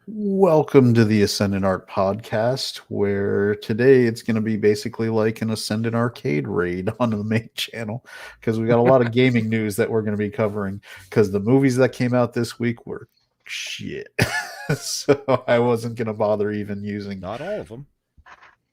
Welcome to the Ascendant Art Podcast, where today it's going to be basically like an Ascendant Arcade raid on the main channel because we got a lot of gaming news that we're going to be covering because the movies that came out this week were shit. So I wasn't going to bother even using. Not all of them.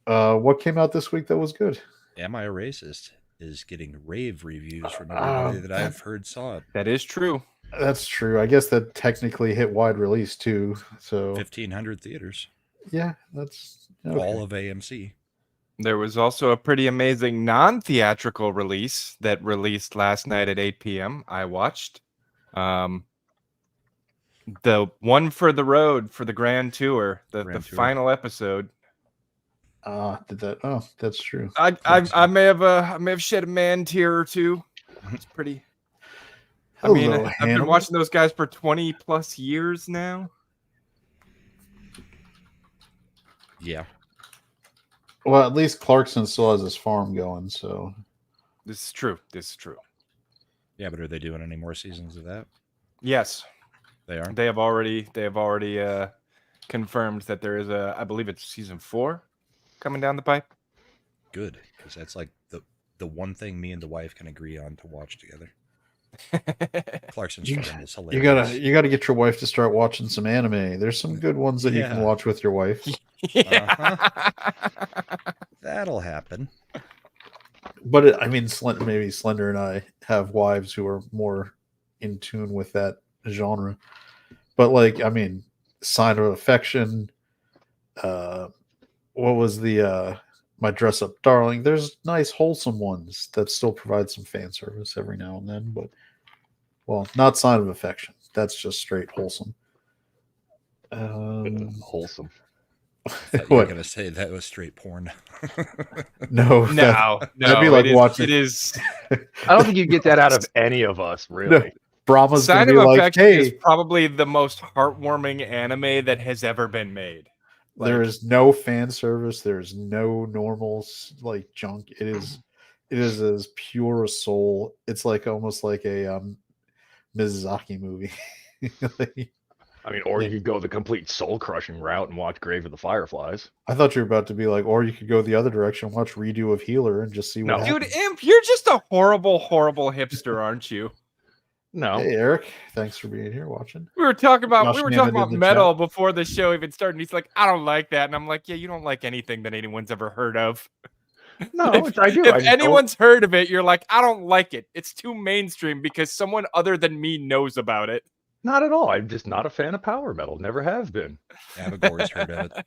What came out this week that was good? Am I a Racist is getting rave reviews from Uh, everybody that I've heard saw it. That is true. that's true. I guess that technically hit wide release too. So 1,500 theaters, yeah, that's okay. all of AMC. There was also a pretty amazing non-theatrical release that released last night at 8 p.m. I watched. The one for the road for the grand tour, the Grand tour. final episode. Did that? Oh, that's true. I may have shed a man tear or two. It's pretty. Hello, I've been Hannibal. watching those guys for 20 plus years now. Yeah. Well, at least Clarkson still has his farm going, so This is true. Yeah, but are they doing any more seasons of that? Yes, They are. they have already confirmed that there is I believe it's season 4 coming down the pipe. Good, because that's like the one thing me and the wife can agree on to watch together. Clarkson's farm is hilarious. you gotta get your wife to start watching some anime. There's some good ones that you can Yeah. watch with your wife. That'll happen. But I mean, maybe Slender and I have wives who are more in tune with that genre. But like, I mean, Sign of Affection. What was the My Dress Up Darling? There's nice, wholesome ones that still provide some fan service every now and then. But well, not Sign of Affection. That's just straight wholesome. Wholesome. You were going to say that was straight porn. No, that'd be like watching. It is. I don't think you get that out of any of us, really. Brahma's Sign gonna of be like, Affection hey, is probably the most heartwarming anime that has ever been made. there is no fan service. There's no normal like junk. It is as pure a soul. It's like almost like a Mizaki movie. Like, I mean, or you could go the complete soul-crushing route and watch Grave of the Fireflies. I thought you were about to be like, or you could go the other direction, and watch redo of Healer, and just see what No. Dude, happens. Imp, you're just a horrible hipster, aren't you? No. Hey Eric, thanks for being here watching. We were talking about Josh Hammond in the metal chat. before the show even started. And he's like, I don't like that, and I'm like, yeah, you don't like anything that anyone's ever heard of. No, if, I do. If I just anyone's heard of it, you're like, I don't like it. It's too mainstream because someone other than me knows about it. not at all. I'm just not a fan of power metal. Never have been. Abigor's heard of it.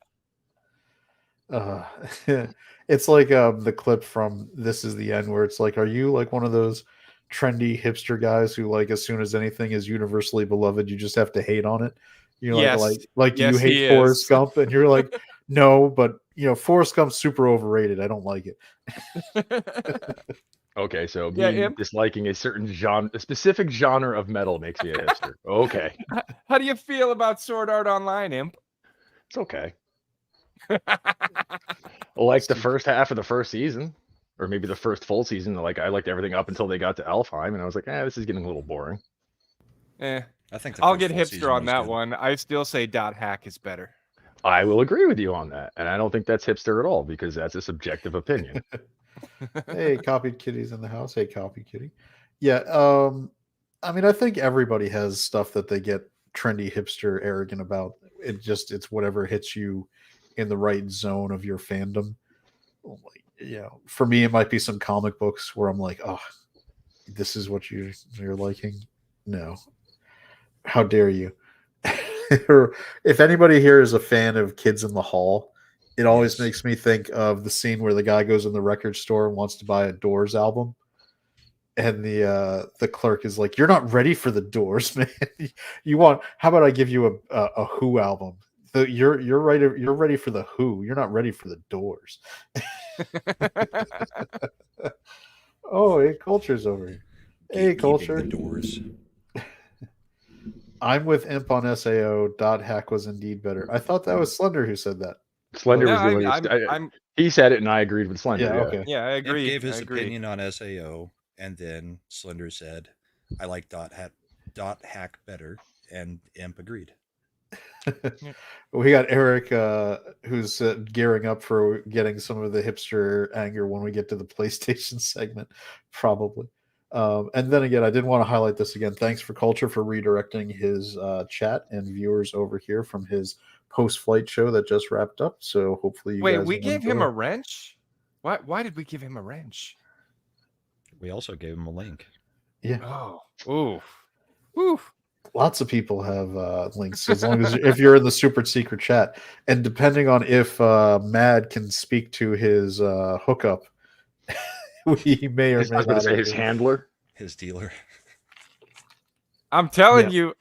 It's like the clip from This Is the End, where it's like, are you like one of those trendy hipster guys who like as soon as anything is universally beloved, you just have to hate on it? You're Yes. like do Yes, you he hate Forrest is. Gump? And you're like, no, but you know, Forrest Gump's super overrated. I don't like it. Okay, so Yeah, me Imp. disliking a certain genre, a specific genre of metal makes me a hipster. Okay, How do you feel about Sword Art Online, Imp? it's okay. Like the first half of the first season, or maybe the first full season. Like I liked everything up until they got to Alfheim, and I was like, this is getting a little boring. Eh, I think the I'll first get full season hipster on was that good. one. I still say Dot Hack is better. I will agree with you on that, and I don't think that's hipster at all because that's a subjective opinion. Hey, Copied Kitty's in the house. Hey, Copied Kitty. Yeah, I mean, I think everybody has stuff that they get trendy, hipster, arrogant about. It's whatever hits you in the right zone of your fandom. Like, you know, for me, it might be some comic books where I'm like, oh, this is what you're liking. No, how dare you? Or if anybody here is a fan of Kids in the Hall, it always Yes. makes me think of the scene where the guy goes in the record store and wants to buy a Doors album, and the clerk is like, "You're not ready for the Doors, man. You want? How about I give you a Who album? You're right. You're ready for the Who. You're not ready for the Doors." Oh, hey, Culture's over here. Hey, Gatekeeping Culture. the doors. I'm with Imp on SAO. Dot Hack was indeed better. I thought that was Slender who said that. Slender No, was doing it. I'm He said it, and I agreed with Slender. Yeah, okay. yeah, I Imp agree. gave his I agree. opinion on SAO, and then Slender said, I like Dot Hack better, and Imp agreed. We got Eric, who's gearing up for getting some of the hipster anger when we get to the PlayStation segment, probably. And then again, I did want to highlight this again. Thanks for Culture for redirecting his chat and viewers over here from his post-flight show that just wrapped up. So hopefully you Wait, guys we will gave him enjoy. a wrench? Why did we give him a wrench? We also gave him a link. Yeah, Oh, ooh. Ooh. lots of people have links as long as if you're in the super secret chat, and depending on if Mad can speak to his hookup, we may or I may was going not. to say his handler. His dealer. I'm telling you,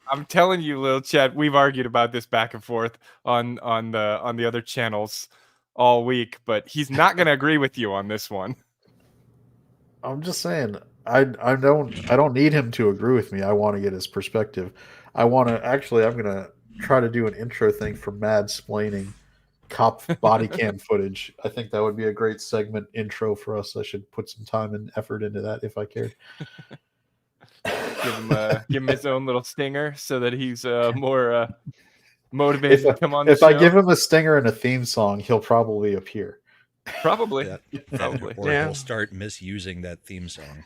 Lil Chat, we've argued about this back and forth on the other channels all week, but he's not going to agree with you on this one. I'm just saying, I don't need him to agree with me. I want to get his perspective. I'm gonna try to do an intro thing for Mad splaining cop body cam footage. I think that would be a great segment intro for us. I should put some time and effort into that if I cared. Give him his own little stinger so that he's more motivated to come on the If show. I give him a stinger and a theme song, he'll probably appear. Probably. Probably. Or Yeah. he'll start misusing that theme song.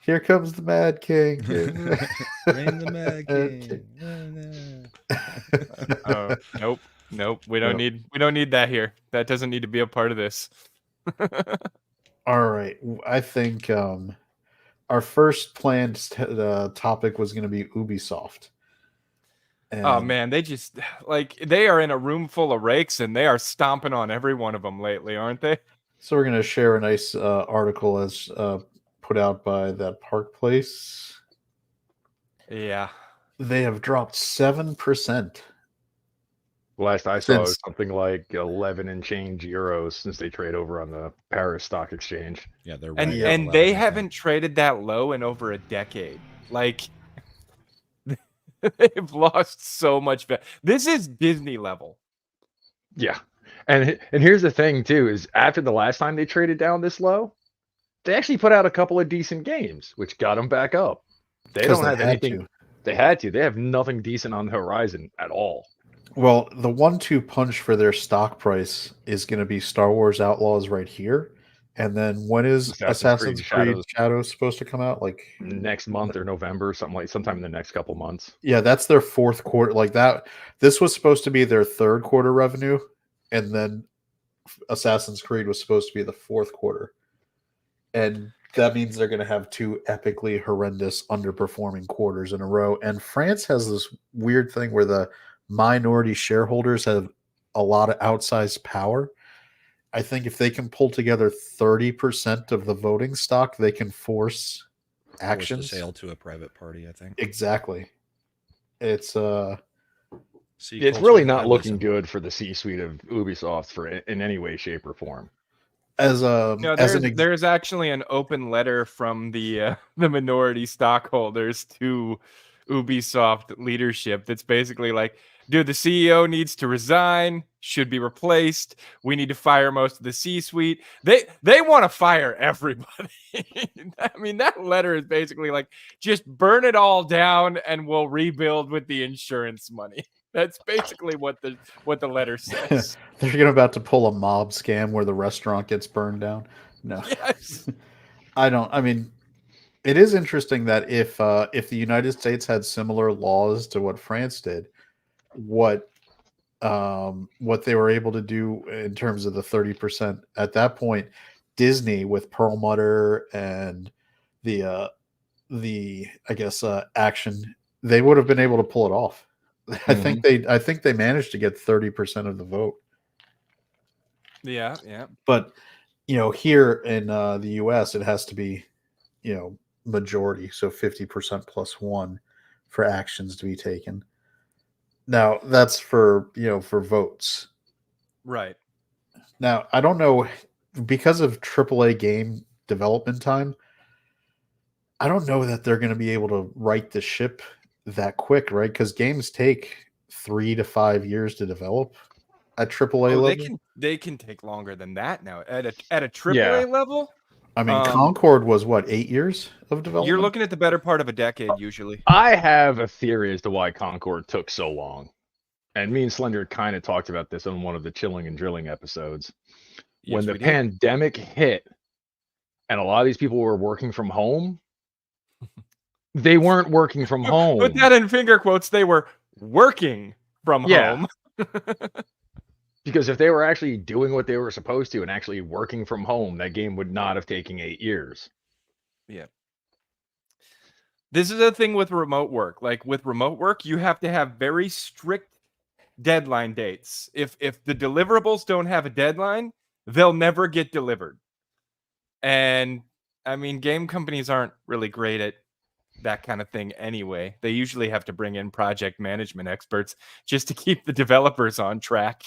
Here comes the Mad King. Rain the Mad King. Nope. We don't need that here. That doesn't need to be a part of this. All right. I think our first planned topic was going to be Ubisoft. Oh man, they are in a room full of rakes and they are stomping on every one of them lately, aren't they? So we're going to share a nice article as put out by that Park Place. Yeah. They have dropped 7%. Last I saw was something like 11 and change euros since they trade over on the Paris Stock Exchange. Yeah, they're and they haven't traded that low in over a decade. Like they've lost so much. This is Disney level. Yeah, and here's the thing too: is after the last time they traded down this low, they actually put out a couple of decent games, which got them back up. They don't have anything. They had to. They have nothing decent on the horizon at all. Well, the 1-2 punch for their stock price is going to be Star Wars Outlaws right here. And then when is Assassin's Creed Shadows supposed to come out? Like next month or November, sometime in the next couple months. Yeah, that's their fourth quarter. Like that, this was supposed to be their third quarter revenue, and then Assassin's Creed was supposed to be the fourth quarter. And that means they're going to have two epically horrendous underperforming quarters in a row. And France has this weird thing where the minority shareholders have a lot of outsized power. I think if they can pull together 30% of the voting stock, they can force actions. The sale to a private party, I think. Exactly. It's really not looking good for the C-suite of Ubisoft in any way, shape, or form. There's actually an open letter from the minority stockholders to Ubisoft leadership that's basically like, dude, the CEO needs to resign, should be replaced. We need to fire most of the C-suite. They want to fire everybody. I mean, that letter is basically like, just burn it all down and we'll rebuild with the insurance money. That's basically what the letter says. They're about to pull a mob scam where the restaurant gets burned down. No. Yes. I mean, it is interesting that if the United States had similar laws to what France did, what they were able to do in terms of the 30% at that point, Disney with Perlmutter and the I guess action, they would have been able to pull it off. I think they managed to get 30% of the vote. Yeah. But here in the US, it has to be majority, so 50% plus one for actions to be taken. Now that's for votes. Right. Now I don't know, because of AAA game development time, I don't know that they're going to be able to right the ship that quick, right? Because games take 3 to 5 years to develop at AAA level. They can take longer than that now at a AAA level. I mean, Concord was what, 8 years of development? You're looking at the better part of a decade usually. I have a theory as to why Concord took so long. And me and Slender kind of talked about this on one of the Chilling and Drilling episodes. When the pandemic hit and a lot of these people were working from home, they weren't working from home. Put that in finger quotes. They were working from home. Because if they were actually doing what they were supposed to and actually working from home, that game would not have taken 8 years. Yeah. This is a thing with remote work. Like with remote work, you have to have very strict deadline dates. If the deliverables don't have a deadline, they'll never get delivered. And I mean, game companies aren't really great at that kind of thing anyway. They usually have to bring in project management experts just to keep the developers on track.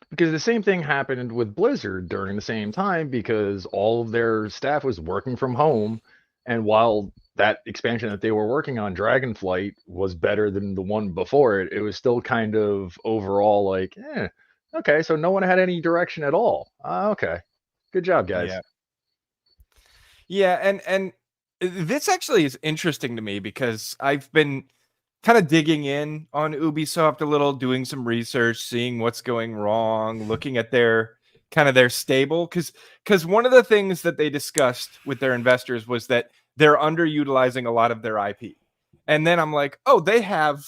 Because the same thing happened with Blizzard during the same time, because all of their staff was working from home. And while that expansion that they were working on, Dragonflight, was better than the one before it, it was still kind of overall like, okay, so no one had any direction at all. Okay. Good job, guys. Yeah, and this actually is interesting to me because I've been kind of digging in on Ubisoft a little, doing some research, seeing what's going wrong, looking at their kind of their stable. Because one of the things that they discussed with their investors was that they're underutilizing a lot of their IP. And then I'm like, oh, they have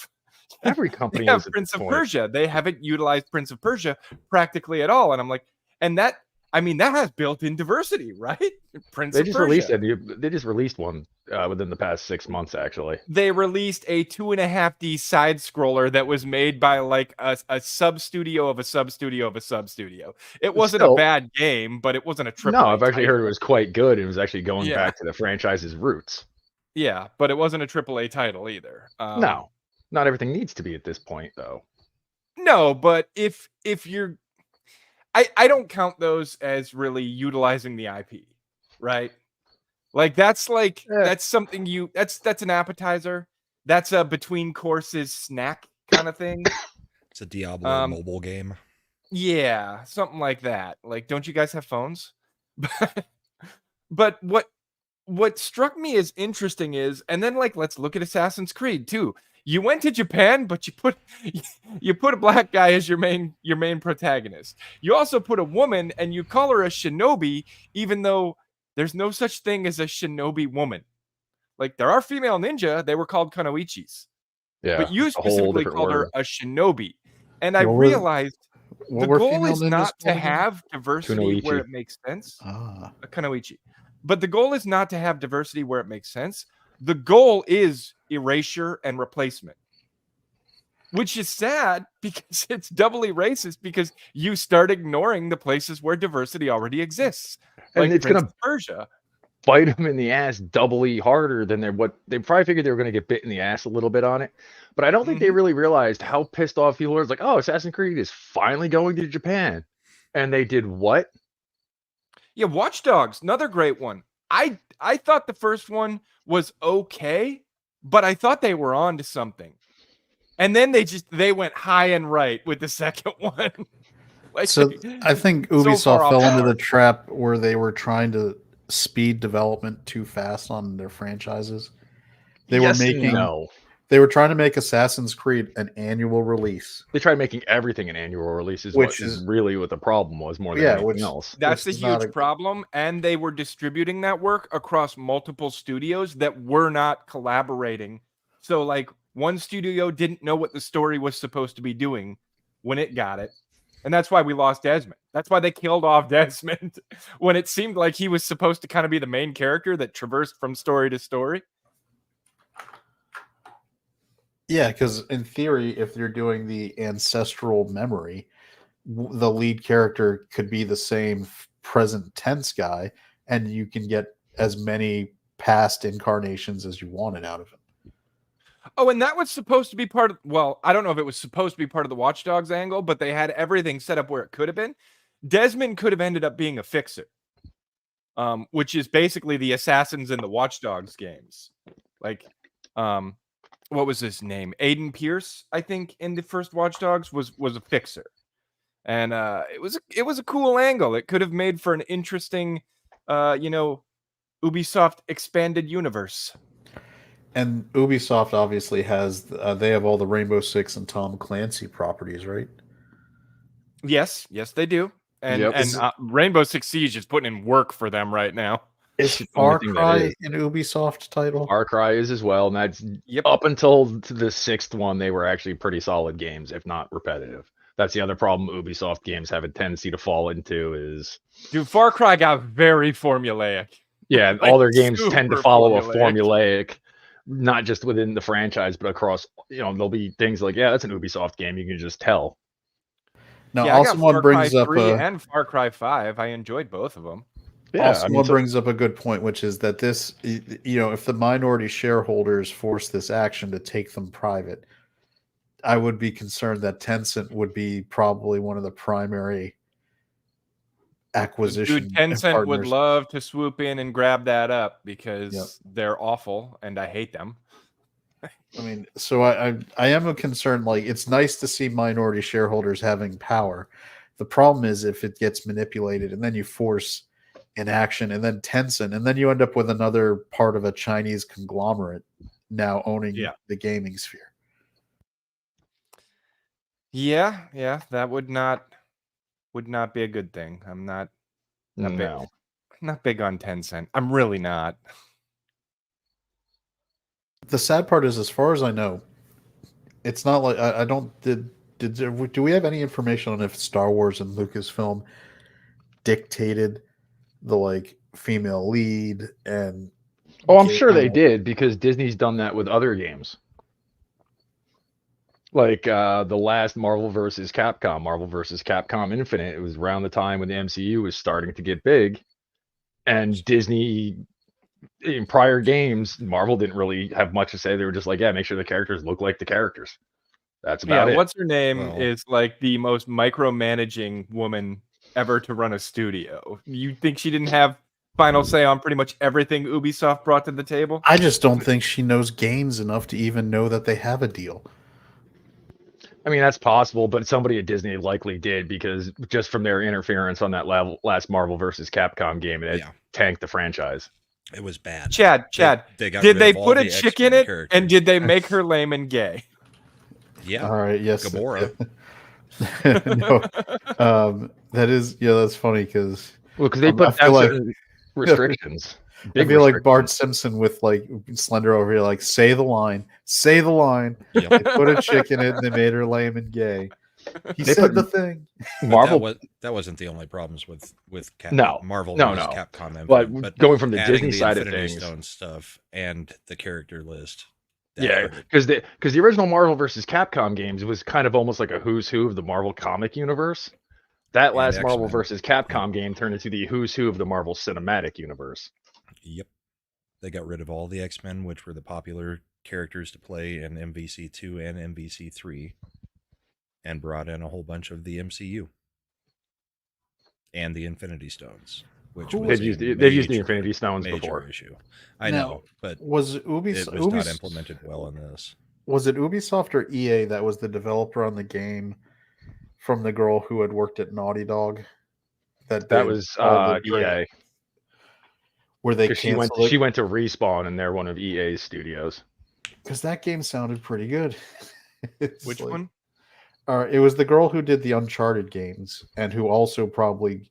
every company they have Prince of Persia. They haven't utilized Prince of Persia practically at all. And I'm like, and that, I mean, that has built-in diversity, right? They just released it. They just released one within the past 6 months, actually. They released a 2.5D side scroller that was made by like a sub studio of a sub studio of a sub studio. It wasn't a bad game, but it wasn't a triple. No, I've actually heard it was quite good. It was actually going back to the franchise's roots. Yeah, but it wasn't a AAA title either. No, not everything needs to be at this point, though. No, but if you're I don't count those as really utilizing the IP, right? Like that's something that's an appetizer. That's a between courses snack kind of thing. It's a Diablo mobile game. Yeah, something like that. Like, don't you guys have phones? But what struck me as interesting is, and then like let's look at Assassin's Creed too. You went to Japan, but you put a black guy as your main protagonist. You also put a woman, and you call her a shinobi, even though there's no such thing as a shinobi woman. Like there are female ninja, they were called kunoichis. Yeah, but you specifically called her a shinobi. And I realized the goal is not to have diversity where it makes sense. A kunoichi. But the goal is not to have diversity where it makes sense. The goal is erasure and replacement, which is sad because it's doubly racist because you start ignoring the places where diversity already exists. And like it's going to Persia. Bite them in the ass doubly harder than they probably figured they were going to get bit in the ass a little bit on it. But I don't think they really realized how pissed off people were. It's like, oh, Assassin's Creed is finally going to Japan. And they did what? Yeah, Watch Dogs, another great one. I thought the first one was okay, but I thought they were on to something. And then they went high and right with the second one. So I think Ubisoft fell into the trap where they were trying to speed development too fast on their franchises. They were trying to make Assassin's Creed an annual release. They tried making everything an annual release, which is really what the problem was more than anything else. That's a huge problem. And they were distributing that work across multiple studios that were not collaborating. So like one studio didn't know what the story was supposed to be doing when it got it. And that's why we lost Desmond. That's why they killed off Desmond when it seemed like he was supposed to kind of be the main character that traversed from story to story. Yeah, because in theory, if you're doing the ancestral memory, the lead character could be the same present tense guy, and you can get as many past incarnations as you wanted out of him. Oh, and that was supposed to be part of, well, I don't know if it was supposed to be part of the Watch Dogs angle, but they had everything set up where it could have been. Desmond could have ended up being a fixer, which is basically the assassins in the Watch Dogs games. Like, what was his name? Aiden Pierce, I think, in the first Watch Dogs was a fixer. And it was a cool angle. It could have made for an interesting Ubisoft Expanded Universe. And Ubisoft obviously has they have all the Rainbow Six and Tom Clancy properties, right? Yes, they do. And Yep. Rainbow Six Siege is putting in work for them right now. Is The only Far thing that Cry is. an Ubisoft title? Far Cry is as well, and that's up until the 6th one. They were actually pretty solid games, if not repetitive. That's the other problem Ubisoft games have a tendency to fall into is. Dude, Far Cry got very formulaic. Yeah, Like, all their games tend to super follow a formulaic. formulaic, not just within the franchise, but across. There'll be things like, yeah, that's an Ubisoft game. You can just tell. Now, Yeah, I also got one Far brings Cry up 3 and Far Cry 5. I enjoyed both of them. Yeah, also one brings up a good point, which is that this, if the minority shareholders force this action to take them private, I would be concerned that Tencent would be probably one of the primary acquisition Dude, Tencent would partners. love to swoop in and grab that up because they're awful and I hate them. I mean, so I am concerned. Like, it's nice to see minority shareholders having power. The problem is if it gets manipulated and then you force an action and then Tencent, and then you end up with another part of a Chinese conglomerate now owning the gaming sphere. Yeah, that would not be a good thing. I'm not big on Tencent. I'm really not. The sad part is, as far as I know, it's not like I don't do we have any information on if Star Wars and Lucasfilm dictated the female lead and I'm sure they did because Disney's done that with other games. Like the last Marvel vs. Capcom Infinite, it was around the time when the MCU was starting to get big. And Disney, in prior games, Marvel didn't really have much to say. They were just like, yeah, make sure the characters look like the characters. That's about it. What's her name is like the most micromanaging woman ever to run a studio. You think she didn't have final say on pretty much everything Ubisoft brought to the table? I just don't think she knows games enough to even know that they have a deal. I mean, that's possible, but somebody at Disney likely did because just from their interference on that last Marvel vs. Capcom game, it tanked the franchise. It was bad. Chad, did they put a chick in it, and did they make her lame and gay? Yeah. All right. Yes. Gamora. No. That is. Yeah. That's funny because. Well, because they put down certain restrictions. I feel like Bart Simpson with Slender over here, say the line. Yep. They put a chick in it and they made her lame and gay. He said the thing. Marvel. That wasn't the only problems with Marvel. No. Capcom. But going from the Disney side of things, Stone stuff and the character list. Because the original Marvel vs. Capcom games was kind of almost like a who's who of the Marvel comic universe. That last Marvel vs. Capcom game turned into the who's who of the Marvel cinematic universe. Yep. They got rid of all the X-Men, which were the popular characters to play in MVC2 and MVC3, and brought in a whole bunch of the MCU and the Infinity Stones. Which they've used the Infinity Stones before. Issue. I know, but was it was not implemented well in this. Was it Ubisoft or EA that was the developer on the game from the girl who had worked at Naughty Dog? That was EA. Where they she went to Respawn and they're one of EA's studios. Because that game sounded pretty good. Which one? It was the girl who did the Uncharted games and who also probably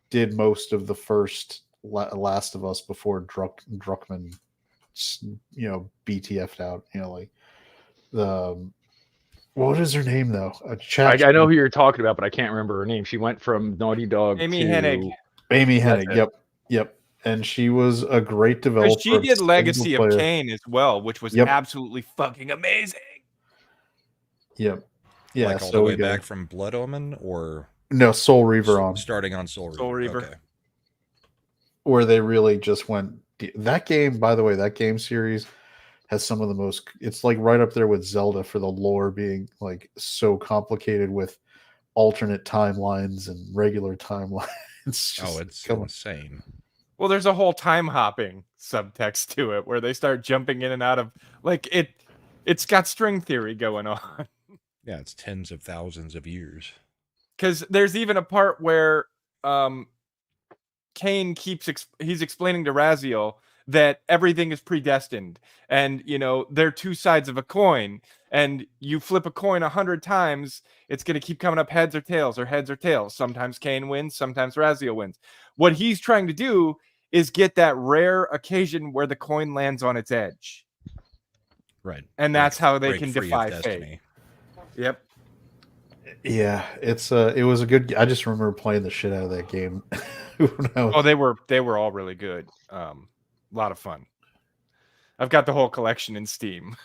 did most of the first Last of Us before Druckmann, BTF'd out. What is her name though? I know who you're talking about, but I can't remember her name. She went from Naughty Dog Amy Hennig. Amy Hennig. Yep. And she was a great developer. She did Legacy of Kain as well, which was absolutely fucking amazing. Yep. Yeah. Like all the way back from Blood Omen, or no, Soul Reaver on. Starting on Soul Reaver. Okay. Where they really just went. That game, by the way, that game series has some of the most. It's right up there with Zelda for the lore being so complicated with alternate timelines and regular timelines. It's insane. Well, there's a whole time hopping subtext to it where they start jumping in and out of it's got string theory going on. Yeah, it's tens of thousands of years. Because there's even a part where Kane he's explaining to Raziel that everything is predestined, and they're two sides of a coin, and you flip a coin 100 times, it's going to keep coming up heads or tails or heads or tails. Sometimes Kane wins, sometimes Raziel wins. What he's trying to do is get that rare occasion where the coin lands on its edge. Right. And that's how they can free of defy destiny. fate. Yep. Yeah, it was a good. I just remember playing the shit out of that game. They were all really good. A lot of fun. I've got the whole collection in Steam.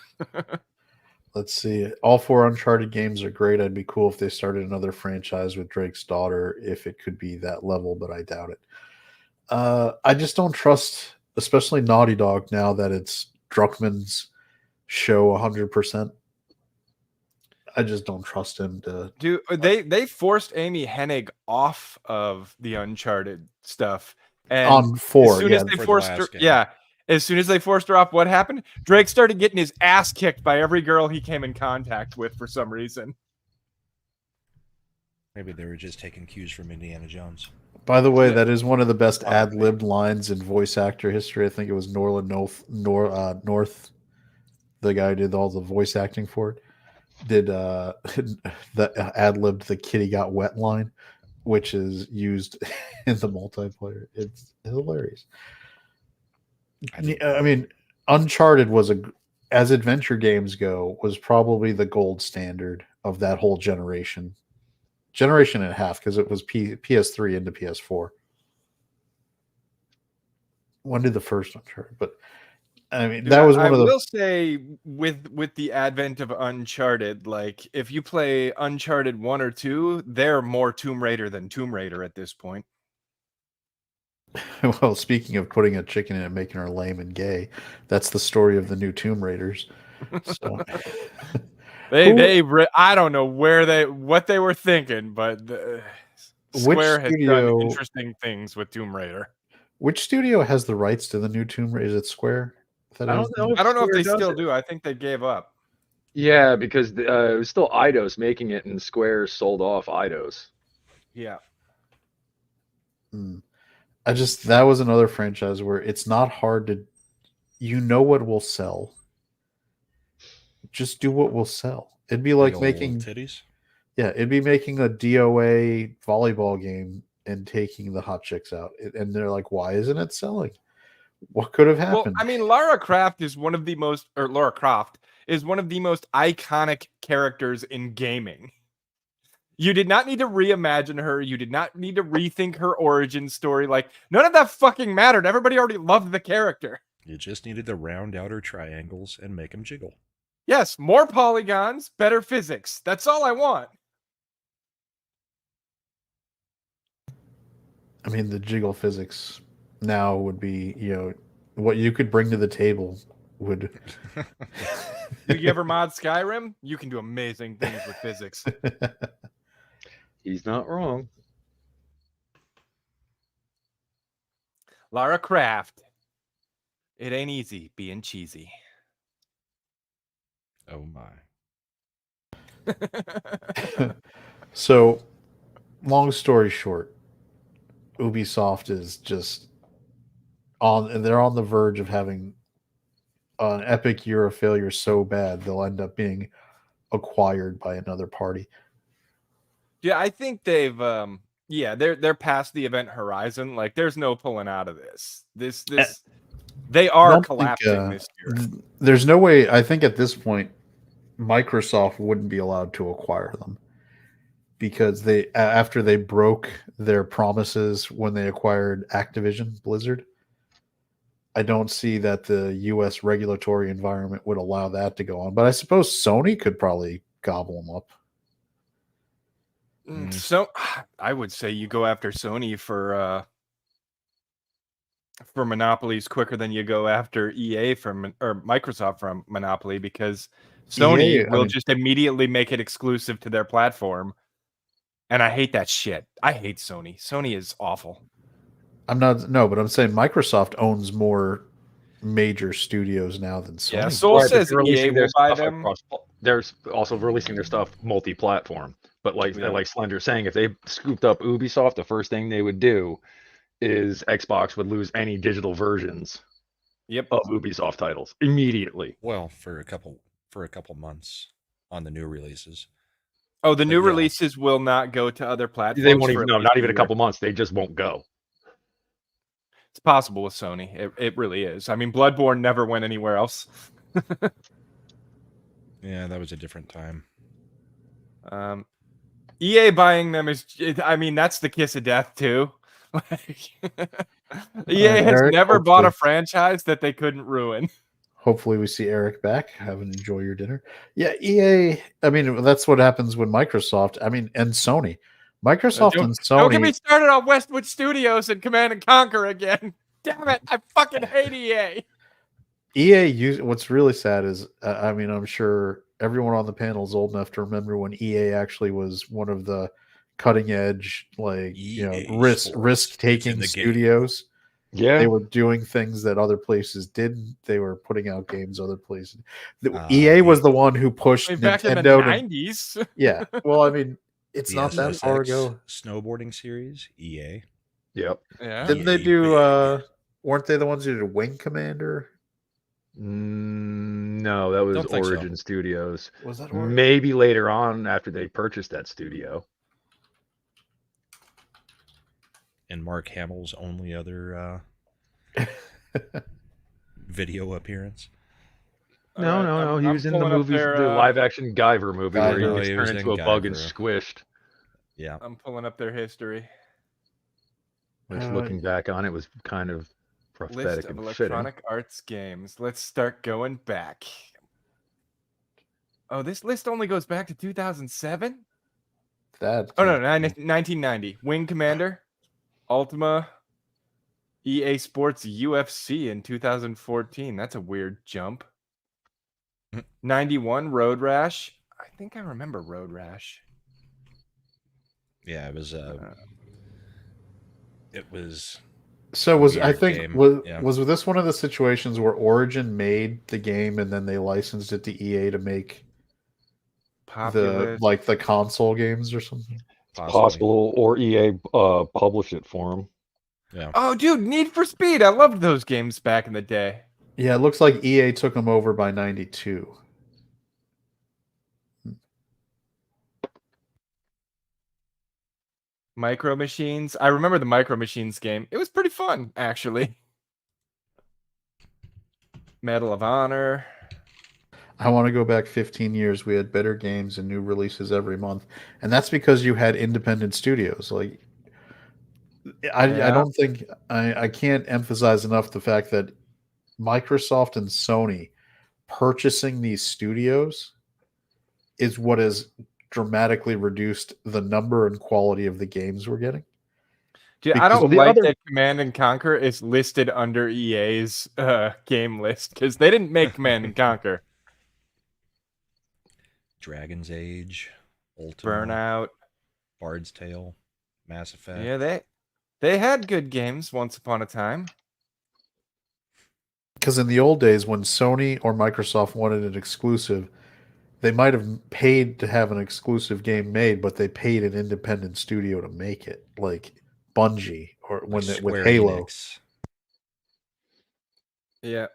Let's see. All 4 Uncharted games are great. I'd be cool if they started another franchise with Drake's daughter, if it could be that level, but I doubt it. I just don't trust, especially Naughty Dog, now that it's Druckmann's show 100%. I just don't trust him to. Dude, they forced Amy Hennig off of the Uncharted stuff, and On 4, as soon as they for the forced her, last game. yeah, as soon as they forced her off, what happened? Drake started getting his ass kicked by every girl he came in contact with for some reason. Maybe they were just taking cues from Indiana Jones. By the way, that is one of the best ad-libbed lines in voice actor history. I think it was Norland North, the guy who did all the voice acting for it, did the ad-libbed the kitty got wet line, which is used in the multiplayer. It's hilarious. I mean, Uncharted was as adventure games go, was probably the gold standard of that whole generation and a half, because it was PS3 into PS4. When did the first Uncharted? But I mean, that was one of the. I will say, with the advent of Uncharted, like if you play Uncharted 1 or 2, they're more Tomb Raider than Tomb Raider at this point. Well, speaking of putting a chicken in and making her lame and gay, that's the story of the new Tomb Raiders. So. I don't know what they were thinking, but Square has done interesting things with Tomb Raider. Which studio has the rights to the new Tomb Raider? Is it Square? I don't know if they still do. I think they gave up. Yeah, because it was still Eidos making it, and Square sold off Eidos. Yeah. That was another franchise where it's not hard to, what will sell. Just do what will sell. It'd be like making titties. Yeah, it'd be making a DOA volleyball game and taking the hot chicks out, and they're like, "Why isn't it selling? What could have happened?" Well, I mean, Lara Croft is one of the most iconic characters in gaming. You did not need to reimagine her. You did not need to rethink her origin story. Like, none of that fucking mattered. Everybody already loved the character. You just needed to round out her triangles and make them jiggle. Yes, more polygons, better physics. That's all I want. I mean, the jiggle physics now would be, what you could bring to the table would. You ever mod Skyrim? You can do amazing things with physics. He's not wrong. Lara Croft. It ain't easy being cheesy. Oh my. So, long story short, Ubisoft is just they're on the verge of having an epic year of failure so bad they'll end up being acquired by another party. Yeah, I think they've they're past the event horizon. Like, there's no pulling out of this. They are collapsing this year. There's no way. I think at this point, Microsoft wouldn't be allowed to acquire them, because after they broke their promises when they acquired Activision Blizzard, I don't see that the U.S. regulatory environment would allow that to go on. But I suppose Sony could probably gobble them up. So I would say you go after Sony for monopolies quicker than you go after EA or Microsoft for monopoly, because Sony will just immediately make it exclusive to their platform. And I hate that shit. I hate Sony. Sony is awful. But I'm saying Microsoft owns more major studios now than Sony. Yeah, Soul says EA will buy them. They're also releasing their stuff multi-platform. But like Slender's saying, if they scooped up Ubisoft, the first thing they would do is Xbox would lose any digital versions Yep. of Ubisoft titles immediately. Well, for a couple months on the new releases. Oh, the new yeah. releases will not go to other platforms. They won't for even at no, least not even a year. couple months. They just won't go. It's possible with Sony. It really is. I mean, Bloodborne never went anywhere else. Yeah, that was a different time. EA buying them is, I mean, that's the kiss of death too. EA has Eric, never bought a hopefully. franchise that they couldn't ruin. Hopefully we see Eric back. Have and enjoy your dinner. Yeah, EA. I mean, that's what happens when Microsoft. I mean, and Sony. Microsoft and Don't get me Sony. started on Westwood Studios and Command and Conquer again. Damn it! I fucking hate EA. EA. What's really sad is, I mean, I'm sure everyone on the panel is old enough to remember when EA actually was one of the cutting edge, like EA risk Sports. taking It's in the game. studios. Yeah. They were doing things that other places didn't. They were putting out games other places. The- EA was the one who pushed I mean, back in the Nintendo to 90s. yeah. Well, I mean, it's The not that far SSX ago. snowboarding series, EA. Yep. Yeah. Didn't they EA do? big. Weren't they the ones who did Wing Commander? No, that was Don't think so. Origin Studios. Was that Maybe later on after they purchased that studio. And Mark Hamill's only other video appearance. No. He was in the pulling up movies, their, the live action Guyver movie where he Guyver. gets He was turned in into a bug and Guyver. squished. Yeah. I'm pulling up their history. Which, looking back on it, was kind of List prophetic of and fitting. Electronic Arts games. Let's start going back. Oh, this list only goes back to 2007? that? Oh, no, 1990. Wing Commander, Ultima, EA Sports UFC in 2014. That's a weird jump. 91, Road Rash. I think I remember Road Rash. Yeah, it was So was I weird think game. was Yeah. was this one of the situations where Origin made the game and then they licensed it to EA to make Populous. the console games or something? Possible, or EA published it for him. Yeah. Oh, dude, Need for Speed. I loved those games back in the day. Yeah, it looks like EA took them over by 92. Micro Machines. I remember the Micro Machines game. It was pretty fun, actually. Medal of Honor. I want to go back 15 years. We had better games and new releases every month, and that's because you had independent studios. Like, I don't think I can't emphasize enough the fact that Microsoft and Sony purchasing these studios is what has dramatically reduced the number and quality of the games we're getting. Dude, I don't Because- like that Command and Conquer is listed under EA's game list because they didn't make Command and Conquer. Dragon's Age, Ultima, Burnout. Bard's Tale, Mass Effect. Yeah, they had good games once upon a time. Because in the old days, when Sony or Microsoft wanted an exclusive, they might have paid to have an exclusive game made, but they paid an independent studio to make it, like Bungie or Like with Square Halo. Enix, Yeah.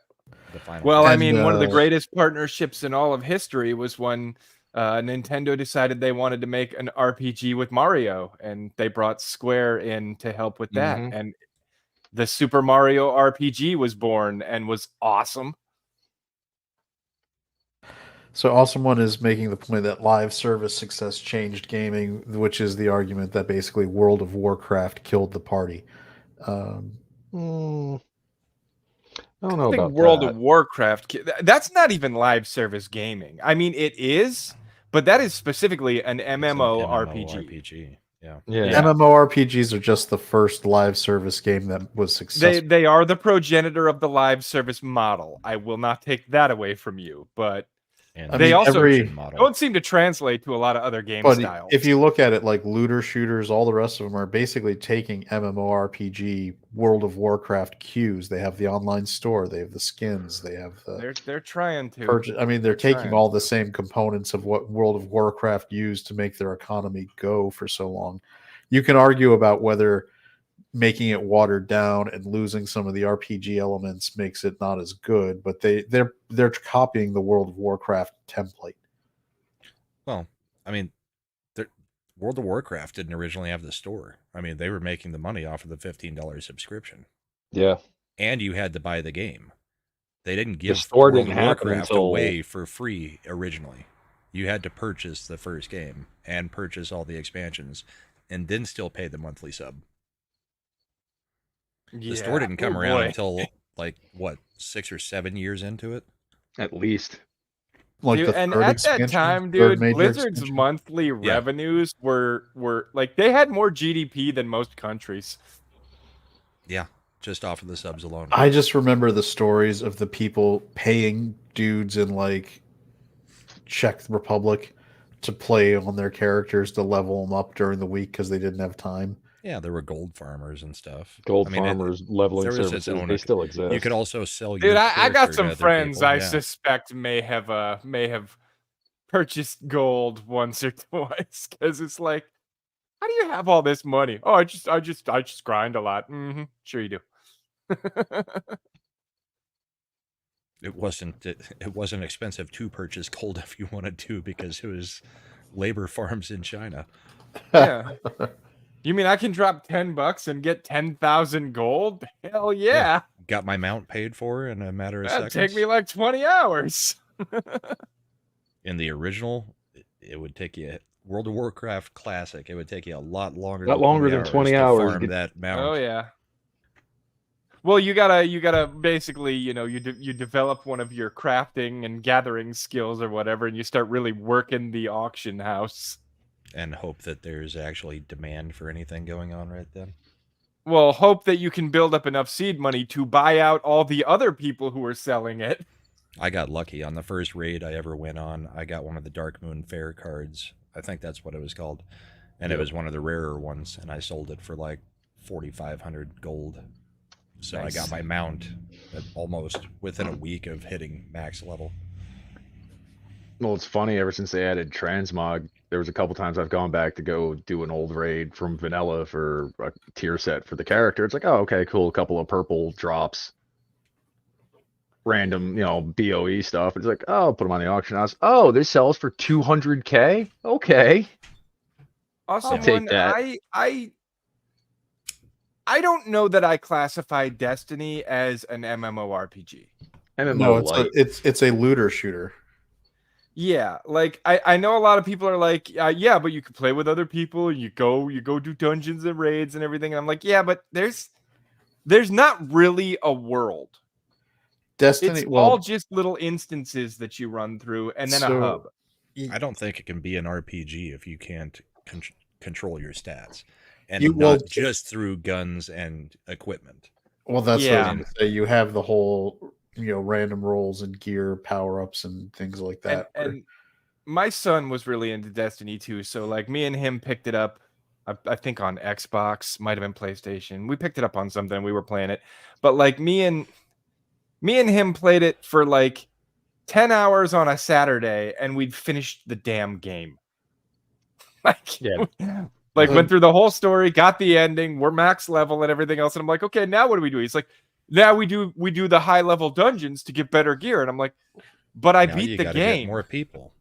the final. Well, I And, mean, one of the greatest partnerships in all of history was when Nintendo decided they wanted to make an RPG with Mario, and they brought Square in to help with that. Mhm. And the Super Mario RPG was born and was awesome. So Awesome One is making the point that live service success changed gaming, which is the argument that basically World of Warcraft killed the party. I don't know I think about World that. of Warcraft, that's not even live service gaming. I mean, it is, but that is specifically an It's an MMORPG. RPG. Yeah. Yeah. MMORPGs are just the first live service game that was successful. They are the progenitor of the live service model. I will not take that away from you, but And I they mean, also model. don't seem to translate to a lot of other game But styles. if you look at it like looter shooters, all the rest of them are basically taking MMORPG World of Warcraft cues. They have the online store, they have the skins, they have the they're trying to. purchase. I mean, they're taking trying. all the same components of what World of Warcraft used to make their economy go for so long. You can argue about whether making it watered down and losing some of the RPG elements makes it not as good. But they're copying the World of Warcraft template. Well, I mean, World of Warcraft didn't originally have the store. I mean, they were making the money off of the $15 subscription. Yeah. And you had to buy the game. They didn't give store World didn't of happen Warcraft until- away for free originally. You had to purchase the first game and purchase all the expansions and then still pay the monthly sub. The store didn't come around until, like, what, 6 or 7 years into it? At least. Like Dude, the and third at expansion, that time, third dude, major Blizzard's expansion. monthly revenues were like they had more GDP than most countries. Yeah, just off of the subs alone. I just remember the stories of the people paying dudes in like Czech Republic to play on their characters to level them up during the week because they didn't have time. Yeah, there were gold farmers and stuff. Gold I mean, farmers, leveling there was its services, own- they still exist. You could also sell Dude, your I got character to some other friends people, I yeah. suspect may have purchased gold once or twice because it's like, how do you have all this money? Oh, I just grind a lot. Sure you do. It wasn't expensive to purchase gold if you wanted to because it was labor farms in China. Yeah. You mean I can drop $10 and get 10,000 gold? Hell yeah. Got my mount paid for in a matter of That'd seconds. take me like 20 hours. In the original, it would take you World of Warcraft Classic. It would take you a lot longer. Lot longer than 20 to hours to farm get- that mount. Oh yeah. Well, you gotta basically, you develop one of your crafting and gathering skills or whatever, and you start really working the auction house. And hope that there's actually demand for anything going on right then. Well, hope that you can build up enough seed money to buy out all the other people who are selling it. I got lucky on the first raid I ever went on. I got one of the Dark Moon Fair cards. I think that's what it was called. And it was one of the rarer ones, and I sold it for like 4,500 gold. So Nice. I got my mount at almost within a week of hitting max level. Well, it's funny, ever since they added transmog, there was a couple times I've gone back to go do an old raid from vanilla for a tier set for the character. It's like, oh, okay, cool. A couple of purple drops. Random, BOE stuff. It's like, oh, put them on the auction house. Oh, this sells for 200K? Okay. Also, I'll take that. I don't know that I classify Destiny as an MMORPG. MMO No, light. it's a looter shooter. Yeah, like I know a lot of people are like, yeah, but you can play with other people. You go do dungeons and raids and everything. And I'm like, yeah, but there's not really a world. Destiny, It's well, all just little instances that you run through, and then a So- hub. I don't think it can be an RPG if you can't control your stats. And You- not well- just through guns and equipment. well, that's what I Yeah. was gonna say. You have the whole, random rolls and gear power ups and things like that. And my son was really into Destiny too, so like me and him picked it up. I think on Xbox, might have been PlayStation. We picked it up on something. We were playing it, but like me and him played it for like 10 hours on a Saturday, and we'd finished the damn game. Like, Yeah. like went through the whole story, got the ending, we're max level and everything else, and I'm like, okay, now what do we do? He's like, now we do the high level dungeons to get better gear, and I'm like, but I Now beat you the gotta get game. more people.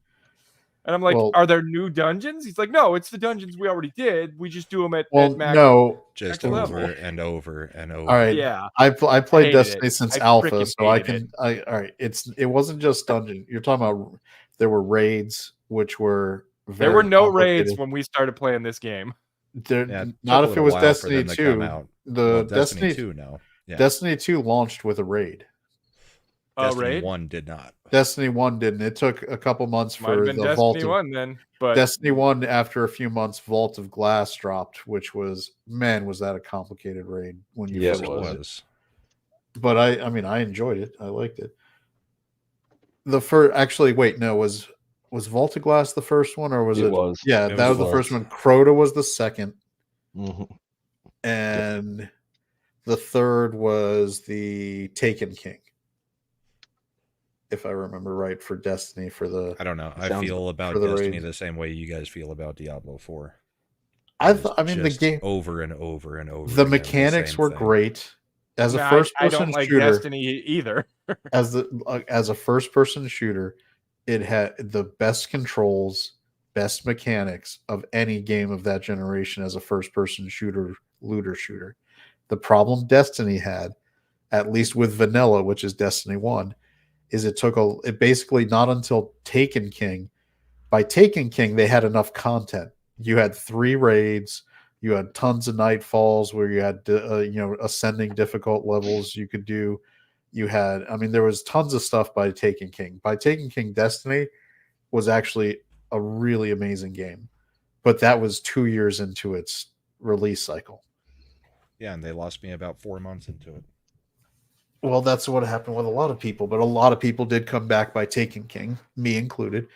And I'm like, Well- are there new dungeons? He's like, no, it's the dungeons we already did. We just do them at well, max. no. Just Next over level. and over and over. All right. Yeah. I played hated Destiny it. since I alpha, frickin' so I hated can. All right. It wasn't just dungeon. You're talking about there were raids, which were There very were no raids complicated. when we started playing this game. There, Yeah, it not took a if it little was while for Destiny them to come 2. out. The Well, Destiny 2 no. Yeah. Destiny 2 launched with a raid. Destiny Raid? 1 did not. Destiny 1 didn't. It took a couple months Might have for been the Vault Destiny of 1 then. But Destiny 1 after a few months Vault of Glass dropped, which was was that a complicated raid when you Yeah, first It played it. was. But I enjoyed it. I liked it. The first actually wait, no, was Vault of Glass the first one or was it? It was. Yeah, It that was the was. first one. Crota was the second, Mhm. and the third was the Taken King. If I remember right, for Destiny for the I don't know. I Sounds- feel about for the Destiny raid. the same way you guys feel about Diablo 4. I It was mean, the just game, over and over and over. the again, mechanics same were thing. great. As a No, first I don't person like shooter, Destiny either. as a first person shooter, it had the best controls, best mechanics of any game of that generation as a first person shooter, looter shooter. The problem Destiny had, at least with vanilla, which is Destiny 1, is it basically not until Taken King. By Taken King, they had enough content. You had 3 raids, you had tons of nightfalls where you had ascending difficult levels you could do. You had, I mean, there was tons of stuff by Taken King. By Taken King, Destiny was actually a really amazing game, but that was 2 years into its release cycle. Yeah, and they lost me about 4 months into it. Well, that's what happened with a lot of people, but a lot of people did come back by Taken King, me included,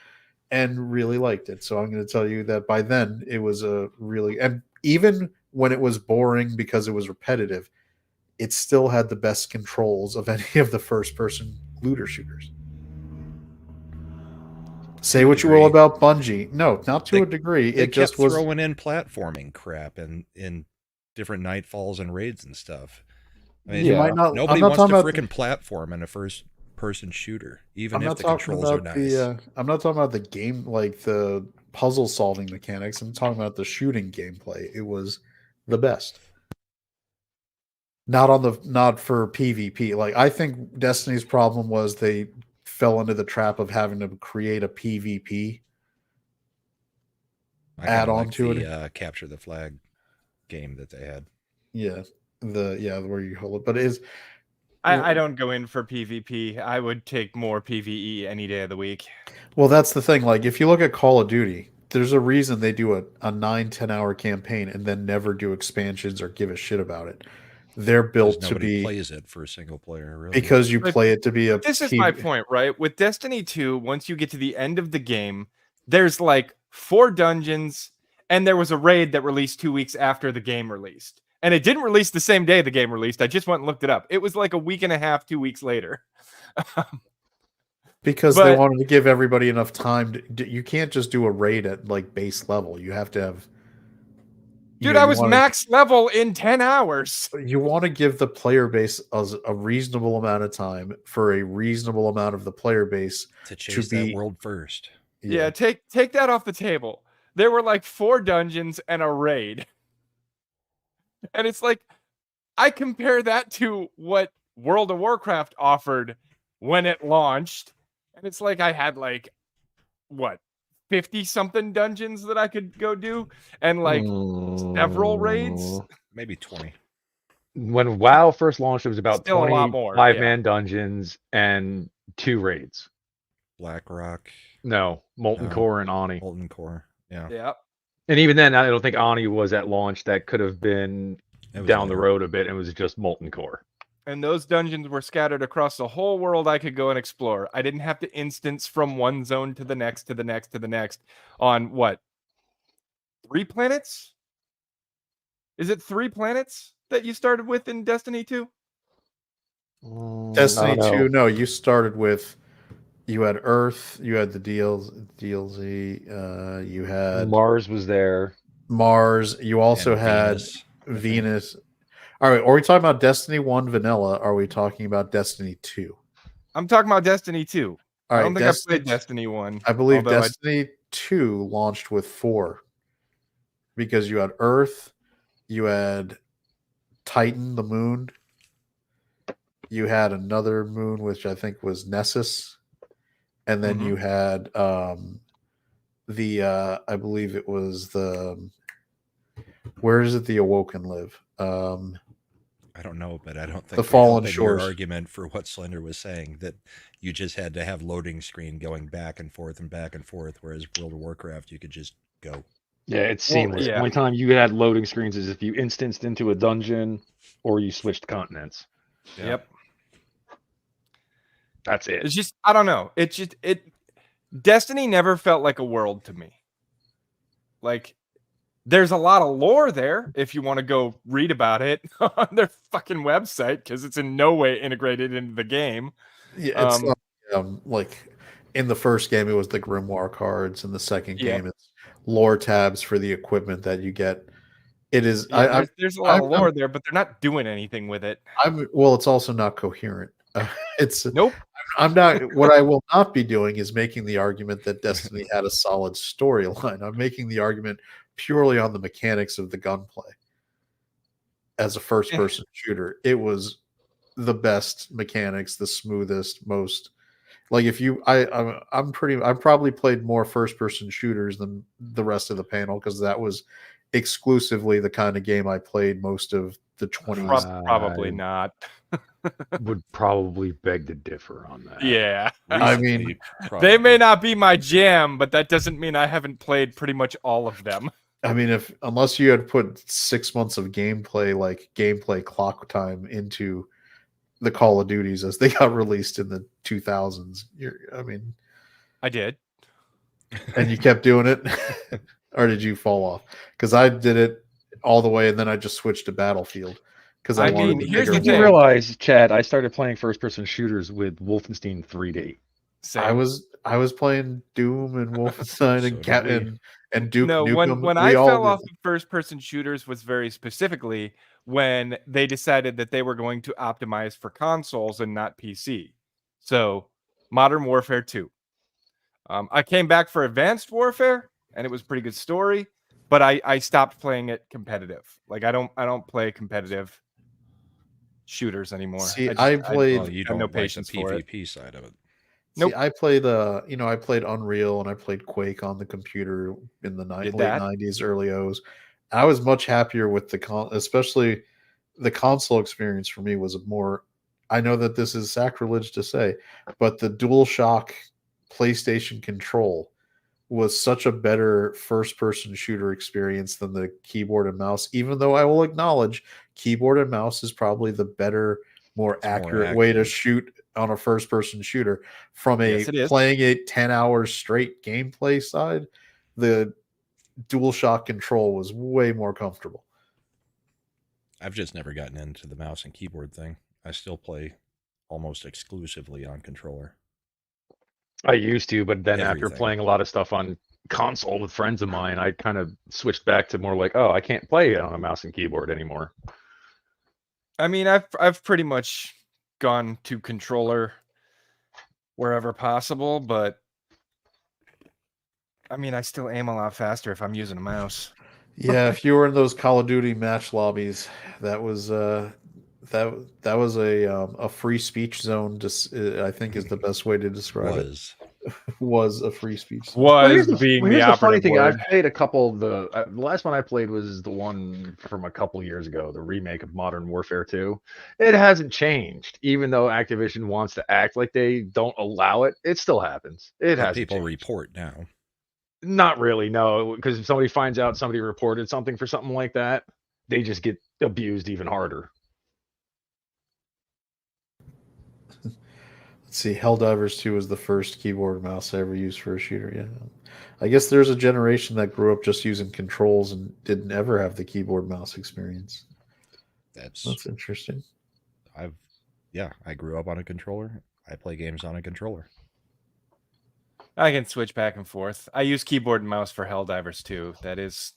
and really liked it. So I'm going to tell you that by then it was a really, and even when it was boring because it was repetitive, it still had the best controls of any of the first person looter shooters. Say what you will about Bungie. No, not to a degree. They It just kept was throwing in platforming crap and in different nightfalls and raids and stuff. I mean, you might not. nobody I'm not wants to talking about freaking platform in a first-person shooter, even I'm if not the talking controls are about nice. I'm not talking about the game, like the puzzle solving mechanics. I'm talking about the shooting gameplay. It was the best. Not for PvP. Like, I think Destiny's problem was they fell into the trap of having to create a PvP I add kind of on like to the it. capture the flag game that they had. Yeah, where you hold it, but it is. I don't go in for PvP. I would take more PvE any day of the week. Well, that's the thing. Like, if you look at Call of Duty, there's a reason they do a 9-10 hour campaign and then never do expansions or give a shit about it. They're Because built to nobody be plays it for a single player, really. because you But- play it to be a This is my PvP. point, right? With Destiny 2, once you get to the end of the game, there's like 4 dungeons, and there was a raid that released 2 weeks after the game released. And it didn't release the same day the game released. I just went and looked it up. It was like a week and a half, 2 weeks later. Because they But- wanted to give everybody enough time. You can't just do a raid at like base level. You have to have. Dude, I was max level in 10 hours. You want to give the player base a reasonable amount of time for a reasonable amount of the player base to chase that world first. Yeah, take that off the table. There were like 4 dungeons and a raid. And it's like, I compare that to what World of Warcraft offered when it launched. And it's like I had like, what, 50 something dungeons that I could go do and like several raids. Maybe 20. When WoW first launched, it was about Still a 20 lot more, 5-man dungeons and 2 raids. BlackRock. No, Molten Core and Ani. Molten Core. Yeah. Yeah. And even then, I don't think Ani was at launch. That could have been down the road a bit. It was just Molten Core. And those dungeons were scattered across the whole world I could go and explore. I didn't have to instance from one zone to the next, to the next, to the next on what? 3 planets? Is it 3 planets that you started with in Destiny 2? Destiny 2, no, you started with, you had Earth, you had the DLZ, you had Mars was there. Mars, you also had Venus. All right, are we talking about Destiny 1 vanilla? Or are we talking about Destiny 2? I'm talking about Destiny 2. All right, I don't think I played Destiny 1. I believe Destiny 2 launched with 4 because you had Earth, you had Titan, the moon, you had another moon, which I think was Nessus, and then you had I believe it was where is it the Awoken live? I don't know, but I don't think the Fallen Shores. Your argument for what Slender was saying, that you just had to have loading screen going back and forth, whereas World of Warcraft you could just go. Yeah, it's seamless. yeah. The only time you had loading screens is if you instanced into a dungeon or you switched continents. Yep. That's it. It's just, I don't know. Destiny never felt like a world to me. Like, there's a lot of lore there if you want to go read about it on their fucking website, because it's in no way integrated into the game. Yeah, it's not, like in the first game, it was the Grimoire cards. In the second game, it's lore tabs for the equipment that you get. It is. Yeah, there's a lot of I'm, lore there, but they're not doing anything with it. well, it's also not coherent. It's. Nope. I'm not. What I will not be doing is making the argument that Destiny had a solid storyline. I'm making the argument purely on the mechanics of the gunplay. As a first-person shooter, it was the best mechanics, the smoothest, most like if you I'm probably played more first-person shooters than the rest of the panel because that was exclusively the kind of game I played most of the 20s. Probably not. Would probably beg to differ on that. Yeah. I Recently, mean, They may probably. not be my jam, but that doesn't mean I haven't played pretty much all of them. I mean, unless you had put 6 months of gameplay clock time into the Call of Duties as they got released in the 2000s, I did. and you kept doing it, or did you fall off? Because I did it all the way, and then I just switched to Battlefield because I wanted the here's bigger the Did you thing. realize, Chad, I started playing first-person shooters with Wolfenstein 3D. Same. I was playing Doom and Wolfenstein So and did we. and Duke No, Nukem. when We I all fell did off of first-person shooters was very specifically when they decided that they were going to optimize for consoles and not PC. So, Modern Warfare 2. I came back for Advanced Warfare, and it was a pretty good story, but I stopped playing it competitive. Like I don't play competitive shooters anymore. See, I played. Well, you have don't no like the patience for it. PvP side of it. Nope. See, I played I played Unreal and I played Quake on the computer in the Did late that? 90s, early O's. I was much happier with especially the console experience for me was more. I know that this is sacrilege to say, but the DualShock PlayStation control was such a better first-person shooter experience than the keyboard and mouse. Even though I will acknowledge keyboard and mouse is probably the better, more accurate way to shoot on a first-person shooter. From Yes, it is. playing it 10 hours straight gameplay side, the DualShock control was way more comfortable. I've just never gotten into the mouse and keyboard thing. I still play almost exclusively on controller. I used to, but then after Everything. playing a lot of stuff on console with friends of mine, I kind of switched back to more like, oh, I can't play on a mouse and keyboard anymore. I mean, I've pretty much gone to controller wherever possible, but I mean, I still aim a lot faster if I'm using a mouse. Yeah, if you were in those Call of Duty match lobbies, that was that was a free speech zone. I think is the best way to describe it. Was a free speech zone. Was being the funny operative thing. word. I've played a couple of the last one I played was the one from a couple years ago, the remake of Modern Warfare 2. It hasn't changed, even though Activision wants to act like they don't allow it. It still happens. It has People changed. report now. Not really, no, because if somebody finds out somebody reported something for something like that, they just get abused even harder. Let's see, Helldivers 2 was the first keyboard and mouse I ever used for a shooter. Yeah, I guess there's a generation that grew up just using controls and didn't ever have the keyboard mouse experience. That's interesting. I grew up on a controller. I play games on a controller. I can switch back and forth. I use keyboard and mouse for Helldivers too. That is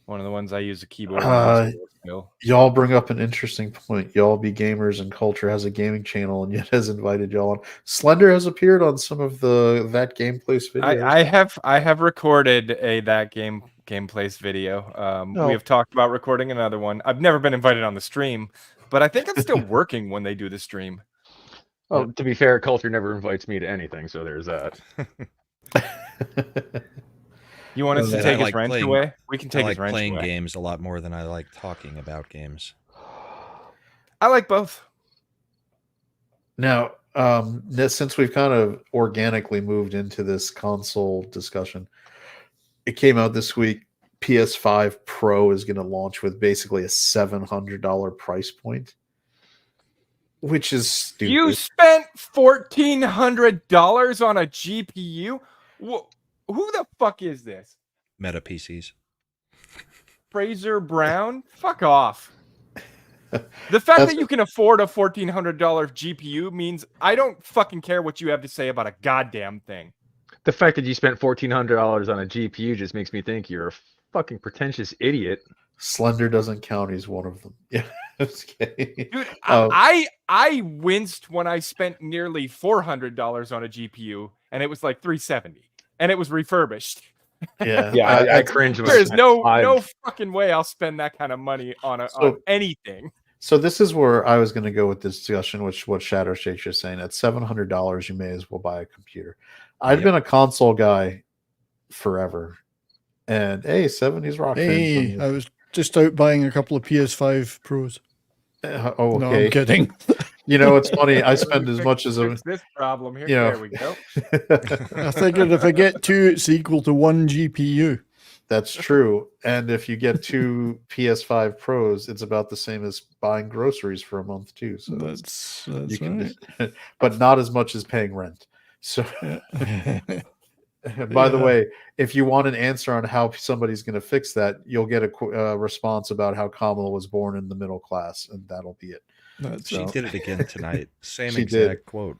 one of the ones I use a keyboard and mouse for still. Y'all bring up an interesting point. Y'all be gamers and Culture has a gaming channel and yet has invited y'all on. Slender has appeared on some of that gameplays videos. I have recorded that gameplays video. We have talked about recording another one. I've never been invited on the stream, but I think it's still working when they do the stream. Well, to be fair, Culture never invites me to anything, so there's that. You want us to take his wrench away? We can take his wrench away. I like playing games a lot more than I like talking about games. I like both. Now, since we've kind of organically moved into this console discussion, it came out this week. PS5 Pro is going to launch with basically a $700 price point, which is stupid. You spent $1,400 on a GPU? Who the fuck is this? Meta PCs. Fraser Brown? Fuck off. The fact that you can afford a $1,400 GPU means I don't fucking care what you have to say about a goddamn thing. The fact that you spent $1,400 on a GPU just makes me think you're a fucking pretentious idiot. Slender doesn't count. He's one of them. Yeah. Okay. Dude, Um, I winced when I spent nearly $400 on a GPU, and it was like $370, and it was refurbished. yeah. Yeah, I cringe when I There is spent no fucking way I'll spend that kind of money on on anything. So this is where I was going to go with this discussion, which what Shadow Shakes is saying. At $700, you may as well buy a computer. I've Yep. been a console guy forever, and hey, 70s rock. Hey, fans. I was just out buying a couple of PS5 Pros. Oh, No, okay. I'm kidding. You know, it's funny. I Let spend me as fix- much as a. fix this problem here. you know. There we go. I figured if I get two, it's equal to one GPU. That's true. And if you get two PS5 Pros, it's about the same as buying groceries for a month too. So That's you can, right. but not as much as paying rent. So, Yeah. by the Yeah. way, if you want an answer on how somebody's going to fix that, you'll get a response about how Kamala was born in the middle class, and that'll be it. That's She did it again tonight. Same She exact did. quote.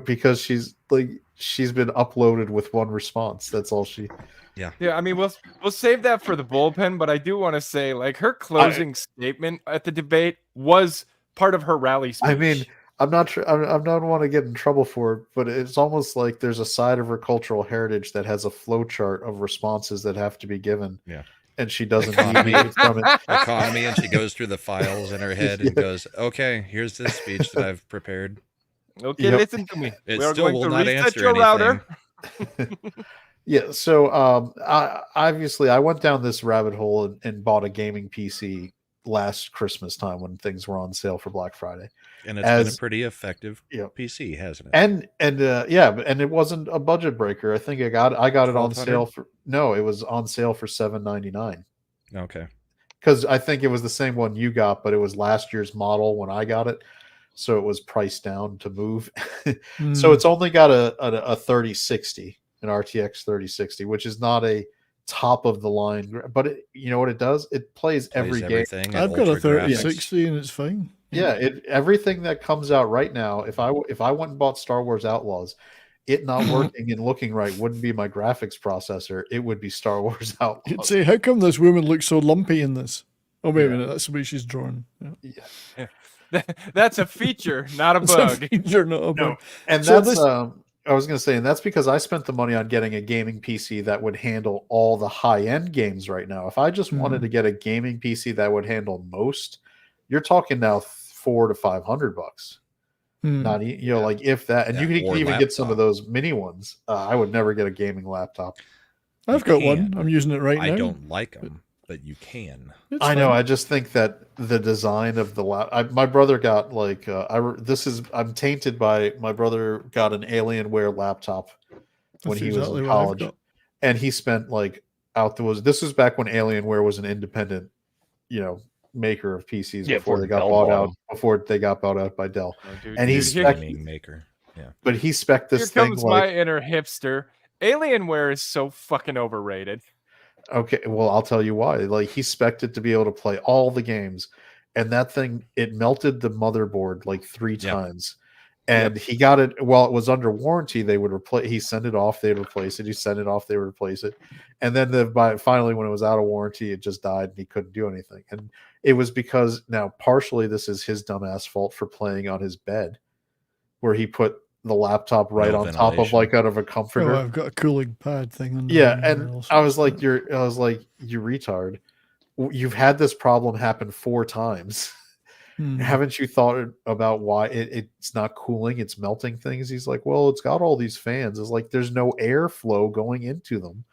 Because she's been uploaded with one response. That's all she. Yeah, I mean, we'll save that for the bullpen, but I do want to say, like, her closing statement at the debate was part of her rally speech. I mean, I'm not sure. I don't want to get in trouble for it, but it's almost like there's a side of her cultural heritage that has a flow chart of responses that have to be given. Yeah. And she doesn't Economy. deviate from it. Economy, and she goes through the files in her head and goes, "Okay, here's this speech that I've prepared." Okay, Yep. listen to me. It We are still going will to not reset answer your router. anything. Yeah, so obviously I went down this rabbit hole and bought a gaming PC last Christmas time when things were on sale for Black Friday. And it's been a As- pretty effective Yep. PC, hasn't it? And and it wasn't a budget breaker. I think I got it on sale for it was on sale for $799. Okay. Because I think it was the same one you got, but it was last year's model when I got it. So it was priced down to move. So it's only got a 3060, an RTX 3060, which is not a top of the line, but you know what it does? It plays every game. everything. at I've got a ultra graphics. 3060 and it's fine. Yeah, everything that comes out right now. If I went and bought Star Wars Outlaws, it not working and looking right wouldn't be my graphics processor. It would be Star Wars You'd Outlaws. say, how come this woman looks so lumpy in this? Oh, wait Yeah. a minute. That's the way she's drawn. Yeah. That's a feature, not a It's a bug. feature, not a bug. And So that's this- I was going to say, and that's because I spent the money on getting a gaming PC that would handle all the high-end games right now. If I just wanted to get a gaming PC that would handle most, you're talking now $400 to $500. Not like if that, and Yeah, you can or even get some of laptop. those mini ones. I would never get a gaming laptop. I've You got one. can. I'm using it right now. I don't like them, but you can. It's I know. fine. I just think that the design of the my brother got like I'm tainted by my brother got an Alienware laptop when That's he was exactly in what I've college, got. and he spent like this was back when Alienware was an independent, maker of PCs Yeah, before before they got Dell bought bought out them. before they got bought out by Dell. Oh, dude, And dude, he's here, Gaming maker. But he spec'd here this comes thing my like inner hipster. Alienware is so fucking overrated. okay, well, I'll tell you why. Like he spec'd it to be able to play all the games, and that thing it melted the motherboard like 3 Yep. times. And he got it while it was under warranty. They would replace. He sent it off. They'd replace it. He sent it off. They would replace it. And then finally, when it was out of warranty, it just died, and he couldn't do anything. And it was because now partially this is his dumbass fault for playing on his bed, where he put the laptop right No on top of ventilation. out of a comforter. Oh, I've got a cooling pad thing under Yeah, there and also. I was like, you retard. You've had this problem happen 4 times. Haven't you thought about why it's not cooling, it's melting things? He's like, well, it's got all these fans. It's like there's no airflow going into them.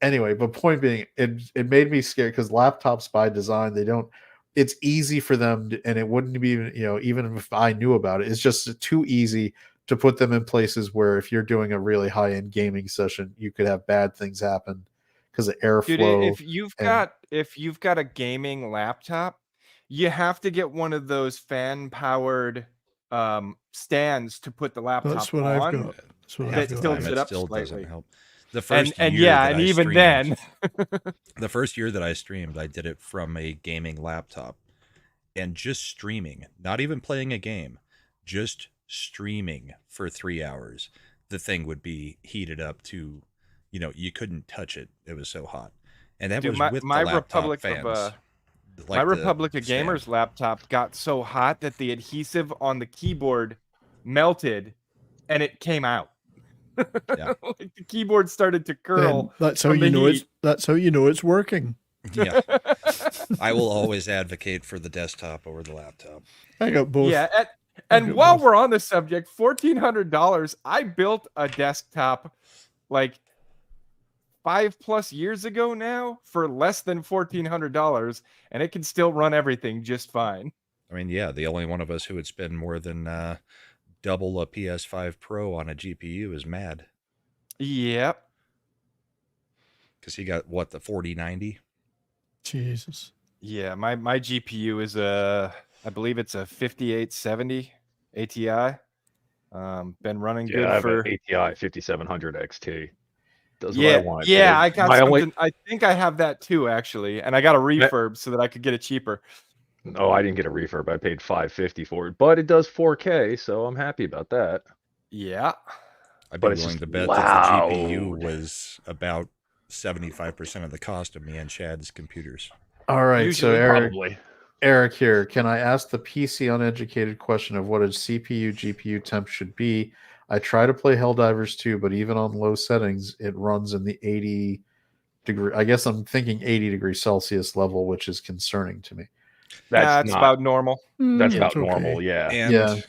Anyway, but point being, it made me scared because laptops by design, it's easy for them and it wouldn't be, even if I knew about it, it's just too easy to put them in places where if you're doing a really high-end gaming session, you could have bad things happen because of airflow. Dude, if you've got a gaming laptop, you have to get one of those fan powered stands to put the laptop That's what on. I've got. That's what That I've got. tilts Time, it it up still slightly. doesn't help. The first And year yeah, that and I even streamed- then, the first year that I streamed, I did it from a gaming laptop, and just streaming, not even playing a game, just streaming for 3 hours. The thing would be heated up to, you couldn't touch it. It was so hot. And that Dude, was my, with my the laptop Republic fans. of my like the Republic of stand. Gamers laptop got so hot that the adhesive on the keyboard melted and it came out. Yeah. Like the keyboard started to Then curl. that's how from the you know heat. it's working. Yeah. I will always advocate for the desktop over the laptop. I got both. Yeah, I and got while both. we're on the subject, $1,400. I built a desktop like 5+ years ago now for less than $1,400, and it can still run everything just fine. I mean, yeah, the only one of us who would spend more than double a PS5 Pro on a GPU is Mad, Yep. because he got what, the 4090. Jesus. Yeah, my GPU is I believe it's a 5870 ATI. Been running Yeah, good I have for an ATI 5700 XT. Does what yeah, I want. yeah. but I got my something. only. I think I have that too, actually, and I got a refurb so that I could get it cheaper. Oh, I didn't get a refurb. I paid $550 for it, but it does 4K, so I'm happy about that. Yeah. I'd But be it's willing just to bet that the GPU loud. was about 75% of the cost of me and Chad's computers. All right, Usually, so Probably. Eric here. Can I ask the PC uneducated question of what a CPU GPU temp should be? I try to play Helldivers 2, but even on low settings, it runs in the 80 degree. I guess I'm thinking 80 degrees Celsius level, which is concerning to me. That's it's not. about normal. That's It's about okay. normal. Yeah. And Yeah.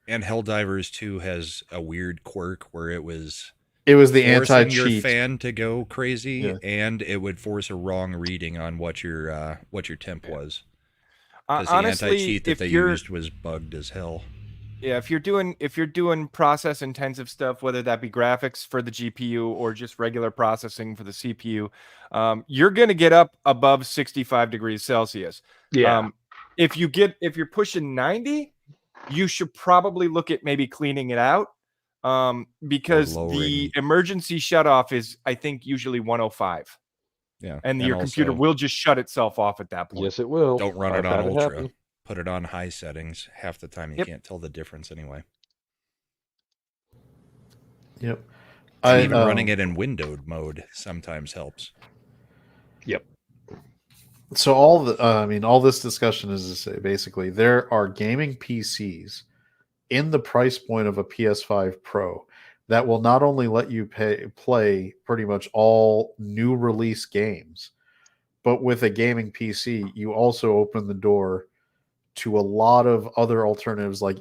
and Helldivers 2 has a weird quirk where it was It was the forcing your anti-cheat. fan to go crazy, Yeah. and it would force a wrong reading on what your temp was. Because the Honestly, anti-cheat that if they you're used was bugged as hell. if you're doing process intensive stuff, whether that be graphics for the GPU or just regular processing for the CPU, you're gonna get up above 65 degrees Celsius. Yeah. If you're pushing 90, you should probably look at maybe cleaning it out. Because the lowering. emergency shutoff is, I think, usually 105. Yeah. And your computer also, will just shut itself off at that point. Yes, it will. don't run I've it on had it ultra. happen. Put it on high settings. Half the time you Yep. can't tell the difference anyway. Yep. And even running it in windowed mode sometimes helps. Yep. So all this discussion is to say basically there are gaming PCs in the price point of a PS5 Pro that will not only let you play pretty much all new release games, but with a gaming PC, you also open the door to a lot of other alternatives like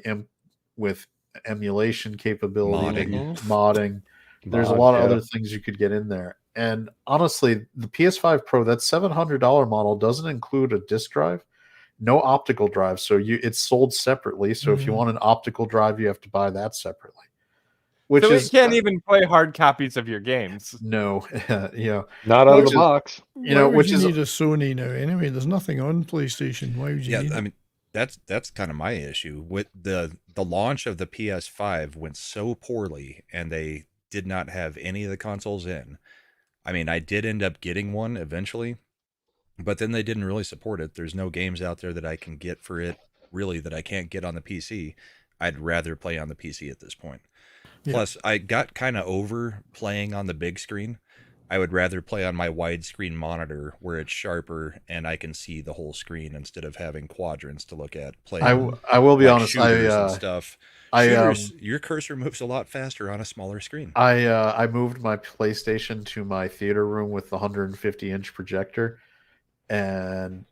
with emulation capability, modding. There's a lot of other things you could get in there. And honestly, the PS5 Pro, that $700 model doesn't include a disk drive, no optical drive. So it's sold separately. So if you want an optical drive, you have to buy that separately. Which so is it can't even play hard copies of your games. no, yeah, Not out of Which the is- box. Why would which you is need a Sony now anyway? There's nothing on PlayStation. Why would you Yeah, need I it? mean that's kind of my issue with the launch of the PS5 went so poorly, and they did not have any of the consoles in. I mean, I did end up getting one eventually, but then they didn't really support it. There's no games out there that I can get for it, really, that I can't get on the PC. I'd rather play on the PC at this point. Yeah. Plus, I got kind of over playing on the big screen. I would rather play on my widescreen monitor where it's sharper and I can see the whole screen instead of having quadrants to look at. Playing I will be like honest. shooters and stuff. I Shooters, your cursor moves a lot faster on a smaller screen. I moved my PlayStation to my theater room with the 150-inch projector, and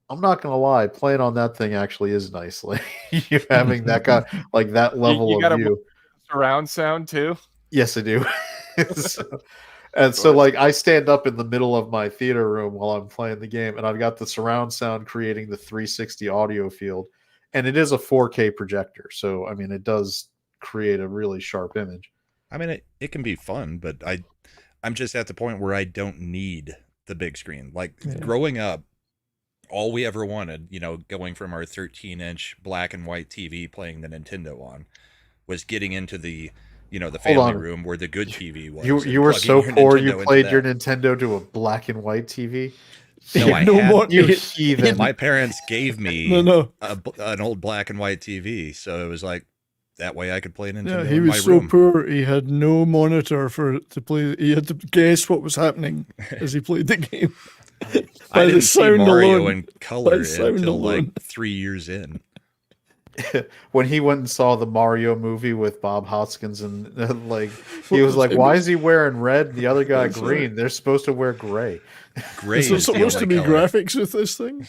I'm not gonna lie, playing on that thing actually is nice. Like you having that like that level You got of view. surround sound too. Yes, I do. So like I stand up in the middle of my theater room while I'm playing the game, and I've got the surround sound creating the 360 audio field, and it is a 4K projector. So I mean, it does create a really sharp image. I mean, it can be fun, but I'm just at the point where I don't need the big screen. Like growing up, all we ever wanted, going from our 13-inch black and white TV playing the Nintendo on, was getting into the family room where the good TV was. You were so poor you played your Nintendo to a black and white TV? No, I had, you heathen. My parents gave me No. an old black and white TV, so it was like that way I could play Nintendo Yeah, he in my was so room. poor he had no monitor to play. He had to guess what was happening as he played the game. I didn't see sound Mario alone. in color sound until like alone. 3 years in. When he went and saw the Mario movie with Bob Hoskins, and like he was like, "Why is he wearing red and the other guy That's green? right. They're supposed to wear gray." Gray Is there is the supposed to only be color. graphics with this thing?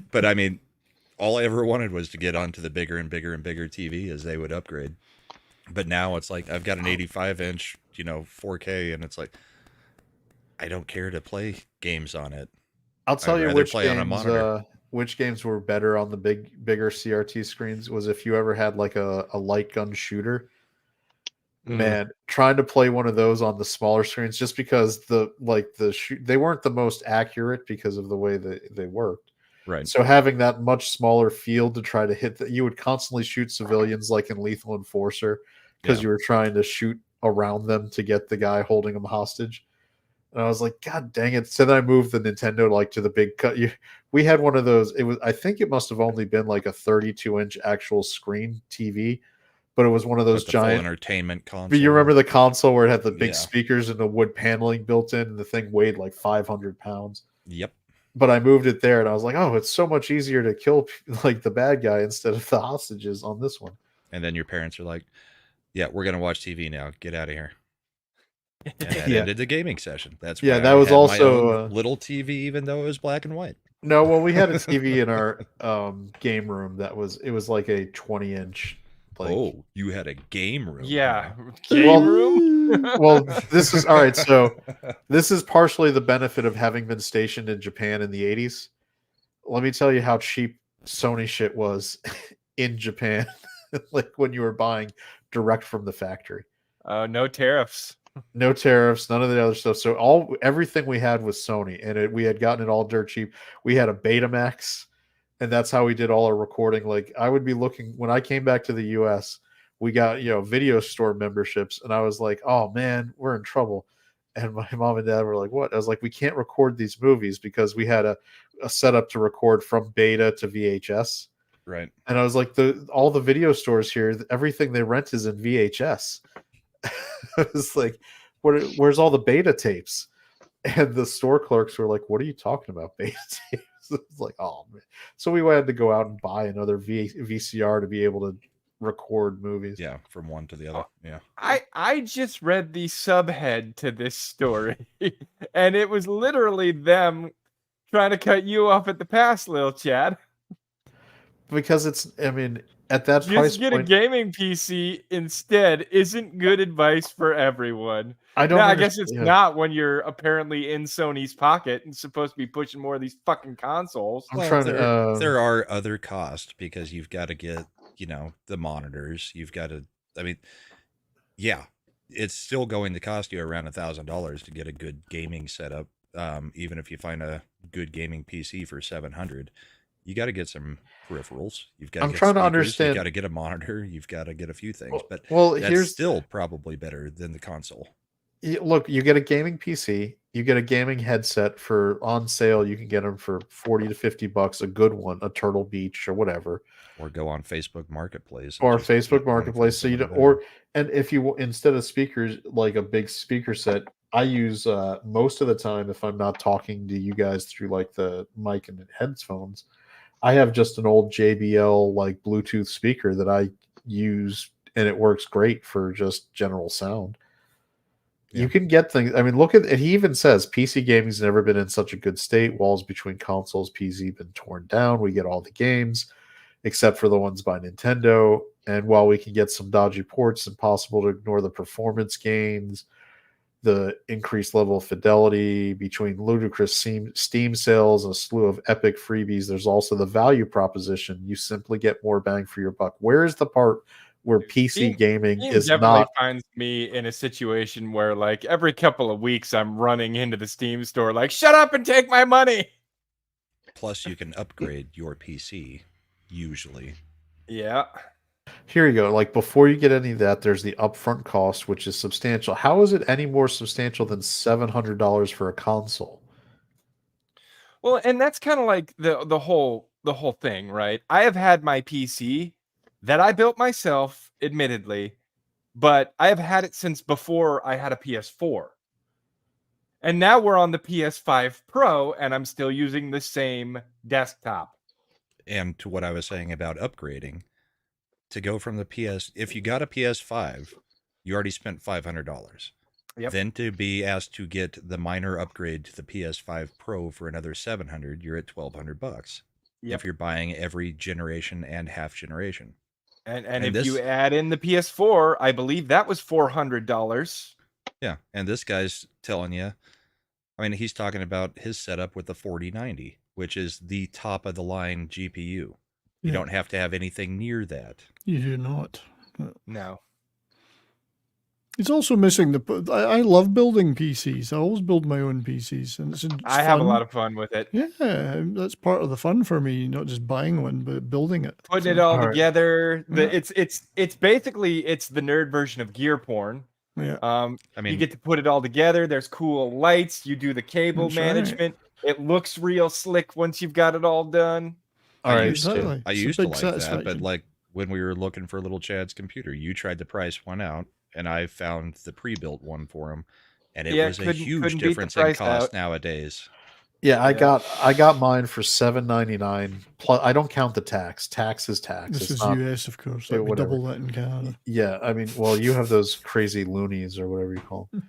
But I mean, all I ever wanted was to get onto the bigger and bigger and bigger TV as they would upgrade. But now it's like I've got an 85-inch, 4K, and it's like I don't care to play games on it. I'll tell I'd you rather play on a games, monitor. which games were better on the bigger CRT screens was if you ever had like a light gun shooter. Man, trying to play one of those on the smaller screens, just because they weren't the most accurate because of the way that they worked. Right. So having that much smaller field to try to hit that, you would constantly shoot civilians like in Lethal Enforcer because Yeah. you were trying to shoot around them to get the guy holding them hostage. And I was like, God dang it. So then I moved the Nintendo like to the big cut. We had one of those. I think it must have only been like a 32-inch actual screen TV, but it was one of those With the full giant entertainment console. But you remember the console where it had the big Yeah. speakers and the wood paneling built in, and the thing weighed like 500 pounds. Yep. But I moved it there, and I was like, oh, it's so much easier to kill like the bad guy instead of the hostages on this one. And then your parents are like, yeah, we're going to watch TV now. Get out of here. And that Yeah. ended the gaming session. That's Yeah, why that I was had my also, own little TV, even though it was black and white. No, well, we had a TV in our game room it was like a 20-inch. Like, Oh, you had a game room. Yeah, huh? game Well- room. well, this is all right. So this is partially the benefit of having been stationed in Japan in the 80s. Let me tell you how cheap Sony shit was in Japan, like when you were buying direct from the factory. No tariffs. No tariffs, none of the other stuff. So everything we had was Sony, and we had gotten it all dirt cheap. We had a Betamax, and that's how we did all our recording. Like I would be looking when I came back to the US, we got video store memberships, and I was like, oh man, we're in trouble. And my mom and dad were like, what? I was like, we can't record these movies because we had a setup to record from beta to VHS. Right. And I was like, all the video stores here, everything they rent is in VHS. I was like, where's all the beta tapes? And the store clerks were like, what are you talking about, beta tapes? It's like, oh man. So we had to go out and buy another VCR to be able to record movies. Yeah, from one to the other. Yeah. I just read the subhead to this story, and it was literally them trying to cut you off at the pass, Lil Chad. Because at that price Just get point, a gaming PC instead isn't good advice for everyone. I don't. I guess it's understand- not when you're apparently in Sony's pocket and supposed to be pushing more of these fucking consoles. I'm trying to. There are other costs because you've got to get, the monitors. You've got to, yeah, it's still going to cost you around $1,000 to get a good gaming setup. Even if you find a good gaming PC for $700, you got to get some peripherals. You've got. I'm trying to understand. You've got to get a monitor. You've got to get a few things, but well, that's here's still probably better than the console. Look, you get a gaming PC, you get a gaming headset on sale. You can get them for $40 to $50, a good one, a Turtle Beach or whatever, Or go on Facebook Marketplace. or and just Facebook get one Marketplace. So from you don't, somebody and if you instead of speakers like a big speaker set, I use most of the time if I'm not talking to you guys through like the mic and headphones, I have just an old JBL like Bluetooth speaker that I use, and it works great for just general sound. Yeah. You can get things. Look at it. He even says PC gaming's never been in such a good state. Walls between consoles, PC been torn down. We get all the games except for the ones by Nintendo. And while we can get some dodgy ports, it's impossible to ignore the performance gains, the increased level of fidelity between ludicrous Steam sales and a slew of epic freebies. There's also the value proposition. You simply get more bang for your buck. Where is the part where PC gaming Steam is definitely not? finds me in a situation where like every couple of weeks I'm running into the Steam store like, shut up and take my money. Plus, you can upgrade your PC usually. Yeah. Here you go. Like before you get any of that, there's the upfront cost, which is substantial. How is it any more substantial than $700 for a console? Well, and that's kind of like the whole thing, right? I have had my PC that I built myself, admittedly, but I have had it since before I had a PS4. And now we're on the PS5 Pro, and I'm still using the same desktop. And to what I was saying about upgrading, to go from the if you got a PS5, you already spent $500. Yep. Then to be asked to get the minor upgrade to the PS5 Pro for another $700, you're at $1,200. Yep. If you're buying every generation and half generation. And if you add in the PS4, I believe that was $400. Yeah, and this guy's telling you, I mean, he's talking about his setup with the 4090, which is the top of the line GPU. You Yeah. don't have to have anything near that. You do not. No. It's also missing the. I love building PCs. I always build my own PCs, and it's I have a fun. lot of fun with it. Yeah, that's part of the fun for me. Not just buying one, but building it. Putting it all All right. together. Yeah. It's basically it's the nerd version of gear porn. Yeah. I mean, You get to put it all together. There's cool lights. You do the cable That's right. management. It looks real slick once you've got it all done. All right. Exactly. I It's a used to big like that, but satisfaction. like when we were looking for little Chad's computer, you tried to price one out, and I found the pre-built one for him, and it Yeah, was a couldn't huge beat the difference in price cost out. nowadays. Yeah, I Yeah. got mine for $7.99. Plus, I don't count the tax. Tax is tax. This It's is not. US, of course. Yeah, Like we whatever. double that in Canada. Yeah, I mean, well, you have those crazy loonies or whatever you call them.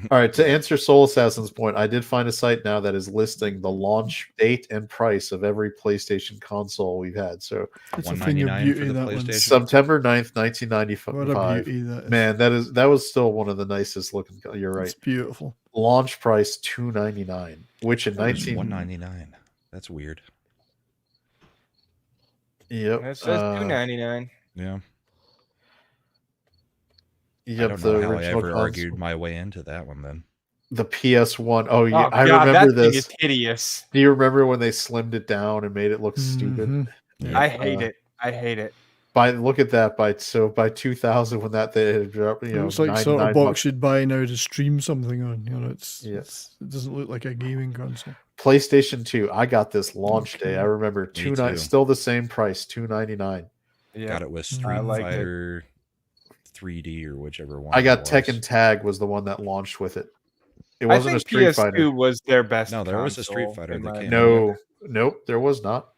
All right, to answer Soul Assassin's point, I did find a site now that is listing the launch date and price of every PlayStation console we've had. So It's a thing of $199 beauty, for the that one. PlayStation. September 9th, What a 1995. beauty that is. Man, that was still one of the nicest looking. You're right. It's beautiful. Launch price $299, which in It was 19 $199. That's weird. Yep. It says $299. Yeah. I Yep, don't the know how I original ever console. argued my way into that one then. The PS1. Oh yeah, Oh, I God, remember that thing this. is hideous. Do you remember when they slimmed it down and made it look stupid? Mhm. Yeah. I hate it. I hate it. Look at that by 2000 when that they had dropped, It looks like sort of box you'd buy now to stream something on. You know, it doesn't look like a gaming console. PlayStation 2. I got this launch day. I Okay. remember too. still the same price, $299. Yeah. Got it with I Street liked it. Fighter 3D or whichever one. I got it was. Tekken Tag was the one that launched with it. It I wasn't think a Street PS2 Fighter. was their best. No, there was a Street console, Fighter in that my came opinion. Nope, there was not.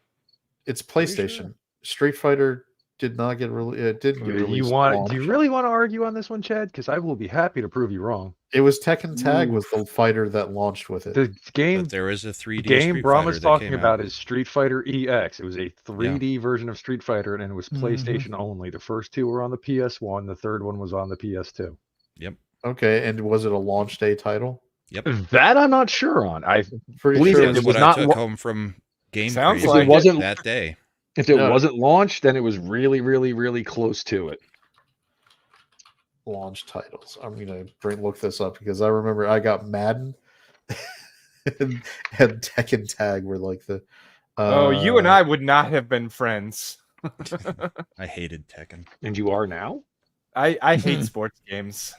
It's Pretty PlayStation. sure. Street Fighter did not get released. It didn't get Do released. you launch. really want to argue on this one, Chad? Because I will be happy to prove you wrong. It was Tekken Tag was the fighter that launched with it. The game But there is a 3D game Street Braum Fighter is that talking came about out. is Street Fighter EX. It was a 3D version of Street Fighter, and it was Mhm. PlayStation only. The first two were on the PS1. The third one was on the PS2. Yep. Okay, and was it a launch day title? Yep. That I'm not sure on. I Pretty Believe sure it it That's was was what not I took lo- home from Game Sounds Crazy like it. wasn't- that day. if it No. wasn't launched, then it was really, really, really close to it. launch titles. I'm gonna look this up because I remember I got Madden and Tekken Tag were like the. Oh, you and I would not have been friends. I hated Tekken. And you are now? I hate sports games.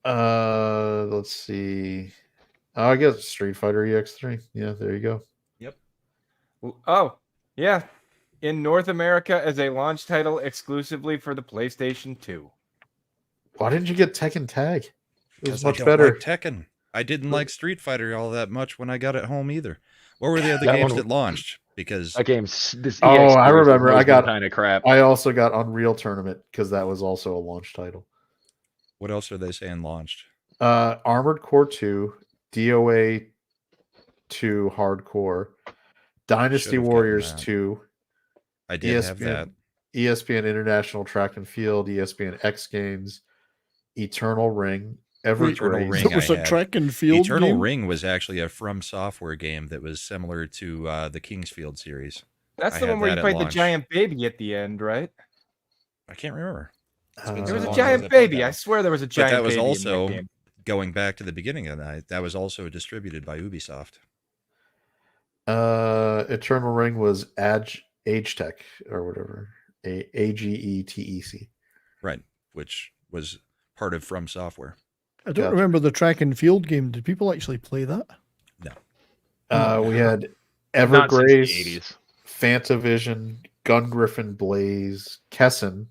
Let's see. Oh, I guess Street Fighter EX3. Yeah, there you go. Oh, yeah. In North America as a launch title exclusively for the PlayStation 2. Why didn't you get Tekken Tag? It was Because I much don't better. like Tekken. I didn't like Street Fighter all that much when I got it home either. What were the other That games one- that launched? Because That game's this. Oh, I remember. I got- kind of crap. I also got Unreal Tournament because that was also a launch title. what else are they saying launched? Armored Core 2, DOA 2 Hardcore, Dynasty Should've gotten Warriors that. 2, I did have that. ESPN International Track and Field, ESPN X Games, Eternal Ring, Eternal Evergraze. Ring. It was I a had. track and field Eternal game? Ring was actually a From Software game that was similar to the Kingsfield series. That's I the had one where you that at fight the launch. giant baby at the end, right? I can't remember. There was so a long giant as I played baby. that I one. swear there was a But giant that was baby in also that game. going back to the beginning of the night. That was also distributed by Ubisoft. Eternal Ring was Age Tech or whatever. AGETEC. Right, which was part of From Software. I don't Gotcha. remember the track and field game. Did people actually play that? We had Not since the Evergraze, 80s. Fantavision, Gun Griffin Blaze, Kessin,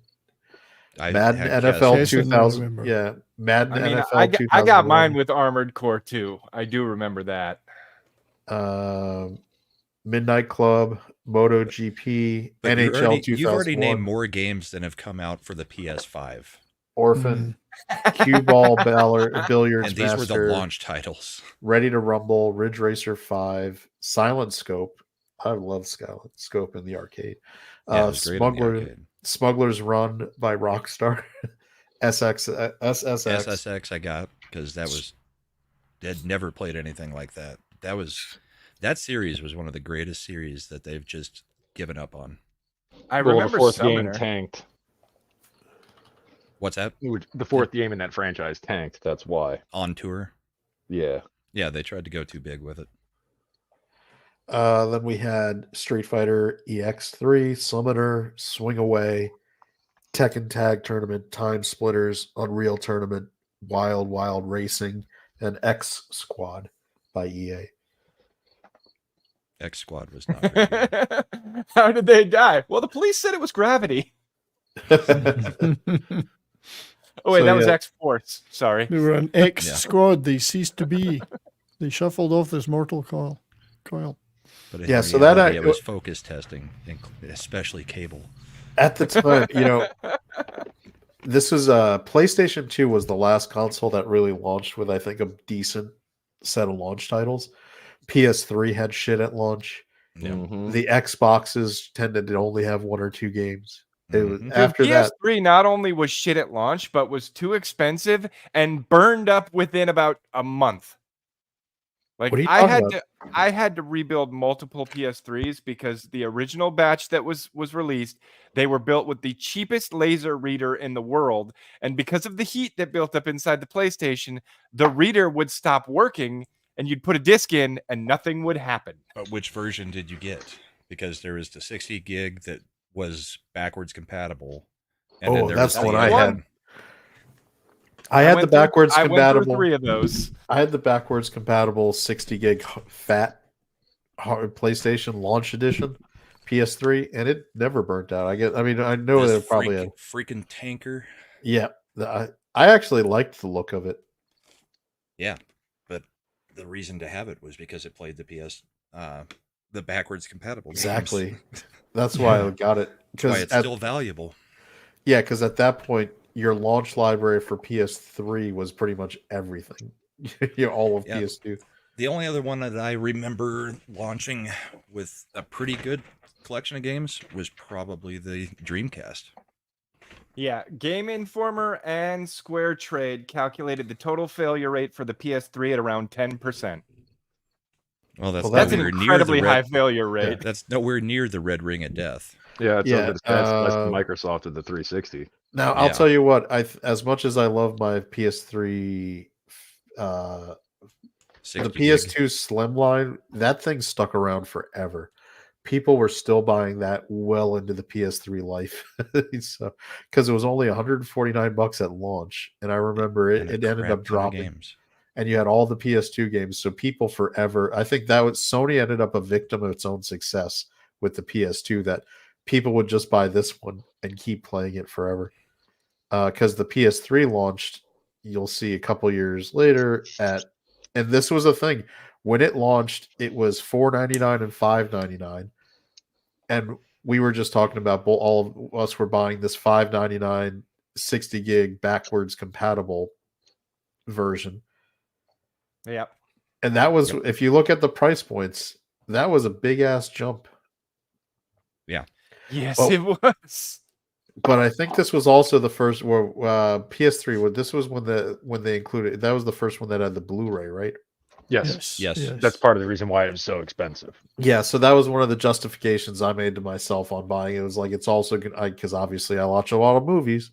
I Madden had NFL Kessin, I 2000. remember. Yeah, Madden I mean, NFL I got 2001. mine with Armored Core 2. I do remember that. Midnight Club, MotoGP, But NHL you've already named 2001, more games than have come out for the PS5. Orphan, Cue Ball Billiards And these were the Master, launch titles. Ready to Rumble, Ridge Racer 5, Silent Scope. I love Silent Scope in the arcade. Yeah, it was great in the arcade. Smuggler's Run by Rockstar. SSX. SSX I got because had never played anything like that. That series was one of the greatest series that they've just given up on. I Well, remember the fourth Summoner. game tanked. What's that? The fourth game in that franchise tanked. That's why. On tour? Yeah. Yeah, they tried to go too big with it. Then we had Street Fighter EX3, Summoner, Swing Away, Tekken Tag Tournament, Time Splitters, Unreal Tournament, Wild Wild Racing, and X Squad by EA. X Squad was not very good. How did they die? Well, the police said it was gravity. Oh, wait, So, that was yeah. X Force. Sorry. They were an X Yeah. squad. They ceased to be. They shuffled off this mortal coil. But in Yeah, so reality, that it was focus testing, especially cable. At the time, this was PlayStation 2 was the last console that really launched with, I think, a decent set of launch titles. PS3 had shit at launch. Yeah. Mhm. The Xboxes tended to only have one or two games. It was, Mhm. after that, PS3 not only was shit at launch, but was too expensive and burned up within about a month. Like What are you I talking had about? I had to rebuild multiple PS3s because the original batch that was released, they were built with the cheapest laser reader in the world, and because of the heat that built up inside the PlayStation, the reader would stop working and you'd put a disc in and nothing would happen. But which version did you get? Because there was the 60 gig that was backwards compatible. And then Oh, there that's was the one the I other had. one. I had the went through- backwards I went through compatible. 3 of those. I had the backwards compatible 60 gig fat hard PlayStation launch edition PS3, and it never burnt out. I know This that it probably had. freaking tanker. Yeah, I actually liked the look of it. Yeah, but the reason to have it was because it played the backwards compatible games. Exactly. That's why I got it. That's why it's still valuable. Yeah, because at that point, your launch library for PS3 was pretty much everything. All of Yeah. PS2. The only other one that I remember launching with a pretty good collection of games was probably the Dreamcast. Yeah, Game Informer and Square Trade calculated the total failure rate for the PS3 at around 10%. Well, that's, Well, That's an nowhere near incredibly the high red, failure rate. That's nowhere near the red ring of death. Yeah, it's Yeah, over the stats less than Microsoft of the 360. Now, I'll Yeah. tell you what, as much as I love my PS3, the 60 gig. PS2 Slimline, that thing stuck around forever. People were still buying that well into the PS3 life. So, because it was only $149 at launch. And I remember And a it ended crap up ton of dropping. games. And you had all the PS2 games. So people forever, I think that was Sony ended up a victim of its own success with the PS2, that people would just buy this one and keep playing it forever. Because the PS3 launched, you'll see a couple years later and this was a thing. When it launched, it was $4.99 and $5.99. And we were just talking about all of us were buying this $5.99 60 gig backwards compatible version. Yeah. And that was, if you look at the price points, that was a big ass jump. Yes, Well, it was. But I think this was also the first where PS3. This was when they included. That was the first one that had the Blu-ray, right? Yes. Yes. That's part of the reason why it was so expensive. Yeah. So that was one of the justifications I made to myself on buying it. It was like it's also because obviously I watch a lot of movies.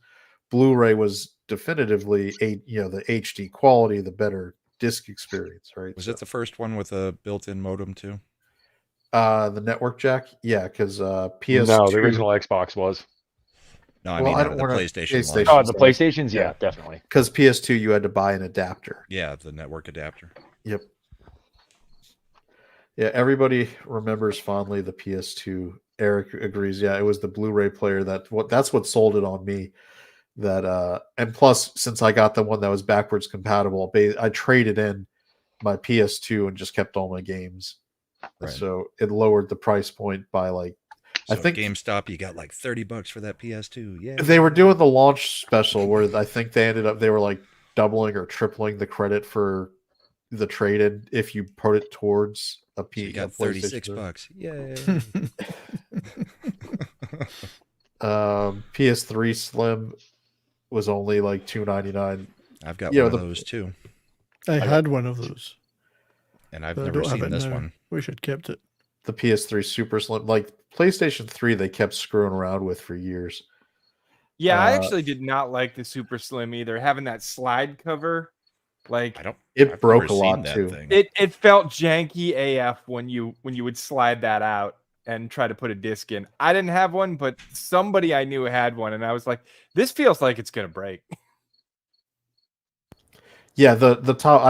Blu-ray was definitively the HD quality, the better disc experience, right? Was it the first one with a built-in modem too? The network jack? Yeah, because PS2. No, the original Xbox was. No, I Well, mean I out don't of the wanna- PlayStation. PlayStation. line. Oh, the PlayStations, yeah, definitely. Because PS2, you had to buy an adapter. Yeah, the network adapter. Yep. Yeah, everybody remembers fondly the PS2 Eric agrees. Yeah, it was the Blu-ray player that's what sold it on me. That and plus, since I got the one that was backwards compatible, I traded in my PS2 and just kept all my games. Right. So it lowered the price point by like So I think GameStop, you got like $30 for that PS2. Yeah, they were doing the launch special where I think they were like doubling or tripling the credit for the trade-in if you put it towards a So you got PlayStation. $36. Yay! PS3 Slim was only like $2.99. I've got one of those too, I had one of those. and I've but I never don't have seen it this now. one. Wish I'd kept it. The PS3 Super Slim, like PlayStation 3, they kept screwing around with for years. Yeah, I actually did not like the Super Slim either. Having that slide cover, like It broke a lot too. It felt janky AF when you would slide that out and try to put a disc in. I didn't have one, but somebody I knew had one, and I was like, "This feels like it's gonna break." Yeah, the top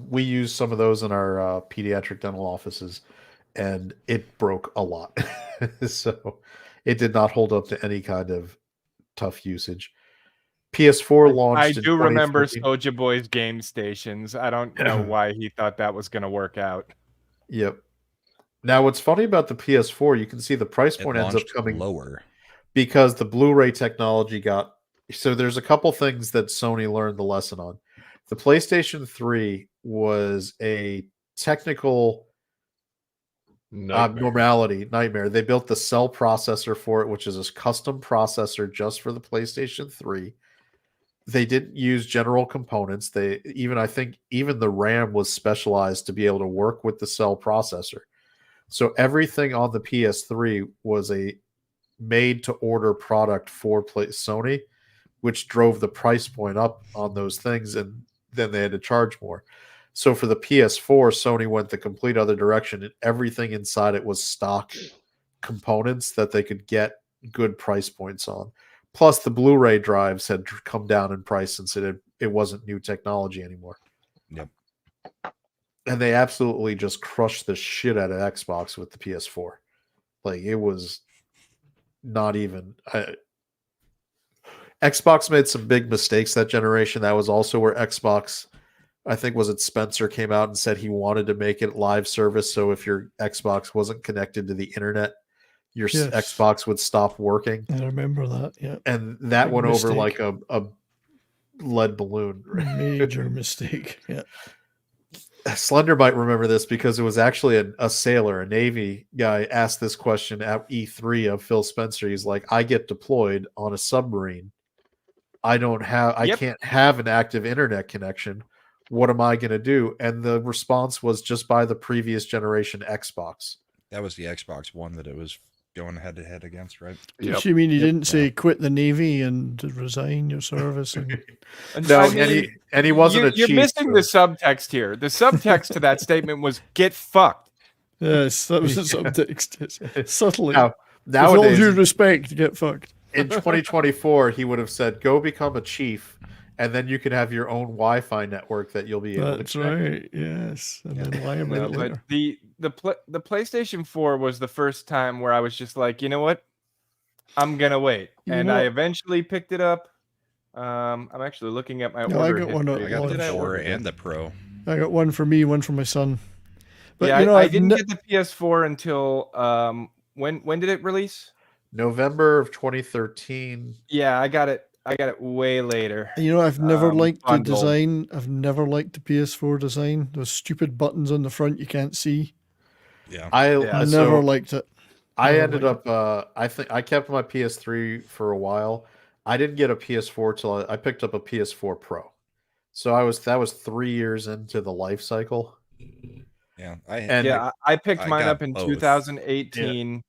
we use some of those in our pediatric dental offices, and it broke a lot. So it did not hold up to any kind of tough usage. PS4 launched. I in do remember 2013. Soulja Boy's game stations. I don't know why he thought that was going to work out. Yep. Now, what's funny about the PS4, you can see the price point ends up coming lower because the Blu-ray technology got. So there's a couple things that Sony learned the lesson on. The PlayStation 3 was a technical nightmare. They built the cell processor for it, which is a custom processor just for the PlayStation 3. They didn't use general components. I think even the RAM was specialized to be able to work with the cell processor. So everything on the PS3 was a made-to-order product for Sony, which drove the price point up on those things, and then they had to charge more. So for the PS4, Sony went the complete other direction, and everything inside it was stock components that they could get good price points on. Plus, the Blu-ray drives had come down in price since it wasn't new technology anymore. Yep. And they absolutely just crushed the shit out of Xbox with the PS4. Like, it was not even... Xbox made some big mistakes that generation. That was also where Xbox... I think Spencer came out and said he wanted to make it live service. So if your Xbox wasn't connected to the internet, your Xbox would stop working. I remember that. Yeah. And that went over like a lead balloon. Major mistake. Yeah. Slender might remember this because it was actually a sailor, a Navy guy asked this question at E3 of Phil Spencer. He's like, I get deployed on a submarine. I can't have an active internet connection. What am I going to do? And the response was just buy the previous generation Xbox. That was the Xbox One that it was going head to head against, right? Yep. You mean you didn't say quit the Navy and resign your service? No, and he wasn't You're missing the subtext here. The subtext to that statement was get fucked. Yes, that was the subtext. Subtly. Nowadays, with all due respect, get fucked. In 2024, he would have said, go become a chief. And then you can have your own Wi-Fi network that you'll be able That's to connect. right. Yes. And then lie about it later. But the PlayStation 4 was the first time where I was just like, you know what? I'm gonna wait. I eventually picked it up. I'm actually looking at my order. I got one. I got the 4 and the Pro. I got one for me, one for my son. But yeah, I didn't get the PS4 until when did it release? November of 2013. Yeah, I got it way later. I've never liked the design. I've never liked the PS4 design. Those stupid buttons on the front you can't see. Yeah. I never liked it. I ended up I think I kept my PS3 for a while. I didn't get a PS4 till I picked up a PS4 Pro. So that was 3 years into the life cycle. Yeah. I picked mine up in 2018. Yeah.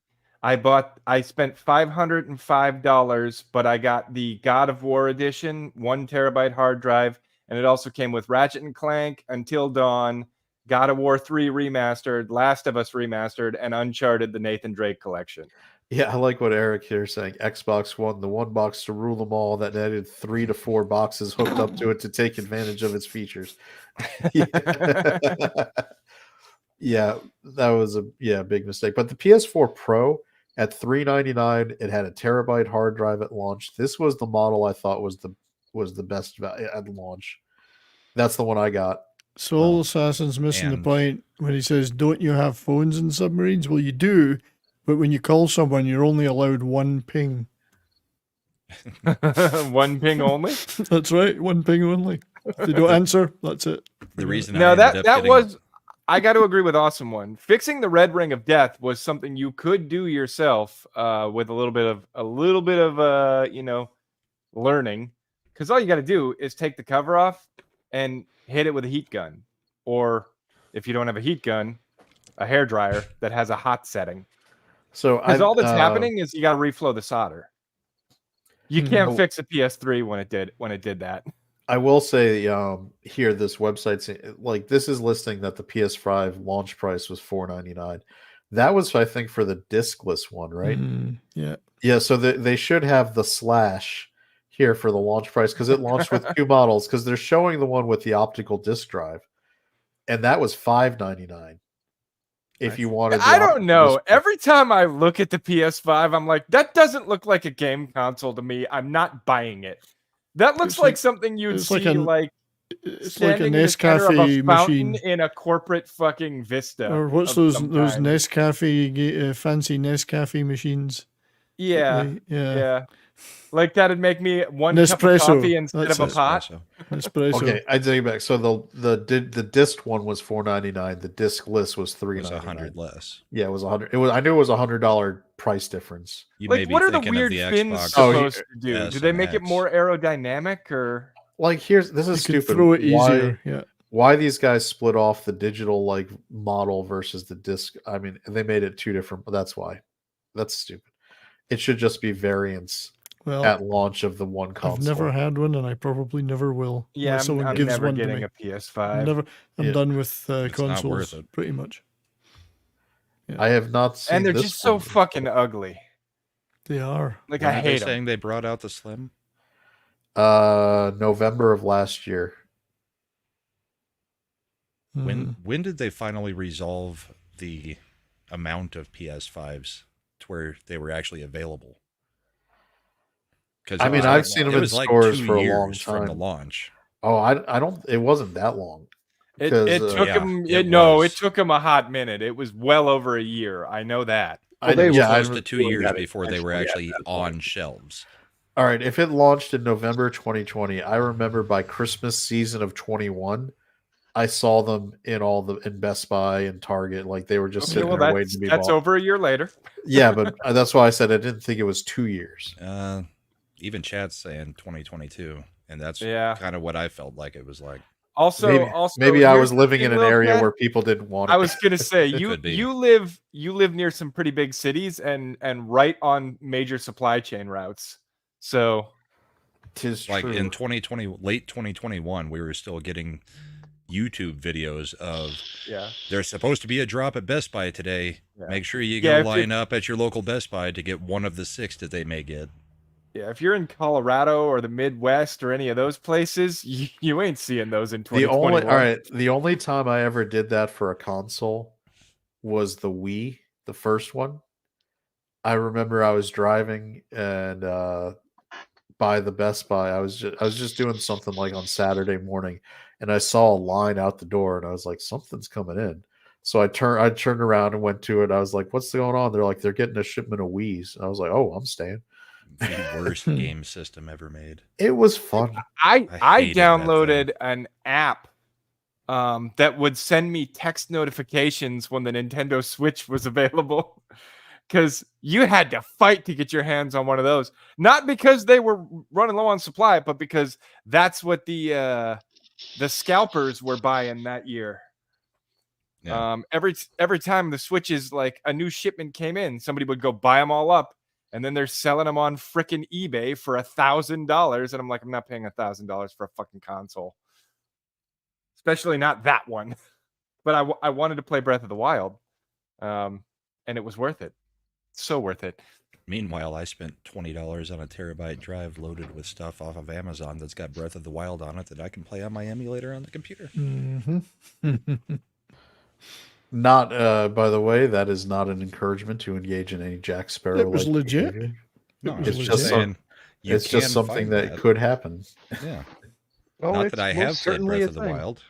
I spent $505, but I got the God of War edition, 1 terabyte hard drive, and it also came with Ratchet and Clank, Until Dawn, God of War 3 remastered, Last of Us remastered, and Uncharted: The Nathan Drake collection. Yeah, I like what Eric here is saying. Xbox One, the one box to rule them all, that added 3 to 4 boxes hooked up to it to take advantage of its features. Yeah, that was a big mistake. But the PS4 Pro At $399, it had a terabyte hard drive at launch. This was the model I thought was the best value at launch. That's the one I got. Soul Well, Assassin's missing the and- point when he says, "Don't you have phones in submarines?" Well, you do, but when you call someone, you're only allowed one ping. One ping only. That's right, one ping only. If they don't answer, that's it. The reason No, I that ended up that getting, was. I got to agree with Awesome One. Fixing the red ring of death was something you could do yourself with a little bit of learning, because all you got to do is take the cover off and hit it with a heat gun, or if you don't have a heat gun, a hair dryer that has a hot setting. So Because all that's happening is you got to reflow the solder. You can't Oh. fix a PS3 when it did that. I will say here, this website's like, this is listing that the PS5 launch price was $499. That was, I think, for the discless one, right? Yeah. Yeah, so they should have the slash here for the launch price, because it launched with two models, because they're showing the one with the optical disc drive, and that was $599. If you wanted, I don't know. Every time I look at the PS5, I'm like, that doesn't look like a game console to me. I'm not buying it. That looks It's like like- something you'd it's see like an- like It's like a standing in the center of a Nescafe fountain machine. in a corporate fucking Vista. Or what's of those some those kind. Nescafe fancy Nescafe machines? Yeah, yeah. yeah. Like that'd make me one cup of Nespresso, coffee instead that's of a it. pot. Espresso. Espresso. Okay, I take it back. So the disc one was $499. The discless was It was $399. $100 less. Yeah, it was $100. It was. I knew it was $100 price difference. You may Like, be what are the thinking weird of the fins Xbox. Oh, supposed to do? S Do they and make it X. more aerodynamic or? Like, this is You stupid. could throw it Why- easier. Yeah. Why these guys split off the digital like model versus the disc? I mean, they made it two different. That's why. That's stupid. It should just be variants Well, at launch of the one console. I've never had one, and I probably never will. Yeah, unless someone I'm gives never one to getting me. a PS5. I'm Yeah. done with It's not worth consoles, it. pretty much. I have not seen. And they're this just so one. fucking ugly. They are. Like When I are they hate them. saying they brought out the Slim? November of last year. Mm. When did they finally resolve the amount of PS5s to where they were actually available? Because I mean, I've seen them in was like stores 2 for a years long from the time. launch. Oh, I don't. It wasn't that long. It Because, took yeah, him. it No, was. it took him a hot minute. It was well over a year. I know that. Well, they yeah, Close I- to 2 really years got it before they were eventually at actually that point. on shelves. All right, if it launched in November 2020, I remember by Christmas season of 21, I saw them in Best Buy and Target. Like, they were just Okay, sitting well, there waiting to be that's bought. over a year later. Yeah, but that's why I said I didn't think it was 2 years. Even chat's saying 2022, and that's Yeah. kind of what I felt like it was like. Also, maybe I here's was the living thing, in an Lil area Cat. where people didn't want it. I was gonna say Could be. you live near some pretty big cities and right on major supply chain routes. So 'Tis Like true. in 2020, late 2021, we were still getting YouTube videos of yeah, there's supposed to be a drop at Best Buy today. Yeah. Make sure you Yeah, go if you're- line up at your local Best Buy to get one of the 6 that they may get. yeah. If you're in Colorado or the Midwest or any of those places, you ain't seeing those in 2021. The only time I ever did that for a console was the Wii, the first one. I remember I was driving and by the Best Buy, I was just doing something like on Saturday morning, and I saw a line out the door, and I was like, something's coming in. So I turned around and went to it. I was like, what's going on? They're like, they're getting a shipment of Wii's. And I was like, oh, I'm staying. The worst game system ever made. It was fun. I hated that downloaded an app that would send me text notifications when the Nintendo Switch was available. Because you had to fight to get your hands on one of those. Not because they were running low on supply, but because that's what the scalpers were buying that year. Yeah. Every time the Switches, like a new shipment came in, somebody would go buy them all up, and then they're selling them on frickin' eBay for $1,000. And I'm like, I'm not paying $1,000 for a fucking console, especially not that one. But I wanted to play Breath of the Wild, and it was worth it. So worth it. Meanwhile, I spent $20 on a terabyte drive loaded with stuff off of Amazon that's got Breath of the Wild on it that I can play on my emulator on the computer. Mm-hmm. Not, by the way, that is not an encouragement to engage in any Jack Sparrow. It was legit. Behavior. No, was I'm It's just just saying you it's just can something find that could happen. Yeah. Oh, Not it's that I most have played certainly Breath a of the thing. Wild.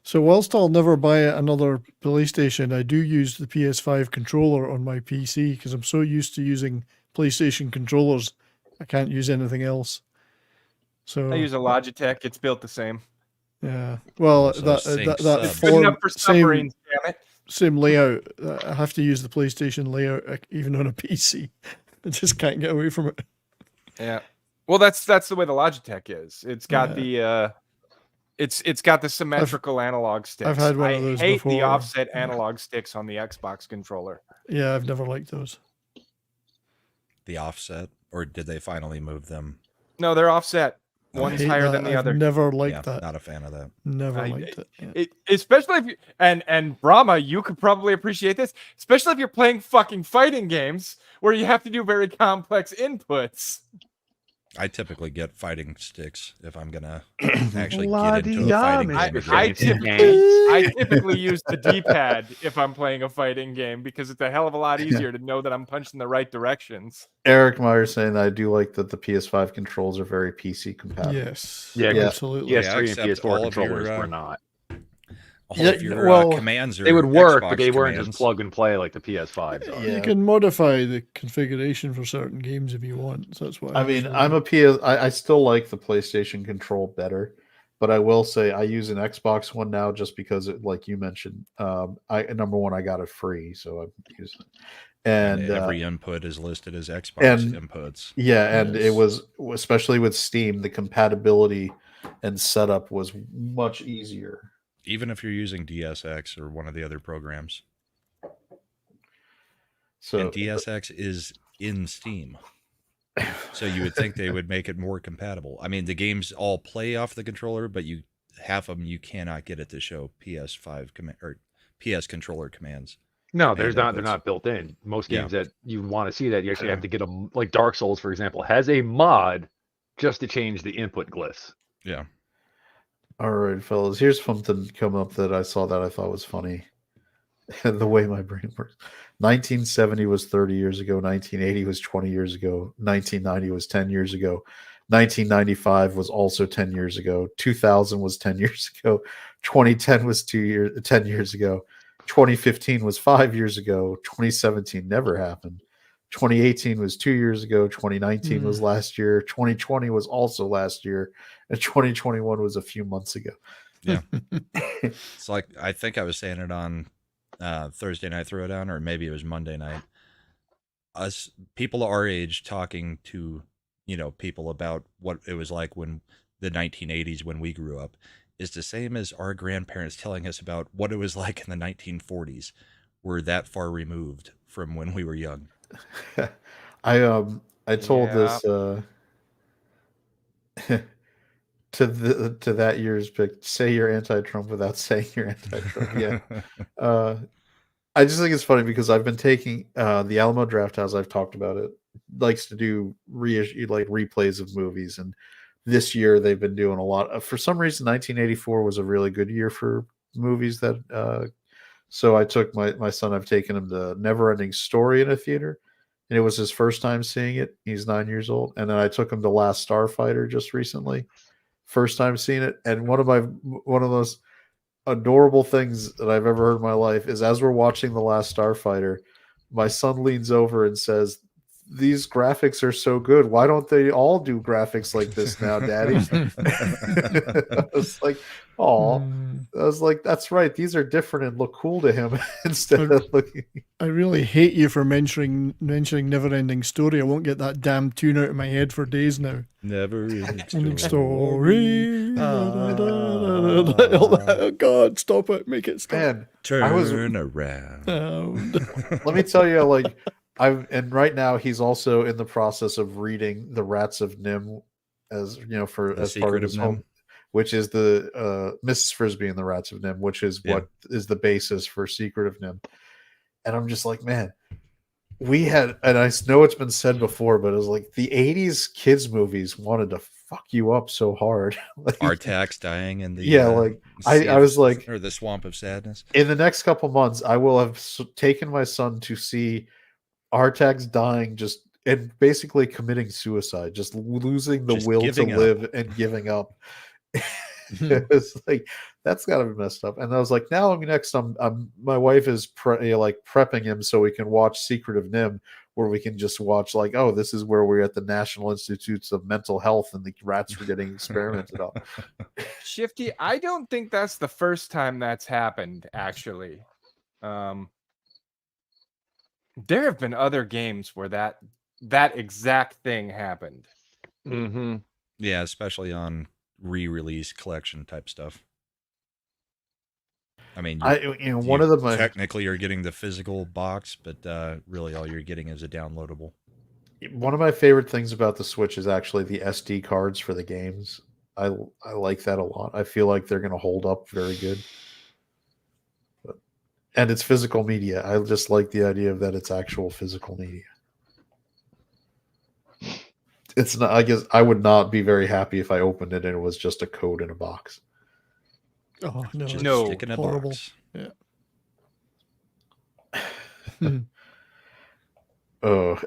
So whilst I'll never buy another PlayStation, I do use the PS5 controller on my PC because I'm so used to using PlayStation controllers, I can't use anything else. So I use a Logitech. It's built the same. yeah, well So that sync that subs. Good form, enough for submarines, damn it. same layout. I have to use the PlayStation layout even on a PC. I just can't get away from it. Yeah. Well, that's the way the Logitech is. It's got Yeah. the it's got the symmetrical analog sticks. had one I of those hate the before. offset analog sticks on the Xbox controller. Yeah, I've never liked those. The offset, or did they finally move them? No, they're offset. I One's hate higher that. than the I've other. never liked Yeah, that. not a fan of that. Never I- liked it. Yeah. Especially if you and Brahma, you could probably appreciate this, especially if you're playing fucking fighting games where you have to do very complex inputs. I typically get fighting sticks if I'm gonna actually get into a La-di-da, fighting Mr. game. I Fancy typically, Pants. I typically use the D-pad if I'm playing a fighting game because it's a hell of a lot easier to know that I'm punching the right directions. Eric Meyer saying that I do like that the PS5 controls are very PC compatible. Yes. Yeah, Yeah. Absolutely. Yeah, PS3 and except PS4 all of your, controllers were not. All Yeah, of your well, commands are They would work, Xbox but they weren't commands. just plug and play like the PS5s are. Yeah. You can modify the configuration for certain games if you want. So that's what I mean, I'm a PS. I still like the PlayStation control better, but I will say I use an Xbox one now just because, like you mentioned, number one, I got it free, so I'm using it. And And every input is listed as Xbox inputs. yeah, and it Yes. was, especially with Steam, the compatibility and setup was much easier. Even if you're using DSX or one of the other programs. So And DSX is in Steam. So you would think they would make it more compatible. I mean, the games all play off the controller, but half of them you cannot get it to show PS5 or PS controller commands. No, And they're not inputs. built in. Most Yeah. games that you want to see that, you actually have to get them. Like Dark Souls, for example, has a mod just to change the input glyphs. Yeah. all right, fellas, here's something come up that I saw that I thought was funny. The way my brain works. 1970 was 30 years ago. 1980 was 20 years ago. 1990 was 10 years ago. 1995 was also 10 years ago. 2000 was 10 years ago. 2010 was 10 years ago. 2015 was 5 years ago. 2017 never happened. 2018 was 2 years ago. 2019 was last year. 2020 was also last year. And 2021 was a few months ago. Yeah. It's like, I think I was saying it on Thursday Night Throwdown, or maybe it was Monday night. Us people our age talking to, people about what it was like when the 1980s when we grew up is the same as our grandparents telling us about what it was like in the 1940s. We're that far removed from when we were young. I told this to that year's pick. Say you're anti-Trump without saying you're anti-Trump. Yeah. I just think it's funny because I've been taking the Alamo Drafthouse. I've talked about it. Likes to do replays of movies, and this year they've been doing a lot. For some reason, 1984 was a really good year for movies. So I took my son. I've taken him to Neverending Story in a theater, and it was his first time seeing it. He's 9 years old, and then I took him to Last Starfighter just recently. First time seeing it, and one of those adorable things that I've ever heard in my life is as we're watching The Last Starfighter, my son leans over and says, "These graphics are so good. Why don't they all do graphics like this now, Daddy?" I was like, "Oh." I was like, "That's right. These are different and look cool to him instead of looking." I really hate you for mentioning Neverending Story. I won't get that damn tune out of my head for days now. Never-ending Story. Oh God, stop it. Make it stop. Man, Turn around. let me tell you, and right now he's also in the process of reading The Rats of Nim, as part of his home, which is the Mrs. Frisbee and the Rats of Nim, which is what is the basis for Secret of Nim. And I'm just like, man, we had, and I know it's been said before, but it was like the 80s kids movies wanted to fuck you up so hard. Like, Artax dying in the like sea I of- was like, or the swamp of sadness. in the next couple months, I will have taken my son to see Artax dying, just and basically committing suicide, just losing the Just will to giving up. live and giving up. It was like, that's gotta be messed up. And I was like, now I'm my wife is prepping him so we can watch Secret of Nim, where we can just watch like, oh, this is where we're at the National Institutes of Mental Health and the rats were getting experimented on. Shifty, I don't think that's the first time that's happened, actually. There have been other games where that exact thing happened. Mm-hmm. Yeah, especially on re-release collection type stuff. I mean, One of them technically you're getting the physical box, but really all you're getting is a downloadable. One of my favorite things about the Switch is actually the SD cards for the games. I like that a lot. I feel like they're going to hold up very good. And it's physical media. I just like the idea of that it's actual physical media. It's not. I guess I would not be very happy if I opened it and it was just a code in a box. Oh no, Just No. stick in a horrible. box. Yeah. Oh,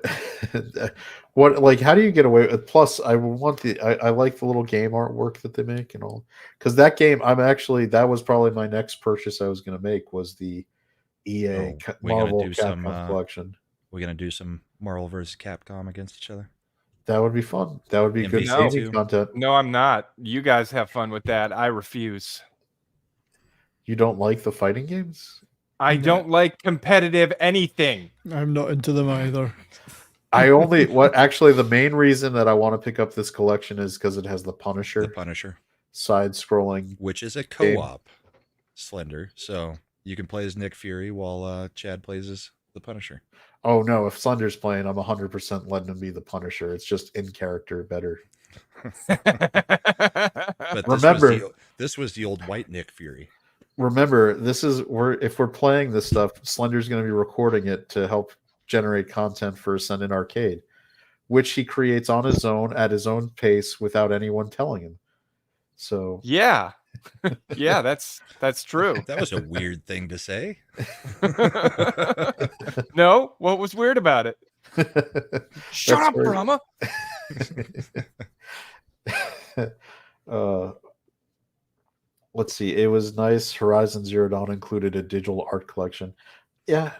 what? Like, how do you get away with? Plus, I want I like the little game artwork that they make and all. Because that game, that was probably my next purchase I was going to make was the EA we're gonna Marvel do some, Capcom collection. We're gonna do some Marvel vs. Capcom against each other. That would be fun. That would be good MVC gaming content. No, I'm not. You guys have fun with that. I refuse. You don't like the fighting games? I No. don't like competitive anything. I'm not into them either. Actually the main reason that I want to pick up this collection is because it has the Punisher The Punisher, side-scrolling. which is a co-op Slender, so you can play as Nick Fury while Chad plays as the Punisher. Oh no, if Slender's playing, I'm 100% letting him be the Punisher. It's just in character better. But this was the old white Nick Fury. Remember, if we're playing this stuff, Slender's going to be recording it to help generate content for Ascendant Arcade, which he creates on his own at his own pace without anyone telling him. So Yeah. Yeah, that's true. That was a weird thing to say. No, what was weird about it? Shut That's up, very- Brahma. Let's see. It was nice. Horizon Zero Dawn included a digital art collection. Yeah,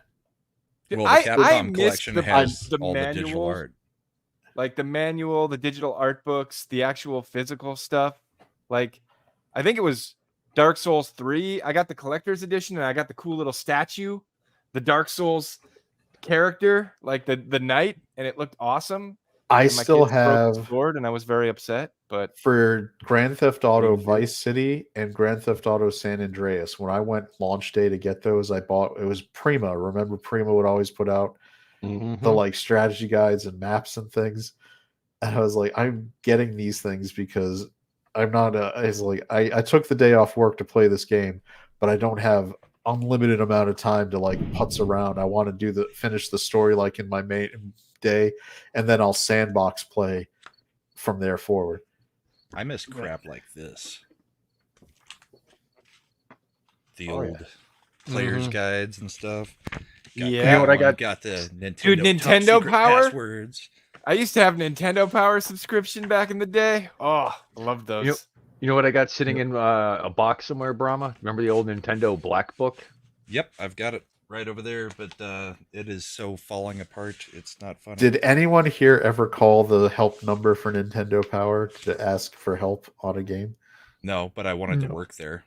Well, the I Capcom missed collection the- has the all the digital manuals. art. Like the manual, the digital art books, the actual physical stuff. Like, I think it was Dark Souls 3. I got the collector's edition and I got the cool little statue, the Dark Souls character, like the knight, and it looked awesome. I And my still kids broke the have sword and I was very upset, but for Grand Theft Auto Mhm. Vice City and Grand Theft Auto San Andreas. When I went launch day to get those, I bought it was Prima. Remember Prima would always put out Mm-hmm. the like strategy guides and maps and things. And I was like, I'm getting these things because I'm not it's like I took the day off work to play this game, but I don't have unlimited amount of time to like putz around. I want to finish the story like in my main day, and then I'll sandbox play from there forward. I miss crap like this. The Oh, old players' Mhm. guides and stuff. Got Yeah. that You know what I one, got? Got the Nintendo, Dude, top Nintendo secret Power? passwords. I used to have Nintendo Power subscription back in the day. Oh, I love those. You know what I got sitting in a box somewhere, Brahma? Remember the old Nintendo Black Book? Yep, I've got it right over there, but it is so falling apart. It's not funny. Did anyone here ever call the help number for Nintendo Power to ask for help on a game? No, but I wanted to No. work there.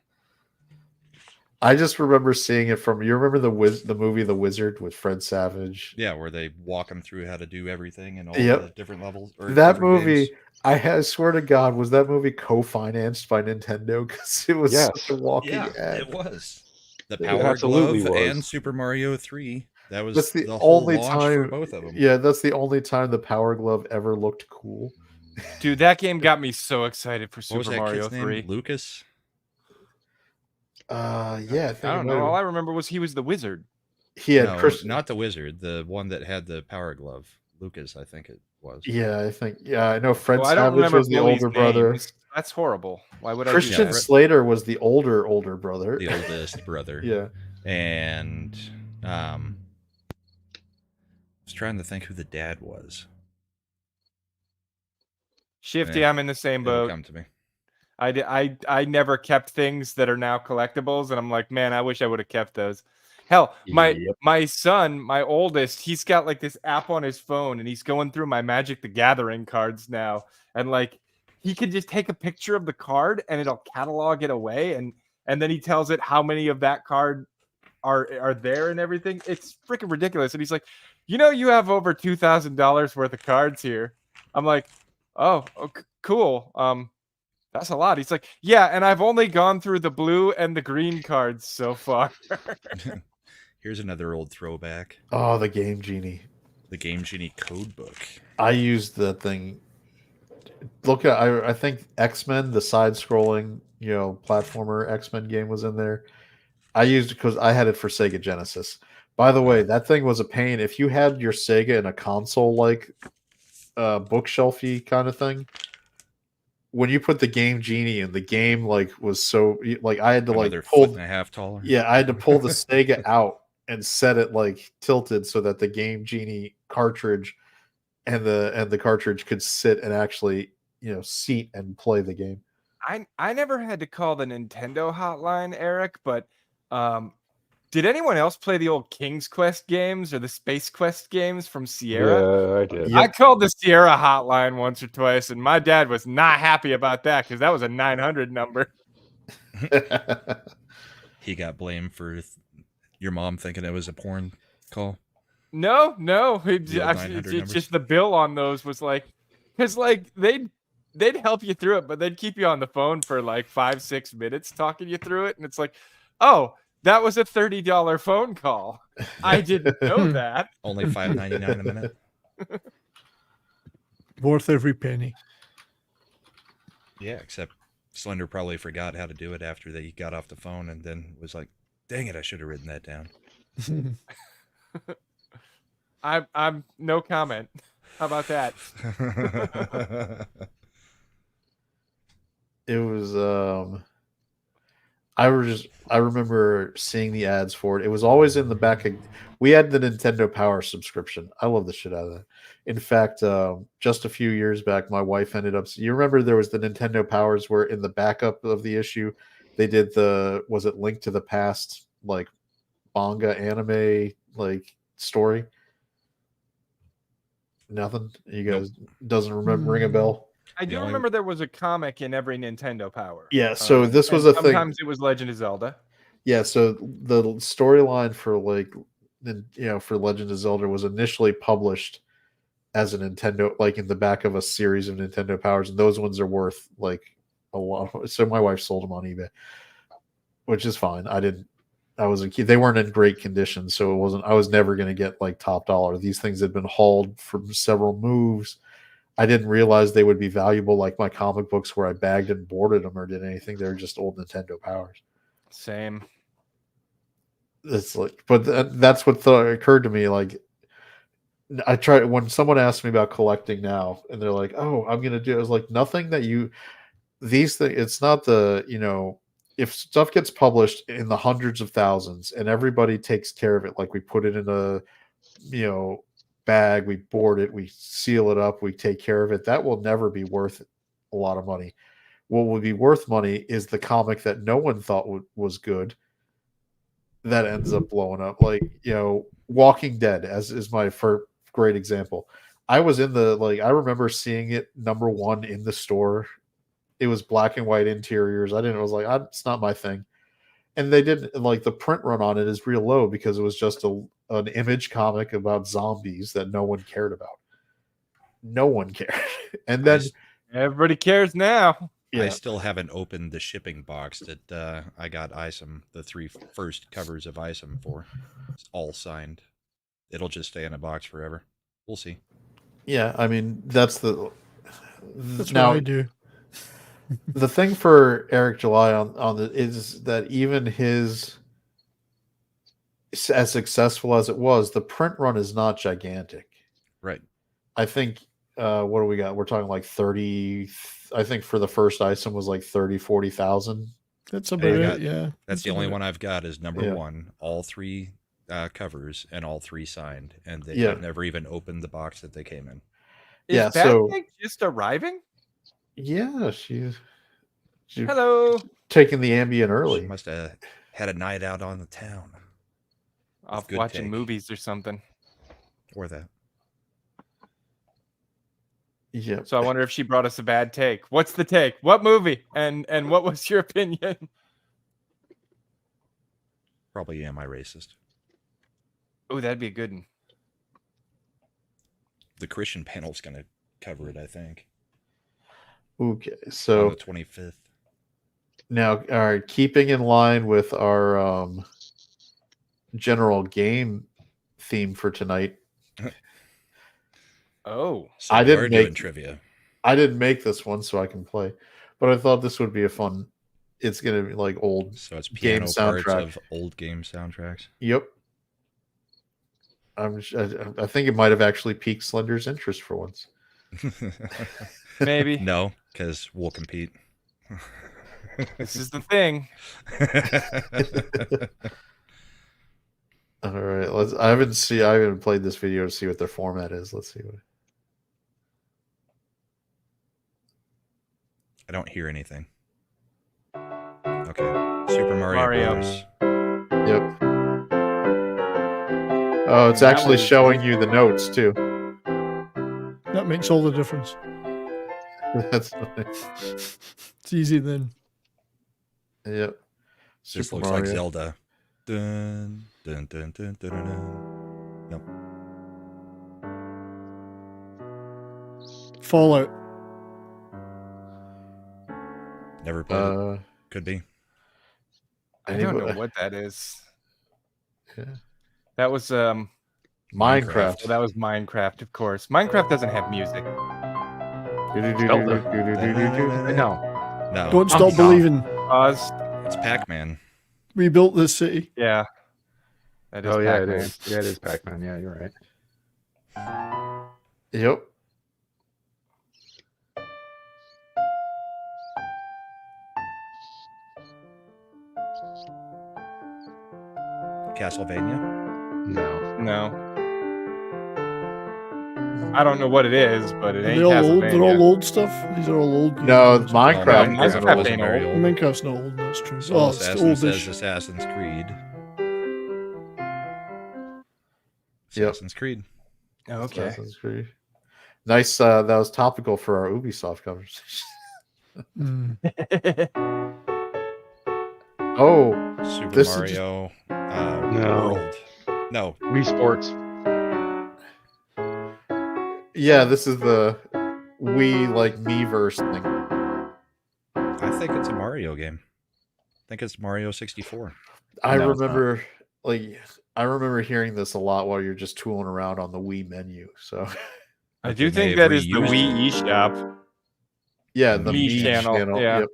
I just remember seeing it from. You remember the movie The Wizard with Fred Savage? Yeah, where they walk them through how to do everything and all Yep. the different levels. Or That different movie, games. I swear to God, was that movie co-financed by Nintendo? Because it was Yes. such a walking Yeah, ad. it was. The It Power absolutely Glove was. and Super Mario 3. That was That's the whole only launch time. for both of them. Yeah, that's the only time the Power Glove ever looked cool. Dude, that game got me so excited for What was Super that Mario kid's 3. name? Lucas? Yeah, I think I don't know. All I remember was he was the wizard. he had No, Chris. not the wizard. The one that had the Power Glove. Lucas, I think it was. Yeah, I think. Yeah, I know Fred Well, I don't Savage remember was the Billy's older brother. names. That's horrible. Why would I do Christian that? Slater was the older brother. The oldest brother. Yeah. And I was trying to think who the dad was. Shifty, Yeah, I'm in the same It'll boat. come to me. I never kept things that are now collectibles, and I'm like, man, I wish I would have kept those. Hell, my son, my oldest, he's got like this app on his phone, and he's going through my Magic the Gathering cards now, and like he can just take a picture of the card, and it'll catalog it away, and then he tells it how many of that card are there and everything. It's freaking ridiculous. And he's like, you have over $2,000 worth of cards here. I'm like, oh, cool. That's a lot. He's like, yeah, and I've only gone through the blue and the green cards so far. Here's another old throwback. Oh, the Game Genie. The Game Genie code book. I used that thing. Look at I think X-Men, the side-scrolling, platformer X-Men game was in there. I used it because I had it for Sega Genesis. By the way, that thing was a pain. If you had your Sega in a console like bookshelfy kind of thing, when you put the Game Genie in, the game was so I had to Another pull foot and a half taller. Yeah, I had to pull the Sega out and set it tilted so that the Game Genie cartridge and the cartridge could sit and actually seat and play the game. I never had to call the Nintendo hotline, Eric, but did anyone else play the old King's Quest games or the Space Quest games from Sierra? Yeah, I did. Yep. I called the Sierra hotline once or twice, and my dad was not happy about that because that was a 900 number. He got blamed for your mom thinking it was a porn call. No, The old 900 it's just the bill on those was because they'd help you through it, but they'd keep you on the phone for 5-6 minutes talking you through it, and it's like, oh, that was a $30 phone call. I didn't know that. Only $5.99 a minute. Worth every penny. Yeah, except Slender probably forgot how to do it after they got off the phone and then was like, dang it, I should have written that down. I'm no comment. How about that? It was I remember seeing the ads for it. It was always in the back of, we had the Nintendo Power subscription. I love the shit out of that. In fact, just a few years back, my wife ended up, you remember there was the Nintendo Powers where in the backup of the issue, they did was it Link to the Past, manga anime, story? Nothing? You guys doesn't remember, ring a bell? I do remember there was a comic in every Nintendo Power. Yeah, so this was a thing. Sometimes it was Legend of Zelda. Yeah, so the storyline for for Legend of Zelda was initially published as a Nintendo, in the back of a series of Nintendo Powers, and those ones are worth a lot. So my wife sold them on eBay, which is fine. I was a kid. They weren't in great condition, so it wasn't. I was never going to get top dollar. These things had been hauled from several moves. I didn't realize they would be valuable like my comic books where I bagged and boarded them or did anything. They were just old Nintendo Powers. Same. It's but that's what occurred to me. I try when someone asks me about collecting now and they're like, oh, I'm going to do it. I was like, nothing that these things, it's not if stuff gets published in the hundreds of thousands and everybody takes care of it, we put it in a, bag, we board it, we seal it up, we take care of it, that will never be worth a lot of money. What will be worth money is the comic that no one thought was good that ends up blowing up. Walking Dead is my first great example. I was in I remember seeing it #1 in the store. It was black and white interiors. I was like, it's not my thing. And they didn't the print run on it is real low because it was just an image comic about zombies that no one cared about. No one cared. And then everybody cares now. Yeah. I still haven't opened the shipping box that I got Isom, the 3 first covers of Isom for. It's all signed. It'll just stay in a box forever. We'll see. Yeah, I mean that's what I do. The thing for Eric July on is that even his, as successful as it was, the print run is not gigantic. Right. I think what do we got? We're talking like 30. I think for the first ISIM was like 30,000-40,000. That's about I it. got- Yeah. That's the only one I've got is number Yeah. 1. All 3 covers and all 3 signed, and Yeah. I've never even opened the box that they came in. Is Yeah, Bad so- Pig just arriving? Yeah, she's Hello. taking the Ambien She early. must have had a night out on the town, Off good watching take. movies or something. or that. Yeah. So I wonder if she brought us a bad take. What's the take? What movie? And what was your opinion? Probably am I racist. Oh, that'd be a good one. The Christian panel's going to cover it, I think, Okay, on so the 25th. now, all right, keeping in line with our general game theme for tonight, Oh, So I we didn't are doing make- trivia. I didn't make this one so I can play, but I thought this would be a fun. It's gonna be like old. So it's Game piano parts soundtrack. of old game soundtracks. Yep. I think it might have actually piqued Slender's interest for once. maybe. No, because we'll compete. This is the thing. All right, I haven't played this video to see what their format is. Let's see what. I don't hear anything. Okay. Super Mario Mario. Bros. Yep. Oh, it's That actually was- showing you the notes too. That makes all the difference. That's nice. It's easy then. Yep. This Super looks like Mario. Zelda. Dun, dun, dun, dun, dun, dun, dun. Fallout. Never played it. Could be. I don't know what that is. Yeah. That was Minecraft. that was Minecraft, of course. Minecraft doesn't have music. No. No, Don't stop no. believing. Pause. it's Pac-Man. We built this city. Yeah. That is Oh yeah, it Pac-Man. is. Yeah, it is Pac-Man. Yeah, you're right. Yep. Castlevania. No. No. I don't know what it is, but it Are ain't they all old? They're all Castlevania. old stuff. These are all old. No, games. Minecraft. No, Minecraft wasn't ain't very old. old. Minecraft's not old. That's true. Soul Oh, it's Assassin says oldish. Assassin's Creed. Yep. Assassin's Creed. Okay. Assassin's Creed. Nice. That was topical for our Ubisoft conversation. Mm. Oh, Super This is just- Mario No. World. No, Wii Sports. yeah. This is the Wii like Miiverse thing. I think it's a Mario game. I think it's Mario 64. I No, it's not. remember hearing this a lot while you're just tooling around on the Wii menu. So I But do they may think have that is the reused Wii eShop. yeah, the Mii Mii channel, channel. yeah. Yep.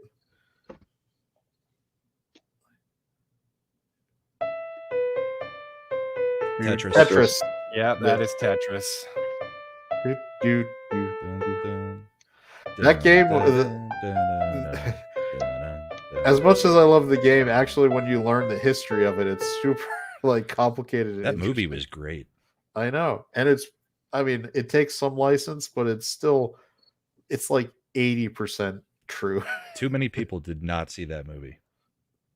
Tetris. Tetris. Yeah, that is Tetris. Do, do, do. Dun, dun, That game dun, was- dun, dun, dun, dun, dun. As much as I love the game, actually, when you learn the history of it, it's super like complicated. and That movie interesting. was great. I know, and it takes some license, but it's like 80% true. Too many people did not see that movie.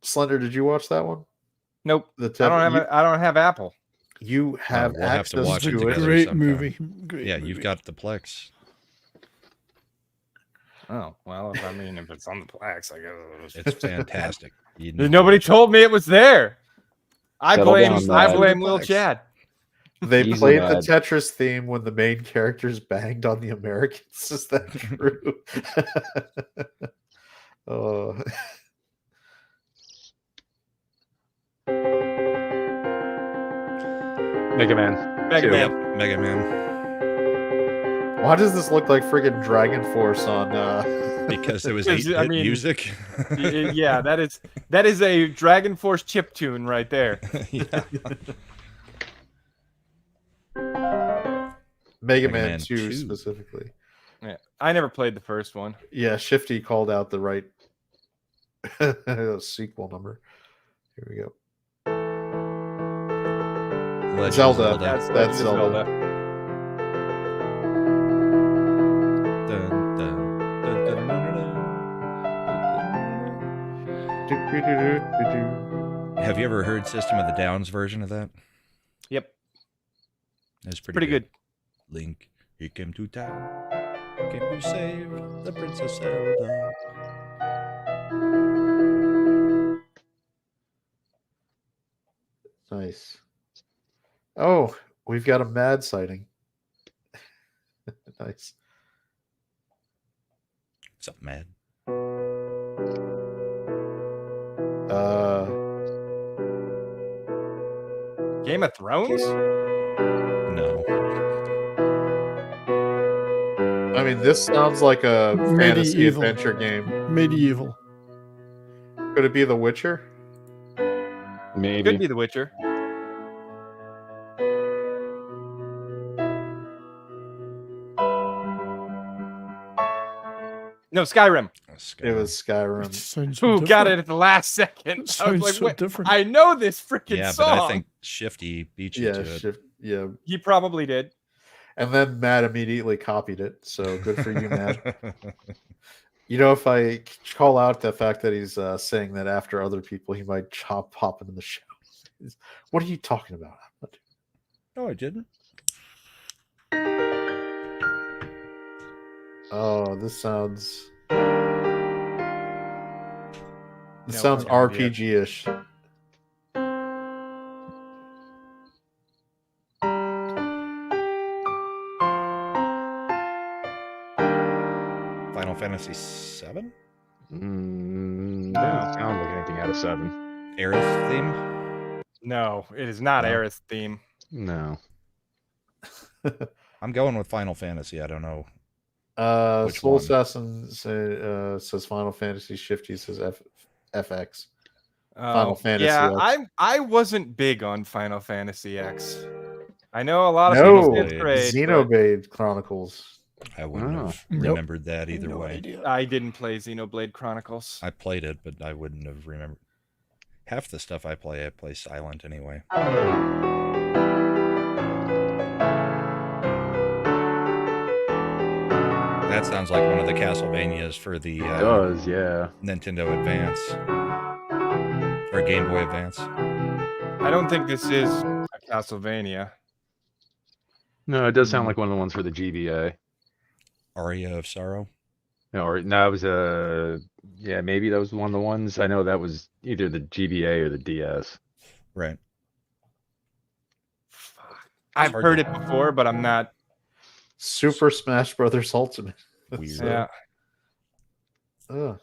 Slender, did you watch that one? Nope. The I don't have Apple. You have we'll have to access watch it It's to a together great sometime. movie. Great Yeah, movie. you've got the Plex. Oh, well, if it's on the Plex, I guess. It's fantastic. You need to Nobody watch it. told me it was there. I Settle blame down, I Matt. blame Lil Plex. Chad. They Easy, played the lad. Tetris theme when the main characters banged on the Americans. Is that true? Oh. Mega Man. Mega Two. Man. Yep, Mega Man. Why does this look like friggin' Dragon Force on Because it was Because, 8-bit I mean, music. Yeah, that is a Dragon Force chip tune right there. Yeah. Mega Mega Man Man 2 2. specifically. Yeah, I never played the first one. Yeah, Shifty called out the right sequel number. Here we go. Legend of Zelda. That's That's Legend of Zelda. Dun, dun, dun, dun, dun, dun, dun. Have you ever heard System of the Down's version of that? Yep, It's pretty good. Link, he came to town. Came to save the Princess Zelda. Nice. Oh, we've got a mad sighting. Nice. What's up, Mad? Game of Thrones? No. I mean, this sounds like a fantasy Medieval. adventure game. Medieval. Could it be The Witcher? Maybe. Could be The Witcher. No, Skyrim. It was Skyrim. It sounds so Who different. got it at the last second? It I was sounds like, so wait, different. I know this freaking Yeah, song. but I think Shifty beat you Yeah, to it. yeah. He probably did. And then Matt immediately copied it. So good for you, Matt. You know, if I call out the fact that he's saying that after other people, he might pop into the show. What are you talking about? No, I didn't. Oh, this sounds. This No sounds fucking idea. RPG-ish. Final Fantasy VII? Doesn't sound like anything out of 7. Aerith theme? No, it is not No. Aerith's theme. No. I'm going with Final Fantasy. I don't know. Which Soul one? Assassin says Final Fantasy. Shifty says FX. Final Fantasy Yeah, X. I wasn't big on Final Fantasy X. I know a lot of No, people did trade. but Xenoblade Chronicles. I wouldn't have Nope. remembered that either No way. idea. I didn't play Xenoblade Chronicles. I played it, but I wouldn't have remembered. Half the stuff I play silent anyway. That sounds like one of the Castlevanias for the It does, yeah. Nintendo Advance or Game Boy Advance. I don't think this is a Castlevania. No, it does sound like one of the ones for the GBA. Aria of Sorrow. No, or no, it was yeah, maybe that was one of the ones. I know that was either the GBA or the DS. Right. I've hard heard to- it before, but I'm not. Super Smash Brothers Ultimate. Weird. Yeah.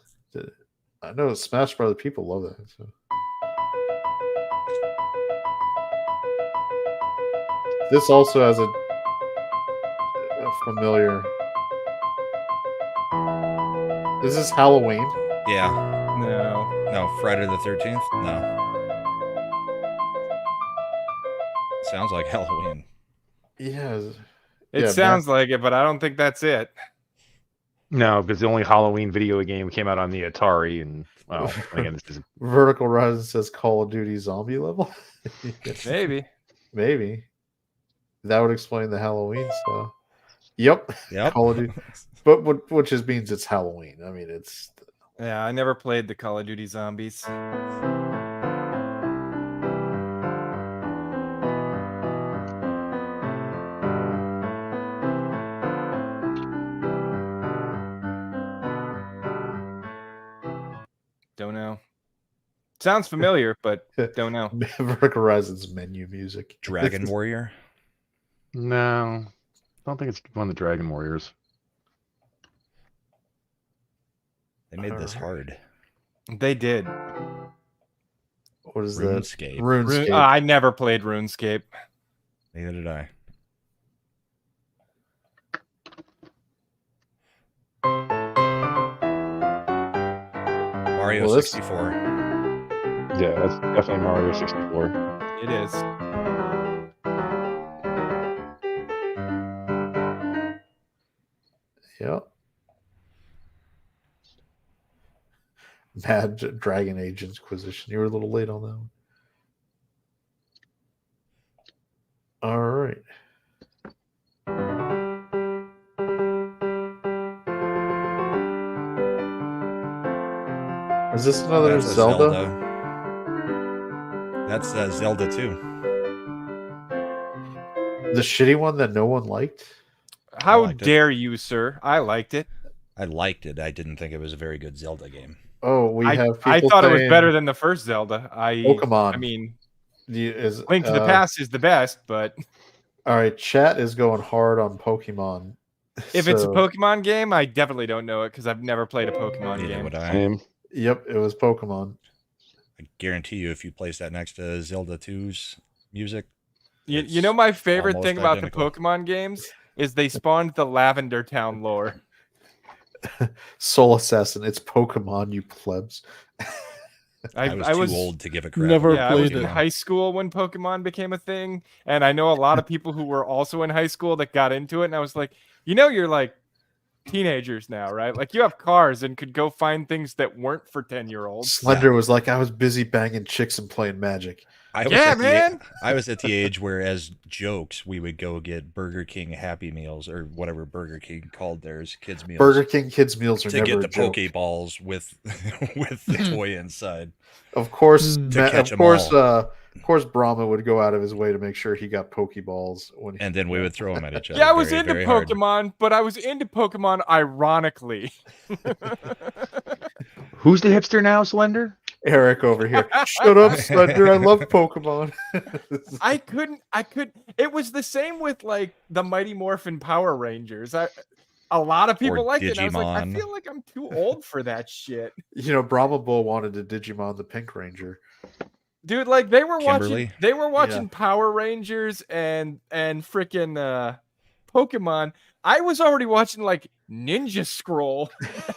I know Smash Brothers people love that. So. This also has a familiar. Is this Halloween? Yeah. No. No, Friday the 13th? No. Sounds like Halloween. Yeah. It sounds like it, but I don't think that's it. No, because the only Halloween video game came out on the Atari, and well, again, this is Vertical Horizon says Call of Duty zombie level. Maybe. Maybe. That would explain the Halloween stuff. Yep. Yep. Call of Duty. But which just means it's Halloween. I mean, it's. Yeah, I never played the Call of Duty Zombies. Don't know. Sounds familiar, but don't know. Vertical Horizon's menu music. Dragon Warrior. no. I don't think it's one of the Dragon Warriors. They made this hard. They did. What is RuneScape. that? RuneScape. I never played RuneScape. Neither did I. Mario Well, this- 64. Yeah, that's definitely Mario 64. It is. Yeah. Mad Dragon Age Inquisition. You were a little late on that one. All right. Is this another That's a Zelda? That's Zelda 2. The shitty one that no one liked? How liked it. dare you, sir? I liked it. I liked it. I didn't think it was a very good Zelda game. Oh, we have people I thought it was saying better than the first Zelda. Pokemon. I mean, is Link to the Past is the best, but all right, chat is going hard on Pokemon. if it's a So, Pokemon game, I definitely don't know it because I've never played a Pokemon Neither game. would I. Same. yep, it was Pokemon. I guarantee you, if you place that next to Zelda 2's music, You know my favorite almost thing about identical. the Pokemon games is they spawned the Lavender Town lore. Soul Assassin, it's Pokemon, you plebs. I was too old to give a crap. never Yeah, I was played in it. high school when Pokemon became a thing, and I know a lot of people who were also in high school that got into it, and I was like, you're like teenagers now, right? Like you have cars and could go find things that weren't for 10-year-olds. Slender was like, I was busy banging chicks and playing Magic. I was Yeah, at the man. I was at the age where, as jokes, we would go get Burger King Happy Meals or whatever Burger King called theirs, kids meals. Burger King kids meals are to never get a the joke. Pokeballs with with the toy inside. Of course, To catch 'em all. Of course, Brahma would go out of his way to make sure he got Pokeballs when he, And then we would throw them at each other. Yeah, I was very, into very hard. Pokemon, but I was into Pokemon ironically. Who's the hipster now, Slender? Eric over here. Shut up, Slender. I love Pokemon. I couldn't. It was the same with like the Mighty Morphin Power Rangers. A lot of people liked it. And I was like, I Digimon. feel like I'm too old for that shit, You know, Brahma Bull wanted to Digimon the Pink Ranger. dude. Like they were Kimberly? watching Power Rangers and freaking Pokemon. I was already watching like Ninja Scroll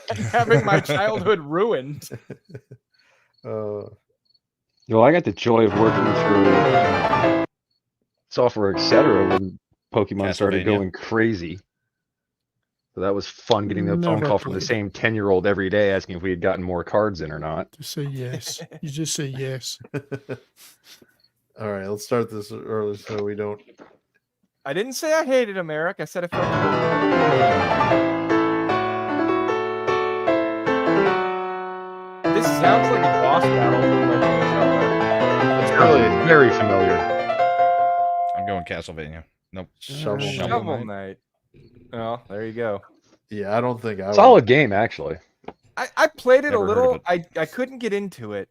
and having my childhood ruined. Well, I got the joy of working through software, etc. when Pokemon started Castlevania. going crazy. So that was fun getting the phone Never call from the played. same 10-year-old every day asking if we had gotten more cards in or not. Just say yes. You just say yes. All right, let's start this early so we don't. I didn't say I hated him, Eric. I said I felt. This sounds like a boss battle. It's really Very familiar. I'm going Castlevania. Nope. Shovel Knight. Shovel Shovel Knight. Knight. Oh, there you go. Yeah, I don't think I would. Solid game, actually. I played it Never a heard little. of I couldn't get into it.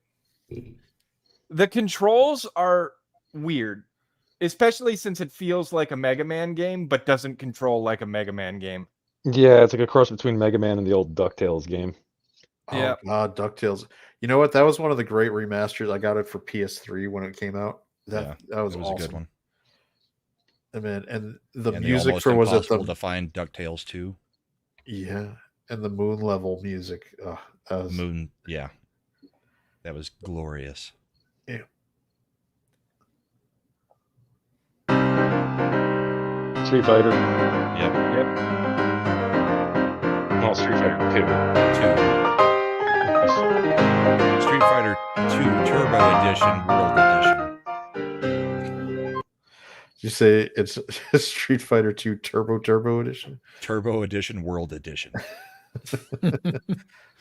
The controls are weird, especially since it feels like a Mega Man game, but doesn't control like a Mega Man game. Yeah, it's like a cross between Mega Man and the old DuckTales game. Oh Yeah. God, DuckTales. You know what? That was one of the great remasters. I got it for PS3 when it came out. That was It was awesome. a good one. I mean, and the And music almost for was it impossible the to find DuckTales 2. yeah, and the moon level music. That was, Moon, yeah. That was glorious. Street Fighter. Yep. Well, Street Fighter 2. Street Fighter 2 Turbo Edition, World Edition. Did you say it's Street Fighter 2 Turbo Edition? Turbo Edition, World Edition.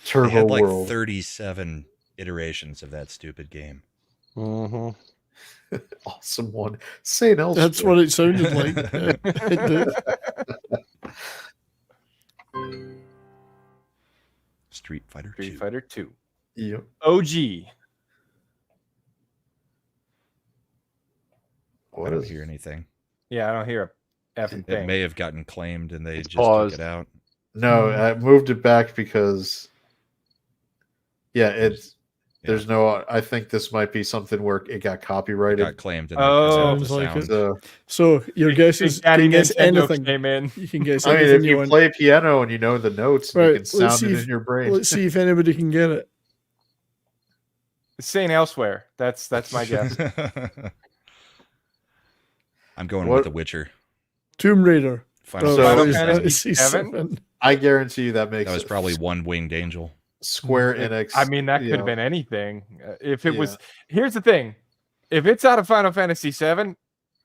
Turbo They had like World. 37 iterations of that stupid game. 2. Mm-hmm. Awesome one. St. Elsewhere. That's what it sounded like. Yeah, it did. Street Fighter 2. Street Fighter 2. Yep. OG. I What don't is hear anything. Yeah, I don't hear a effing It thing. may have gotten claimed and they It's just paused. took it out. No, I moved it back because there's no. I think this might be something where it got It copyrighted. got claimed and Oh. they cut out Sounds the like sound. it. So, So your guess is Big Daddy you can guess Nintendo anything. came in. You can guess I mean, anything if you you want. play piano and you know the notes, Right, you can let's sound see it if- in your brain. Let's see if anybody can get it. Saying elsewhere. That's my guess. I'm going What- with The Witcher. Tomb Raider. Final So- Fantasy VII. VII. I guarantee you that makes That was it probably one winged angel. Square Enix. I mean, that could you have know, been anything. If it Yeah. was, here's the thing: if it's out of Final Fantasy VII,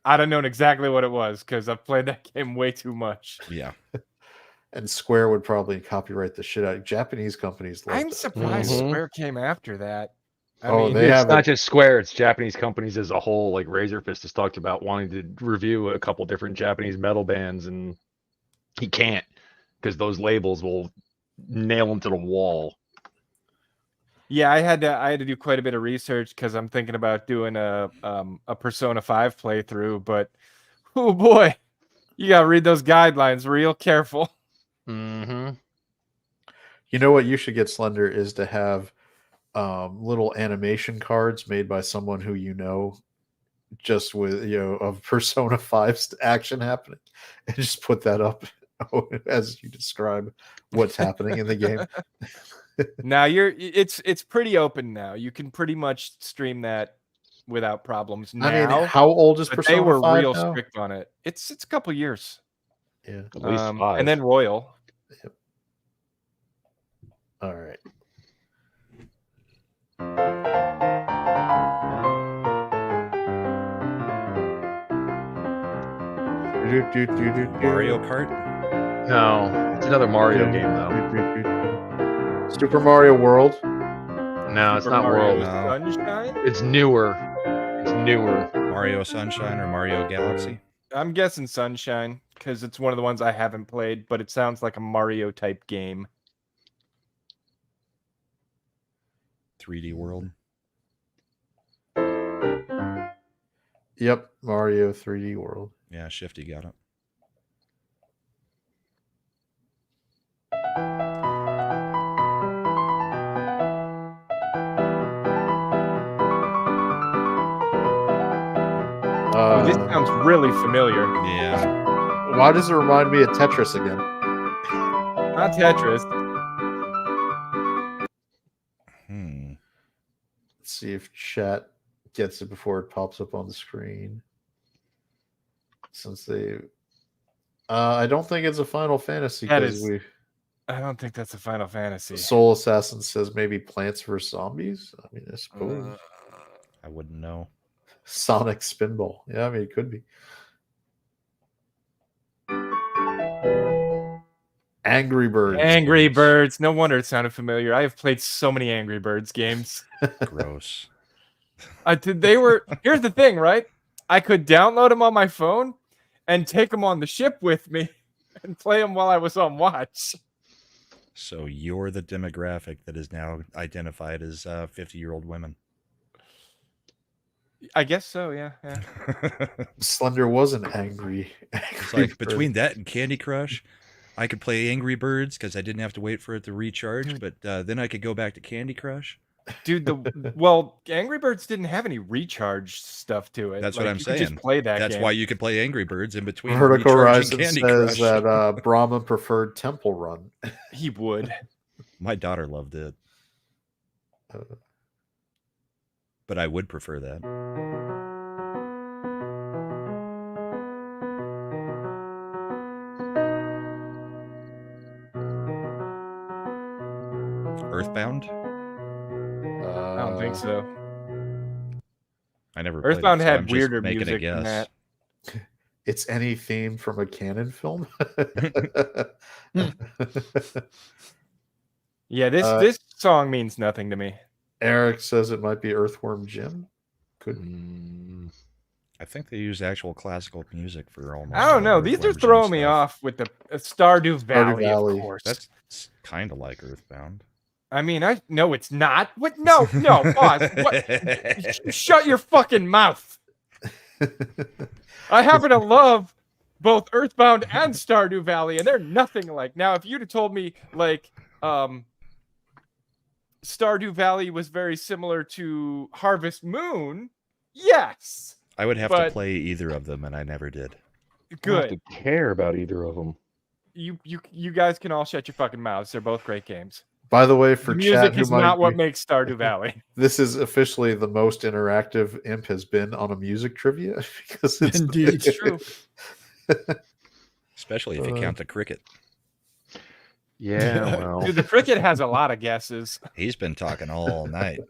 I'd have known exactly what it was because I've played that game way too much. Yeah. and Square would probably copyright the shit out of Japanese companies. Love I'm that. surprised Mhm. Square came after that. I Oh, mean, they It's have not it- just Square; it's Japanese companies as a whole. Like Razorfist has talked about wanting to review a couple different Japanese metal bands, and he can't because those labels will nail him to the wall. yeah, I had to do quite a bit of research because I'm thinking about doing a Persona 5 playthrough, but oh boy, you gotta read those guidelines real careful. Mm-hmm. You know what you should get, Slender, is to have little animation cards made by someone who you know, just with of Persona 5's action happening, and just put that up as you describe what's happening in the game. Now it's pretty open now. You can pretty much stream that without problems now. I mean, how old is but Persona they were 5 real now? strict on it. It's a couple years. Yeah. At least 5. And then Royal. All right. Mario Kart. No, it's another Mario game though. Super Mario World. No, it's Super not Mario World. No. Sunshine. It's newer. It's newer. Mario Sunshine or Mario Galaxy. I'm guessing Sunshine because it's one of the ones I haven't played, but it sounds like a Mario type game. 3D World. Yep, Mario 3D World. Yeah, Shifty got it. Oh, this sounds really familiar. Yeah. Why does it remind me of Tetris again? Not Tetris. Let's see if chat gets it before it pops up on the screen. Since they, I don't think it's a Final Fantasy That because is- we. I don't think that's a Final Fantasy. Soul Assassin says maybe Plants vs Zombies. I mean, I suppose I wouldn't know. Sonic Spinball. Yeah, I mean it could be. Angry Birds. Angry Birds. No wonder it sounded familiar. I have played so many Angry Birds games. Gross. Here's the thing, right? I could download them on my phone and take them on the ship with me and play them while I was on watch. So you're the demographic that is now identified as 50-year-old women. I guess so, yeah. Slender wasn't angry. It's like between that and Candy Crush, I could play Angry Birds because I didn't have to wait for it to recharge, but then I could go back to Candy Crush. Dude, Angry Birds didn't have any recharge stuff to it. That's what I'm you could saying. Just play that That's game. why you could play Angry Birds in between Vertical recharging Horizon Candy says Crush. that Brahma preferred Temple Run. He would. My daughter loved it, but I would prefer that. Earthbound? I don't think so. I never played it, Earthbound so had I'm just weirder making a music than guess. that. It's any theme from a canon film. Yeah, this song means nothing to me. Eric says it might be Earthworm Jim. Could I think they use actual classical music for almost. I don't know. all These are Earthworm Jim throwing me stuff. off with the Stardew Valley, Valley. of course. That's kind of like Earthbound. I mean, no, it's not. What? No, pause. What? Shut your fucking mouth. I happen to love both Earthbound and Stardew Valley, and they're nothing alike. Now, if you'd have told me like Stardew Valley was very similar to Harvest Moon, yes, I would have to But- play either of them, and I never did. I don't have good. to care about either of them. You guys can all shut your fucking mouths. They're both great games. By the way, for The chat, music who is might not what be- makes Stardew Valley. this is officially the most interactive Imp has been on a music trivia because it's Indeed. It's true. Especially if you count the cricket. Yeah, well, Dude, the cricket has a lot of guesses. He's been talking all night.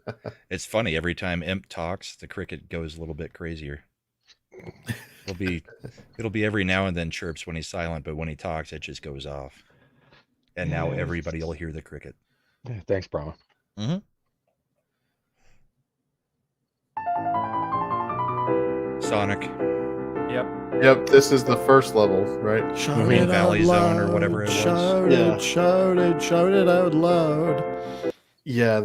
It's funny, every time Imp talks, the cricket goes a little bit crazier. It'll be every now and then chirps when he's silent, but when he talks, it just goes off. And now everybody will hear the cricket. yeah, thanks, Brahma. Sonic. Yep, this is the first level, right? Shout Green it Valley out Zone or loud, whatever it was. Shout Yeah. it, shout it, shout it out loud. Yeah,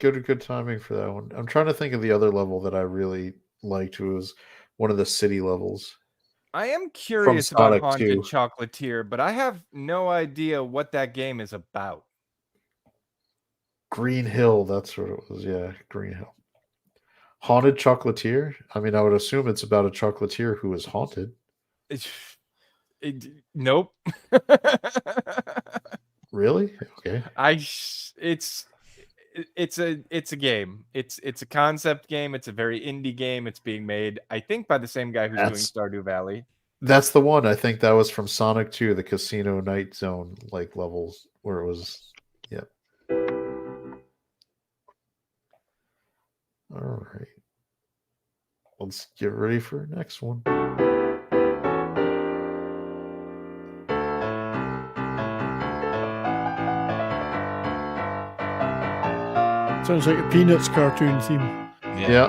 good timing for that one. I'm trying to think of the other level that I really liked. It was one of the city levels. I am curious about Sonic Haunted 2. Chocolatier, but I have no idea what that game is about. Green Hill, that's what it was. Yeah, Green Hill. Haunted Chocolatier? I mean, I would assume it's about a chocolatier who is haunted. Nope. Really? Okay. It's a game. It's a concept game. It's a very indie game. It's being made, I think, by the same guy who's doing Stardew Valley. That's the one. I think that was from Sonic 2, the Casino Night Zone like levels where it was. Yep. All right. Let's get ready for the next one. Sounds like a Peanuts cartoon theme. Yeah.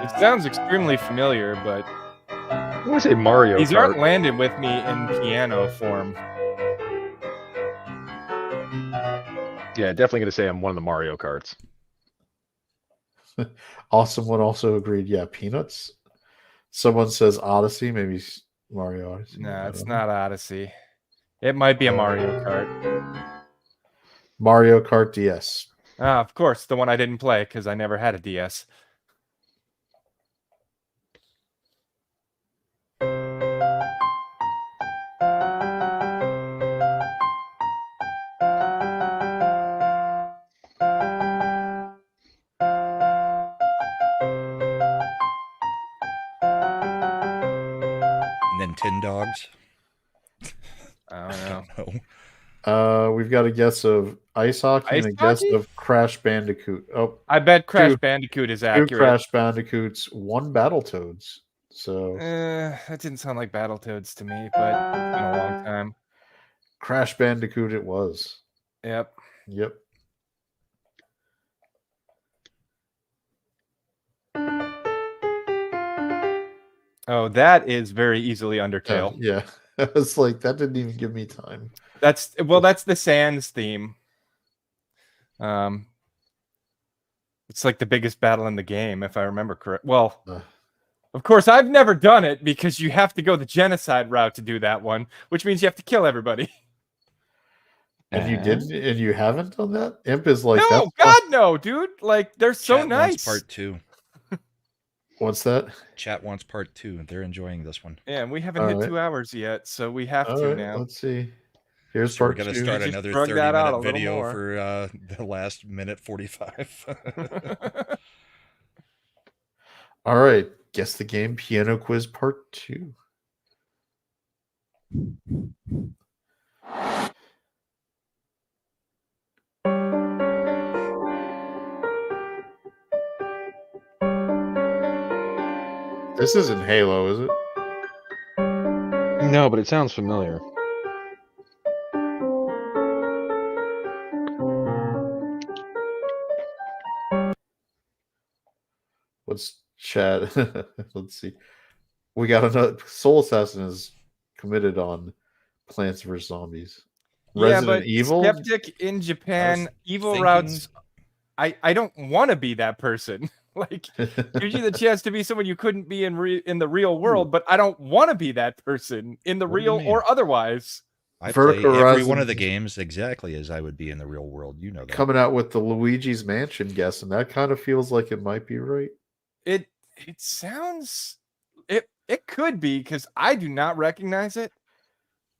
It sounds extremely familiar, but I want to say Mario these Kart. aren't landed with me in piano form. Yeah, definitely going to say I'm one of the Mario Karts. Awesome one also agreed. Yeah, Peanuts. Someone says Odyssey, maybe Mario Odyssey. No, it's not Odyssey. It might be a Mario Kart. Mario Kart DS. Ah, of course, the one I didn't play because I never had a DS. Nintendogs. I don't know. No. We've got a guess of ice hockey Ice and a guess hockey? of Crash Bandicoot. Oh, I bet Crash Two- Bandicoot is two accurate. Crash Bandicoots, one Battletoads. So That didn't sound like Battletoads to me, but it's been a long time. Crash Bandicoot it was. Yep. Yep. Oh, that is very easily Undertale. Yeah. I was like, that didn't even give me time. That's the Sans theme. It's like the biggest battle in the game, if I remember correct. Well, of course, I've never done it because you have to go the genocide route to do that one, which means you have to kill everybody. And you didn't, and you haven't done that? Imp is like, No, that's God, no, dude. Like, they're so Chat nice. wants part 2. What's that? Chat wants part 2. They're enjoying this one. Yeah, and we haven't All hit right. 2 hours yet, so we have All to right, now. let's see. Here's So we're part going to 2. start Just another drug that out a 30-minute little video more. for the last minute 45. All right. Guess the game piano quiz part 2. This isn't Halo, is it? No, but it sounds familiar. Let's chat. Let's see. We got another Soul Assassin is committed on Plants vs Zombies. Yeah, but Evil. Skeptic in Japan, evil thinking- routes. I don't want to be that person. Like, gives you the chance to be someone you couldn't be in the real world, but I don't want to be that person in the What do you real mean? or otherwise. I play Vertical every one of the Horizons. games exactly as I would be in the real world. You know that. Coming out with the Luigi's Mansion guess, and that kind of feels like it might be right. It sounds it could be because I do not recognize it.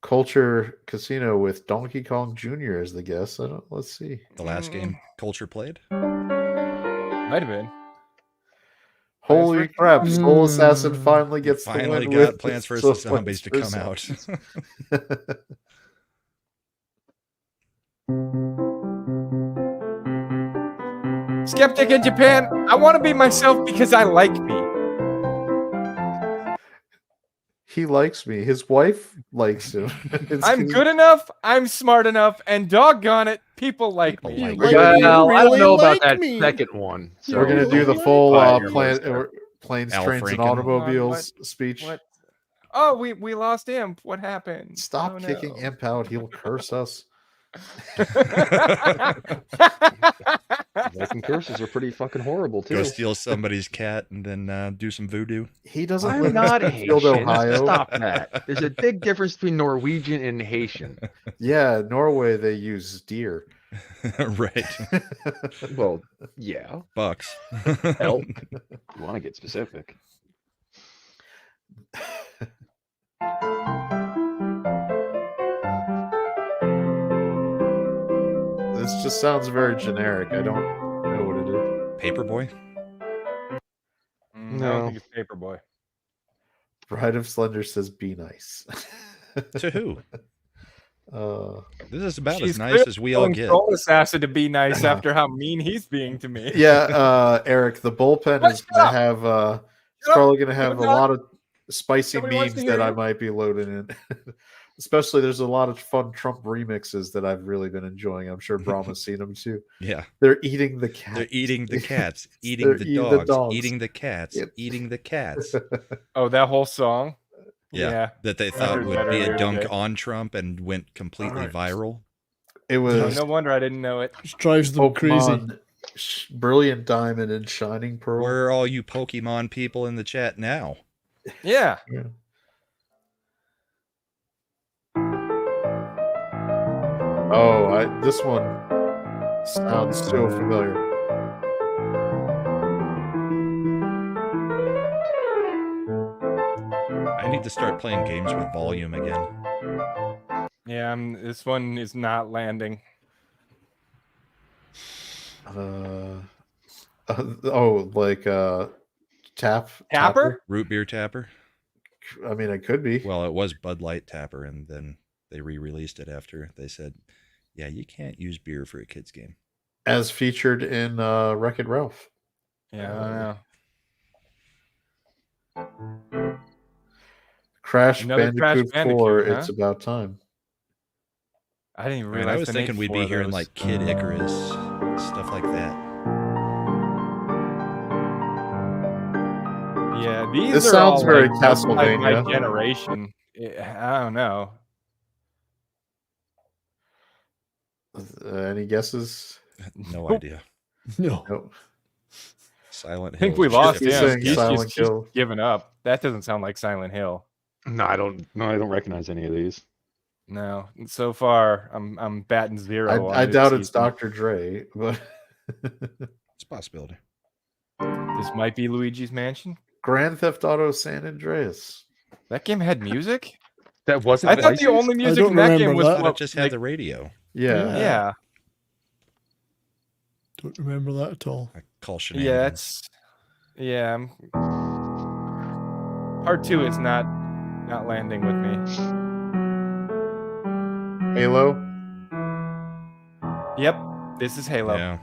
Culture Casino with Donkey Kong Jr. as the guess. Let's see. The last game Culture played. Might have been. Holy vs. crap! Zombies. Soul Assassin finally We gets the finally win got with Plants Soul vs. Zombies to vs. come out. Zombies. Skeptic in Japan, I want to be myself because I like me. He likes me. His wife likes him. It's I'm 'cause- good enough, I'm smart enough, and doggone it, people like People me. like You Well, you I don't really know about like that me. second one. So We're gonna do the Really full like me. planes, Al trains, and Franken. automobiles speech. What? Oh, we lost Imp. What happened? Stop Oh, kicking no. Imp out. He'll curse us. Viking curses are pretty fucking horrible too. Go steal somebody's cat and then do some voodoo. He doesn't I'm live not in Haitian. Springfield, Ohio. Stop that. There's a big difference between Norwegian and Haitian. Yeah, Norway they use deer. Right. Well, yeah. Bucks. Elk. You want to get specific. This just sounds very generic. I don't know what it is. Paperboy? I No. don't think it's Paperboy. Bride of Slender says, "Be nice." To who? This is about She's as nice as we all telling get. Soul Assassin to be nice after how mean he's being to me. Yeah, Eric, the bullpen What? is Shut gonna up! have it's Shut up! probably gonna have a Shut up! lot of spicy Nobody wants to memes hear that I you. might be loading in. Especially there's a lot of fun Trump remixes that I've really been enjoying. I'm sure Brahma's seen them too. Yeah. They're eating the cat. They're eating the cats, eating They're the eating the dogs, dogs. eating the cats, Yep. eating the cats. Oh, that whole song? Yeah. That they thought heard would that be a earlier dunk today. on Trump and went completely viral. It Oh, was no wonder I didn't know it. Just drives them crazy. Pokemon, Brilliant Diamond, and Shining Pearl. Where are all you Pokemon people in the chat now? Yeah. Yeah. Oh, this one sounds so familiar. I need to start playing games with volume again. Yeah, this one is not landing. Like Tapper? Root beer tapper? I mean, it could be. Well, it was Bud Light tapper, and then they re-released it after they said, yeah, you can't use beer for a kid's game. As featured in Wreck-It Ralph. Yeah, I know. Crash Another Crash Bandicoot 4, Bandicoot, huh? It's about time. I didn't even I mean, realize I was they thinking made we'd four be of hearing those. like Kid Icarus, stuff like that. Yeah, these This are sounds all very like just like Castlevania. my generation. I don't know. Any guesses? No Nope. idea. No. No. Silent I think Hill we is lost He's him. saying He's Silent just Hill. given up. That doesn't sound like Silent Hill. No, I don't recognize any of these. No. So far, I'm batting zero. on I this doubt it's season. Dr. Dre, but It's a possibility. This might be Luigi's Mansion. Grand Theft Auto San Andreas. That game had music. That wasn't. I thought the licensed? only music don't in that game remember was that. I thought what, it just had like, the radio. Yeah. yeah. Don't remember that at all. I call Yeah, shenanigans. it's part 2 is not landing with me. Halo. Yep, this is Halo. Yeah.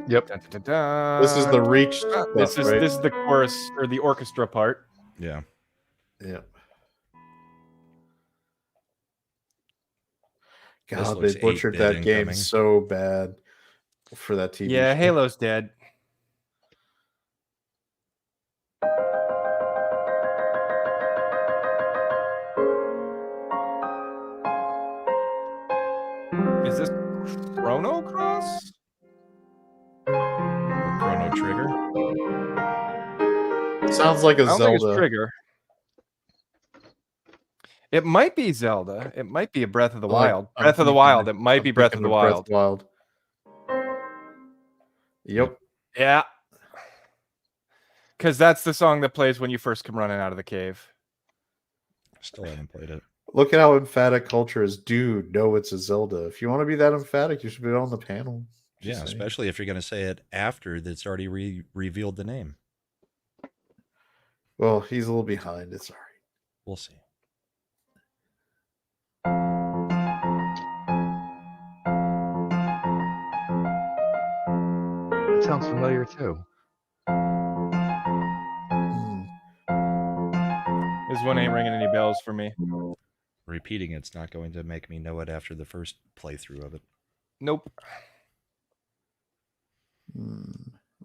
Yep. Dun, dun, dun, dun. This is the Reach stuff, This is right? this is the chorus or the orchestra part. Yeah. Yeah. This God, looks they butchered 8-bit that game incoming. so bad for that TV Yeah, show. Halo's dead. Is this Chrono Cross? Or Chrono Trigger. Sounds like a I don't think it's Zelda. Trigger. It might be Zelda. It might be a Breath of the Like, Wild. I'm Breath of the thinking Wild. of- It might I'm be Breath of thinking the Wild. Wild. Yep. Yeah. Because that's the song that plays when you first come running out of the cave. Still haven't played it. Look at how emphatic culture is. Dude, no, it's a Zelda. If you want to be that emphatic, you should be on the panel. Yeah, saying. especially if you're going to say it after that's already revealed the name. Well, he's a little behind. It's all right. We'll see. That sounds familiar too. This one ain't ringing any bells for me. Repeating it's not going to make me know it after the first playthrough of it. Nope.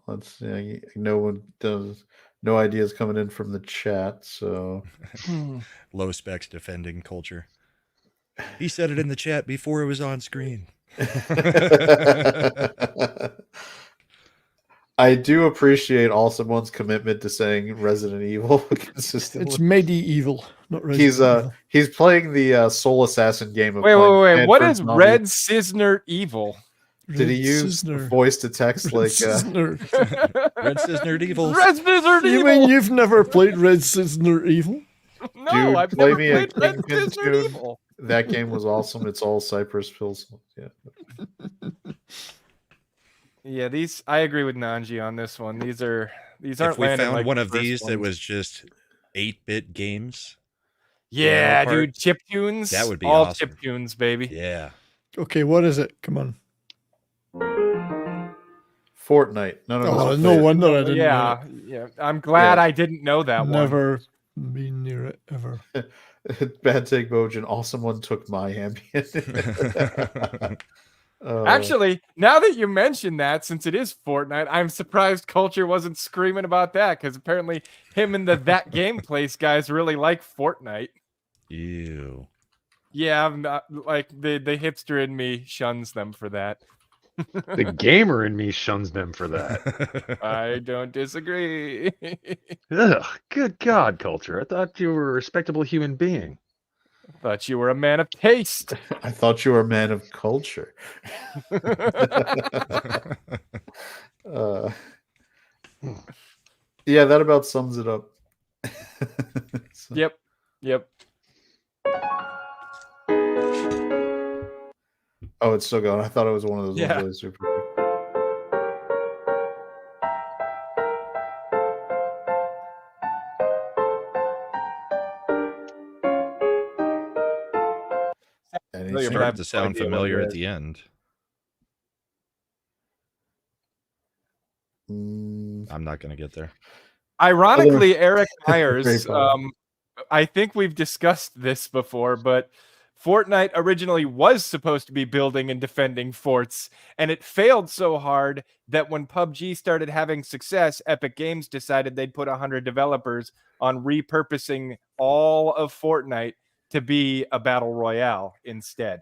Let's see. No one does. No ideas coming in from the chat. So Low specs defending culture. He said it in the chat before it was on screen. I do appreciate Someone's commitment to saying Resident Evil consistently. It's medieval, not Resident Evil. He's playing the Soul Assassin game of Wait. What Manfred is Zombie. Red Cisner Evil? Did he use voice to text like Cisner. Red Cisner Evil. Red Cisner Evil. You mean you've never played Red Cisner Evil? No, Dude, I've play never me a played Red Kingpin Cisner tune. Evil. That game was awesome. It's all Cypress Hills. Yeah. Yeah, these I agree with Nanji on this one. These aren't If we landing found like one the of first these that ones. was just 8-bit games, Yeah, part, dude, chip tunes. that would be all awesome. chip tunes, baby. yeah. Okay, what is it? Come on. Fortnite. None of us Oh, have no played it. wonder I didn't Yeah, yeah. I'm glad Yeah. I didn't know that one. Never been near it ever. Bad take, Bojan. Someone took my ambient. Actually, now that you mention that, since it is Fortnite, I'm surprised Culture wasn't screaming about that because apparently him and the That Game Place guys really like Fortnite. Ew. Yeah, I'm not like the hipster in me shuns them for that. The gamer in me shuns them for that. I don't disagree. Ugh, good God, Culture. I thought you were a respectable human being. Thought you were a man of taste. I thought you were a man of culture. Yeah, that about sums it up. So- Yep. Oh, it's still going. I thought it was one of those Yeah. ones really super quick. And Familiar, he's but Started I've to no sound idea what familiar it at is. the end. I'm not going to get there. Ironically, Eric Very Myers, funny. I think we've discussed this before, but Fortnite originally was supposed to be building and defending forts, and it failed so hard that when PUBG started having success, Epic Games decided they'd put 100 developers on repurposing all of Fortnite to be a battle royale instead.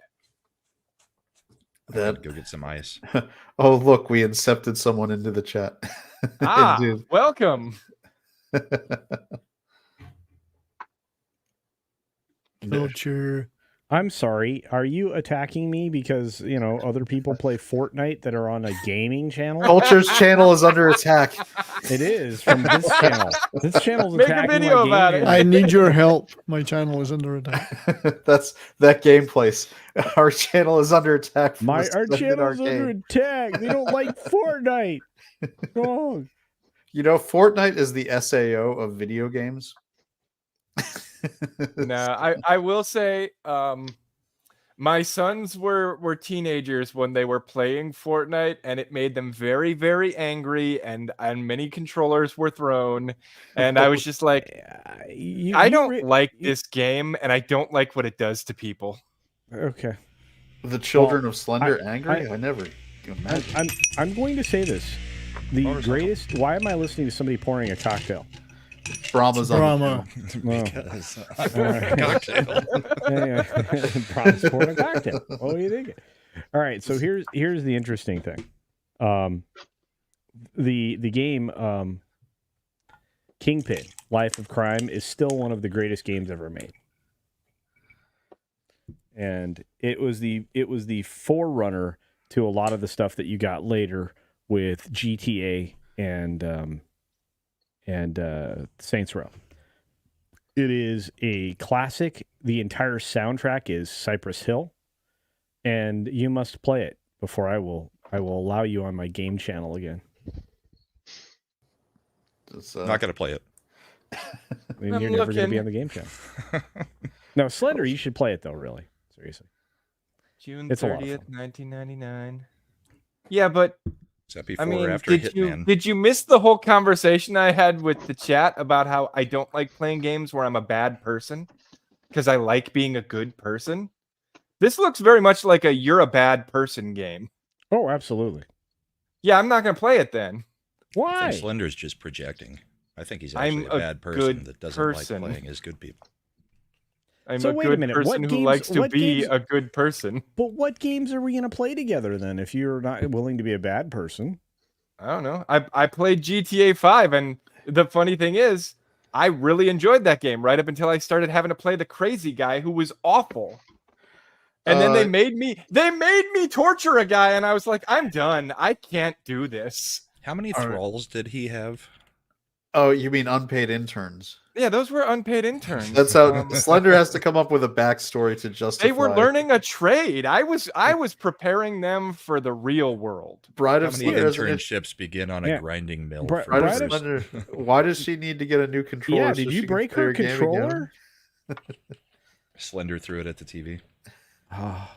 I'm gonna That go get some ice. oh look, we incepted someone into the chat. Indeed. Welcome. Culture. I'm sorry. Are you attacking me because, other people play Fortnite that are on a gaming channel? Culture's channel is under attack. It is from this channel. This channel's Make a attacking video my about gaming it. I need your help. My channel is under attack. That's that game place. Our channel is under attack. From Our the suspended channel's under arcade. attack. They don't like Fortnite. Wrong. You know, Fortnite is the SAO of video games. No, I will say my sons were teenagers when they were playing Fortnite, and it made them very, very angry, and many controllers were thrown, and I was just like, I don't like this game, and I don't like what it does to people. Okay. The Children of Slender angry? I never imagined. I'm going to say this. The greatest. Why am I listening to somebody pouring a cocktail? Brahma's on Drama. Because Alright. cocktail. Yeah. Promise pouring a cocktail. What do you think? All right. So here's the interesting thing. The game Kingpin: Life of Crime is still one of the greatest games ever made. And it was the forerunner to a lot of the stuff that you got later with GTA and Saints Row. It is a classic. The entire soundtrack is Cypress Hill, and you must play it before I will I will allow you on my game channel again. It's, Not gonna play it. Then I'm you're never going to be looking. on the game channel. No, Slender, you should play it though. Really, seriously. June It's a lot of 30th, fun. 1999. Yeah, but Is that before I mean, or after did Hitman? you miss the whole conversation I had with the chat about how I don't like playing games where I'm a bad person because I like being a good person? This looks very much like a you're a bad person game. Oh, absolutely. Yeah, I'm not going to play it then. I Why? think Slender's just projecting. I think he's I'm actually a a bad person good that doesn't person. like playing as good people. I'm So a wait a good minute, person what who games- likes to what be games- a good person. But what games are we going to play together then if you're not willing to be a bad person? I don't know. I played GTA 5, and the funny thing is, I really enjoyed that game right up until I started having to play the crazy guy who was awful. And then they made me torture a guy, and I was like, I'm done. I can't do this. How many thralls did he have? Oh, you mean unpaid interns? Yeah, those were unpaid interns. That's how Slender has to come up with a backstory to justify. They were learning a trade. I was preparing them for the real world. Bride How of many Slender. has an internships begin on a Yeah. grinding mill? Bri- for Bride of Bride of- years? Slender. Why does she need to get a new controller? Yeah, so did she you can break play her game again? controller? Slender threw it at the TV.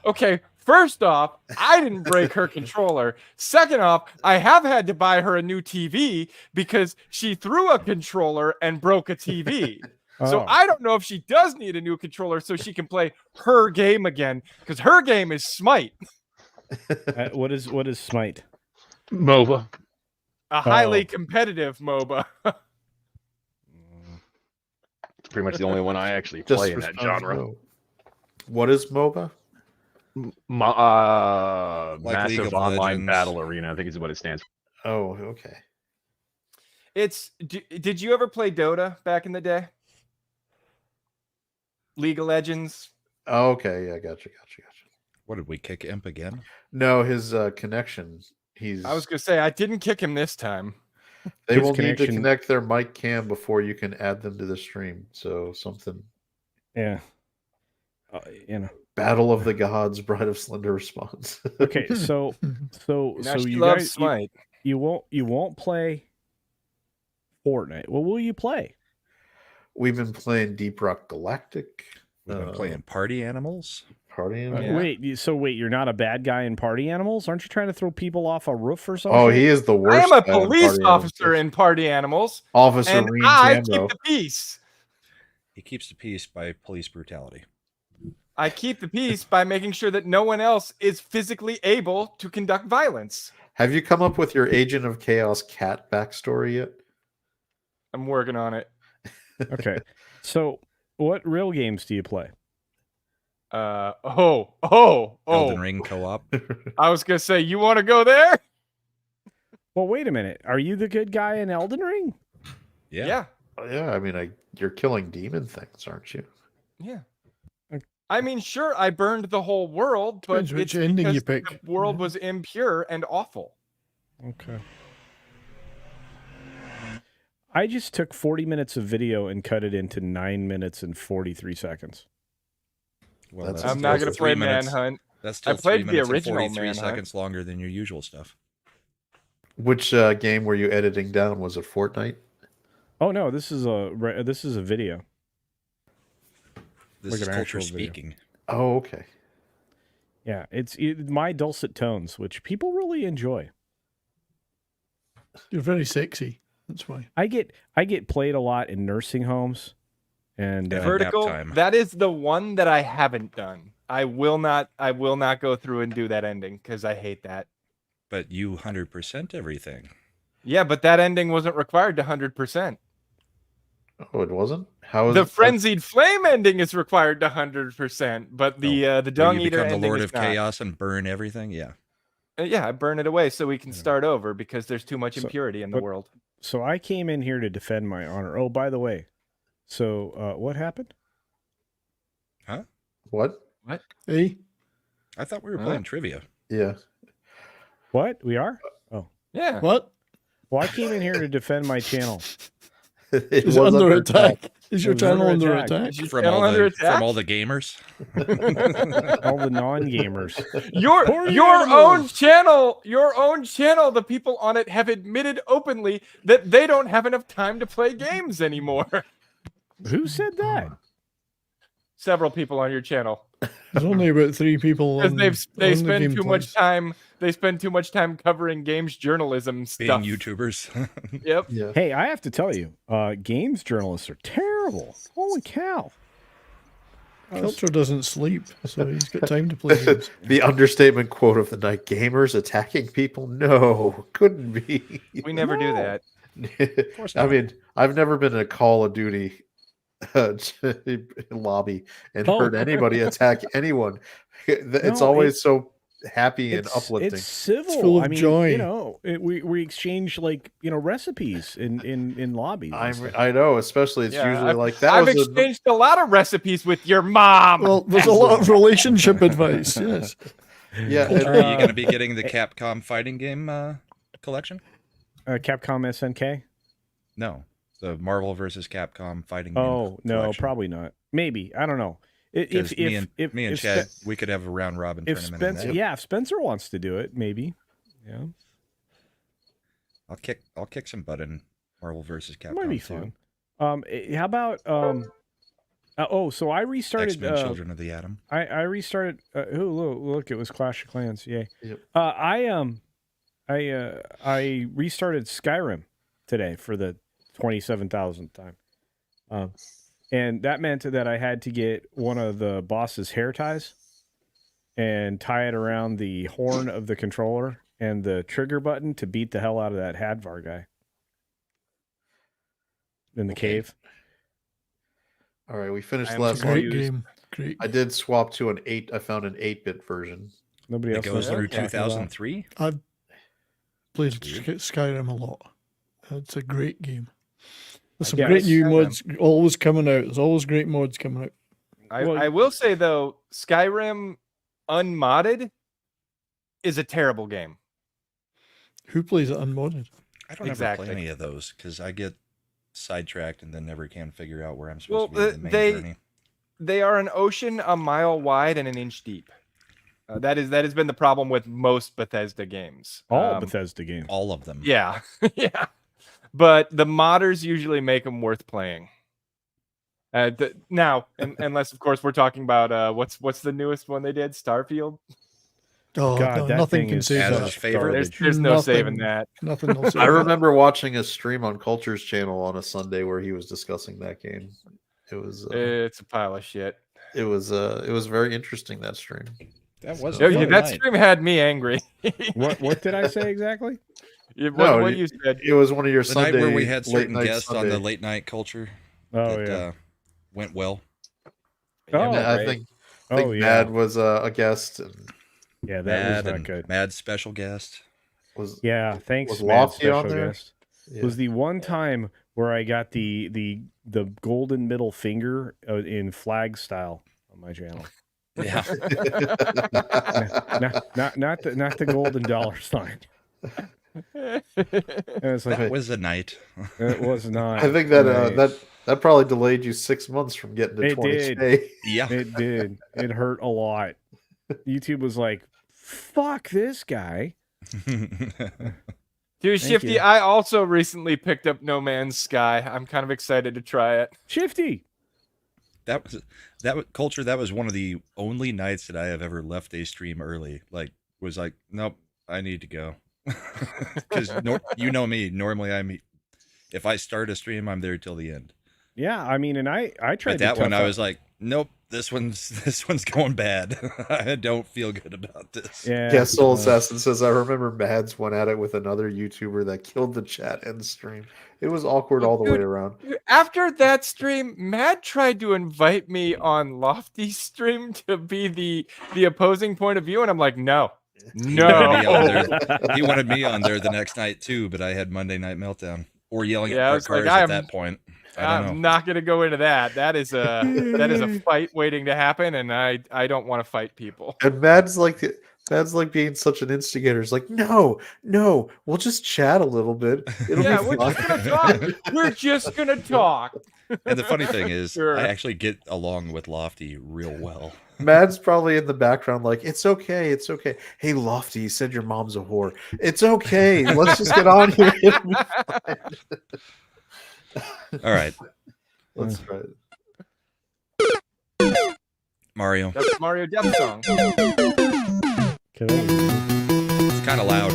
Okay, first off, I didn't break her controller. Second off, I have had to buy her a new TV because she threw a controller and broke a TV. So Oh. I don't know if she does need a new controller so she can play her game again, because her game is Smite, What is Smite? MOBA. a highly competitive MOBA. It's pretty much the only one I actually Just play in that responds genre. no. What is MOBA? Like League Massive of Online Legends. Battle Arena, I think is what it stands for. Oh, okay. Did you ever play Dota back in the day? League of Legends? Oh, okay, yeah, gotcha. What did we kick Imp again? No, his connection. He's. I was gonna say I didn't kick him this time. They his will need to connection- connect their mic cam before you can add them to the stream. So something. Yeah. Battle of the Gods, Bride of Slender response. Okay, so Now she you loves guys Smite. you won't play Fortnite. What will you play? We've been playing Deep Rock Galactic. We've been playing Party Animals. Party Yeah. Animal. Wait, you're not a bad guy in Party Animals? Aren't you trying to throw people off a roof or something? Oh, he is the worst. I am a guy in police Party officer Animals. in Party Animals, Officer and Reen I Tambo. keep the peace. He keeps the peace by police brutality. I keep the peace by making sure that no one else is physically able to conduct violence. Have you come up with your Agent of Chaos cat backstory yet? I'm working on it. Okay. So, what real games do you play? Elden Ring co-op. I was gonna say, you want to go there? Well, wait a minute. Are you the good guy in Elden Ring? Yeah. Yeah, I mean, you're killing demon things, aren't you? Yeah. Okay. I mean, sure, I burned the whole world, but Depends which it's ending you because pick. the world was impure and awful. Okay. I just took 40 minutes of video and cut it into 9 minutes and 43 seconds. Well, That's- I'm not still gonna 3 play minutes. Manhunt. That's still played 3 the minutes original and 43 Manhunt. seconds longer than your usual stuff. Which game were you editing down? Was it Fortnite? Oh no, this is a video. This Like is an culture actual video. speaking. Oh, okay. Yeah, it's my dulcet tones, which people really enjoy. You're very sexy. That's why. I get played a lot in nursing homes, and Yeah. Vertical. Nap time. That is the one that I haven't done. I will not go through and do that ending because I hate that. But you 100% everything. Yeah, but that ending wasn't required to 100%. Oh, it wasn't? How is The it? frenzied flame ending is required to 100%, but the Where dung you eater become the ending Lord is of not. Chaos and burn everything? Yeah. Yeah, I burn it away so we can Yeah. start over because there's too much So- impurity in the but- world. so I came in here to defend my honor. Oh, by the way, so what happened? What? Hey, I thought we were Huh? playing trivia. Yeah. What we are? Yeah. what? Well, I came in here to defend my channel. It Is it under attack? Is your It was channel under under attack. attack? Is your from channel all under the attack? from all the gamers. All the non-gamers. Your Poor own animals. channel, the people on it have admitted openly that they don't have enough time to play games anymore. Who said that? Several people on your channel. There's only about 3 people Because on, they on the spend game too much time. They spend too much time covering games journalism Being stuff. YouTubers. Yep. Yeah. Hey, I have to tell you, games journalists are terrible. Holy cow. Culture doesn't sleep, so he's got time to play games. The understatement quote of the night: "Gamers attacking people? No, couldn't be." We never do No. that. course I not. mean, I've never been in a Call of Duty lobby and Oh. heard anybody attack anyone. It's No, always so happy and It's uplifting. civil. full of I mean, joy. you know, we exchange like recipes in lobbies. and stuff. I know, especially it's Yeah, usually like that. I've was exchanged a lot of recipes with your mom. Well, there's a lot of relationship advice, yes. yeah. Are and- you going to be getting the Capcom fighting game collection? Capcom SNK. No, the Marvel versus Capcom fighting game. Oh no, collection. probably not. Maybe I don't know. 'Cause me and Chad, Spe- we could have a round robin if tournament. Spencer, in that. yeah, if Spencer wants to do it, maybe. Yeah, I'll kick some butt in Marvel versus Capcom. it might be too. fun. How about so I restarted. X-Men: Children of the Atom. I restarted. Look, it was Clash of Clans. Yay. Yep. I restarted Skyrim today for the 27,000th time. And that meant that I had to get one of the boss's hair ties and tie it around the horn of the controller and the trigger button to beat the hell out of that Hadvar guy in the Okay. cave. all right, we finished I am last sorry. one. Great game. Great. I did swap to an 8. I found an 8-bit version. Nobody It else goes knows what through I'm talking about. 2003. I've played weird. Skyrim a lot. It's a great game. There's some Yeah, great new Skyrim. mods always coming out. There's always great mods coming out. I will say though, Skyrim unmodded is a terrible game. Who plays it unmodded? I don't ever Exactly. play any of those because I get sidetracked and then never can figure out where I'm supposed Well, to be in the main journey. They are an ocean a mile wide and an inch deep. That has been the problem with most Bethesda games. All Bethesda games. All of them. Yeah, yeah. But the modders usually make them worth playing. Now, unless of course we're talking about what's the newest one they did, Starfield. Oh, God, no, that nothing thing can is save As that. his favorite. There's no Nothing. saving that. Nothing will save I that. remember watching a stream on Culture's channel on a Sunday where he was discussing that game. It was It's a pile of shit. it was very interesting, that stream. That was Oh, a Yeah, fun that night. stream had me angry. What did I say exactly? What you said? It was one of your The Sunday night where we had late certain night guests on Sunday. the late night culture Oh that yeah. went well. Oh, I right. think Oh yeah. Mad was a guest and Yeah, that Mad was not and good. Mad special guest. was Yeah, thanks, Was Mad Lofty on special there? guest. yeah. Was the one time where I got the golden middle finger in flag style on my channel. Yeah. Not the golden dollar sign. And it's like That was a night. it was not. I think that nice. that probably delayed you 6 months from getting to It 20K. Yeah. It did. It hurt a lot. YouTube was like, "Fuck this guy." Dude, Thank Shifty, you. I also recently picked up No Man's Sky. I'm kind of excited to try it. Shifty. that was culture. That was one of the only nights that I have ever left a stream early. Like, was like, nope, I need to go. Because you know me. Normally, if I start a stream, I'm there till the end. Yeah, I mean, and I tried But that to one, tough I out- was like, nope, this one's going bad. I don't feel good about this. yeah. Yeah, Soul Assassin says, I remember Mads went at it with another YouTuber that killed the chat and stream. It was awkward all the way Dude, around. After that stream, Matt tried to invite me on Lofty's stream to be the opposing point of view, and I'm like, no. He wanted me on No. there. He wanted me on there the next night too, but I had Monday Night Meltdown or yelling Yeah, I at was cars like, at I'm- that point. I don't know. I'm not gonna go into that. That is a fight waiting to happen, and I don't want to fight people. And Mads like Matt's like being such an instigator. It's like, no, we'll just chat a little bit. It'll Yeah, be we're fun. just gonna talk. We're just gonna talk. And the funny thing is, Sure. I actually get along with Lofty real well. Matt's probably in the background like, it's okay. Hey, Lofty, you said your mom's a whore. It's okay. Let's just get on here. It'll be fine. All right, Let's try it. Mario. That's Mario Death Song. Can I- It's kind of loud.